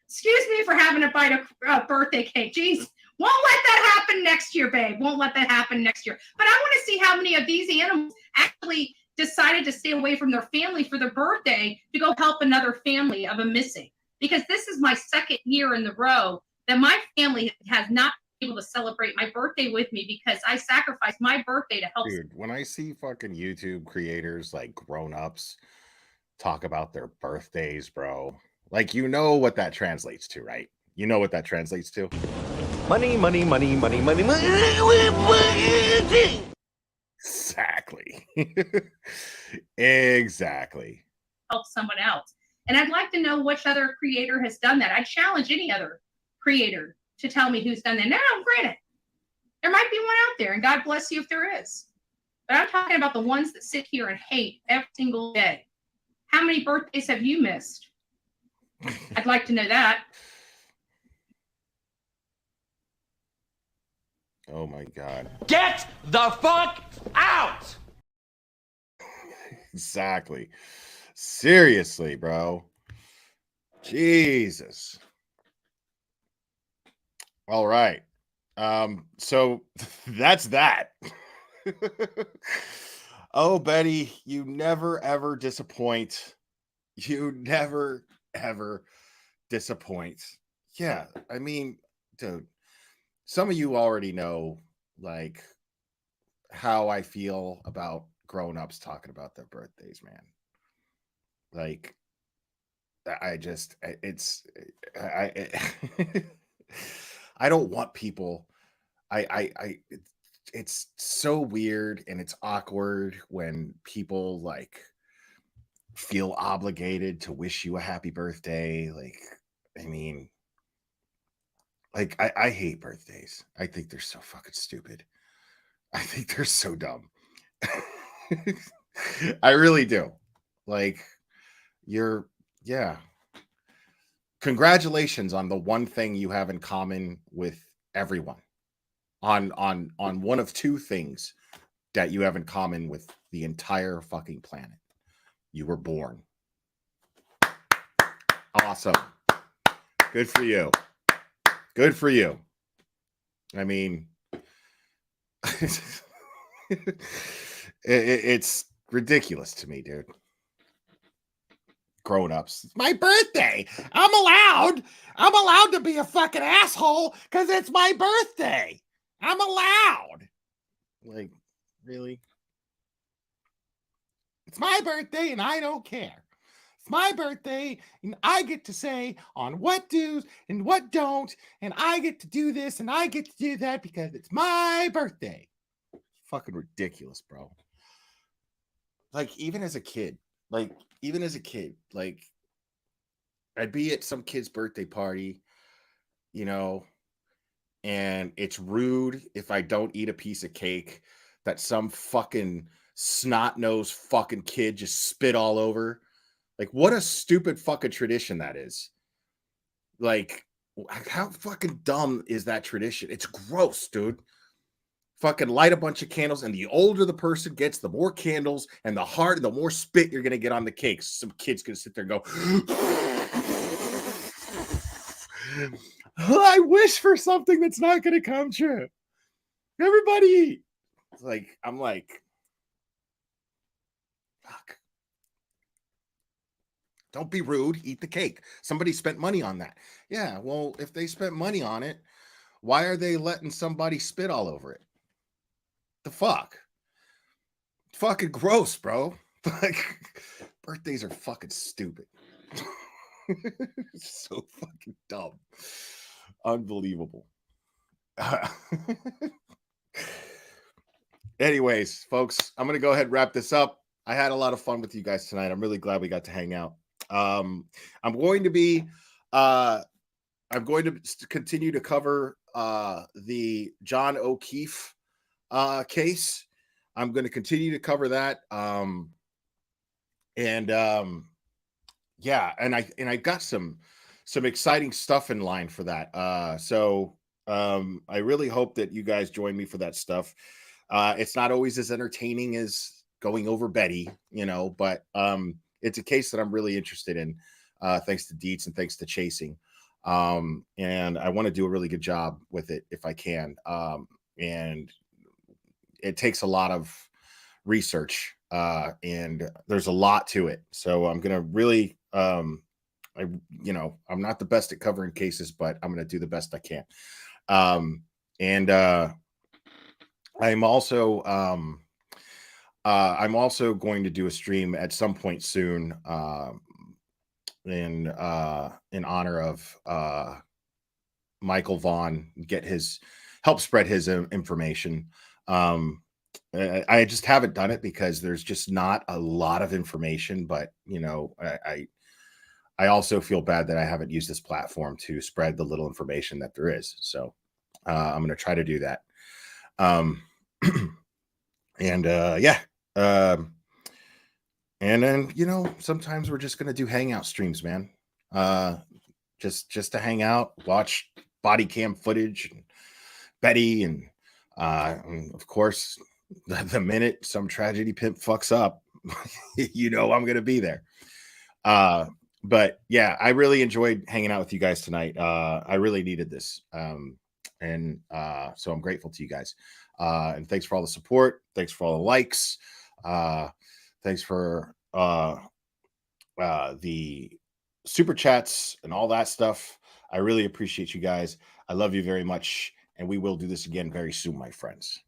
Excuse me for having a bite of birthday cake. Jeez, won't let that happen next year, babe. Won't let that happen next year. But I want to see how many of these animals actually decided to stay away from their family for their birthday to go help another family of a missing. Because this is my second year in the row that my family has not able to celebrate my birthday with me because I sacrificed my birthday to help. Dude, when I see fucking YouTube creators like grown-ups talk about their birthdays, bro, like, you know what that translates to, right? You know what that translates to? Money, money, money, money, money, money. Exactly. Exactly. Help someone else. And I'd like to know which other creator has done that. I challenge any other creator to tell me who's done that. Now, granted, there might be one out there, and God bless you if there is. But I'm talking about the ones that sit here and hate every single day. How many birthdays have you missed? I'd like to know that. Oh my God. Get the fuck out! Exactly. Seriously, bro. Jesus. All right. So that's that. Oh, Betty, you never ever disappoint. You never ever disappoint. Yeah, I mean, dude, some of you already know like how I feel about grown-ups talking about their birthdays, man. Like, I I don't want people. It's so weird and it's awkward when people like feel obligated to wish you a happy birthday. Like, I mean, like I hate birthdays. I think they're so fucking stupid. I think they're so dumb. I really do. Like, yeah. Congratulations on the one thing you have in common with everyone. On one of two things that you have in common with the entire fucking planet. You were born. Awesome. Good for you. Good for you. I mean, it's ridiculous to me, dude. Grown-ups. It's my birthday. I'm allowed to be a fucking asshole because it's my birthday. I'm allowed. Like, really? It's my birthday and I don't care. It's my birthday and I get to say on what do's and what don't, and I get to do this and I get to do that because it's my birthday. Fucking ridiculous, bro. Like, even as a kid, I'd be at some kid's birthday party, you know, and it's rude if I don't eat a piece of cake that some fucking snot-nosed fucking kid just spit all over. Like, what a stupid fucking tradition that is. Like, how fucking dumb is that tradition? It's gross, dude. Fucking light a bunch of candles, and the older the person gets, the more candles and the harder, the more spit you're gonna get on the cake. Some kid's gonna sit there and go, I wish for something that's not gonna come true. Everybody eat. It's like, I'm like, fuck. Don't be rude. Eat the cake. Somebody spent money on that. Yeah, well, if they spent money on it, why are they letting somebody spit all over it? The fuck? Fucking gross, bro. Like, birthdays are fucking stupid. So fucking dumb. Unbelievable. Anyways, folks, I'm going to go ahead and wrap this up. I had a lot of fun with you guys tonight. I'm really glad we got to hang out. I'm going to continue to cover the John O'Keefe case. I'm going to continue to cover that. Yeah, and I got some exciting stuff in line for that. So I really hope that you guys join me for that stuff. It's not always as entertaining as going over Betty, you know, but it's a case that I'm really interested in, thanks to Dietz and thanks to Chasing. And I want to do a really good job with it if I can. And it takes a lot of research, and there's a lot to it. So I'm going to really, I'm not the best at covering cases, but I'm going to do the best I can. I'm also going to do a stream at some point soon, in honor of Michael Vaughn, help spread his information. I just haven't done it because there's just not a lot of information, but you know, I also feel bad that I haven't used this platform to spread the little information that there is. So I'm going to try to do that. And then, you know, sometimes we're just going to do hangout streams, man. Just to hang out, watch body cam footage and Betty. And of course, the minute some tragedy pimp fucks up, you know, I'm going to be there. But yeah, I really enjoyed hanging out with you guys tonight. I really needed this. So I'm grateful to you guys. And thanks for all the support. Thanks for all the likes. Thanks for the super chats and all that stuff. I really appreciate you guys. I love you very much. And we will do this again very soon, my friends.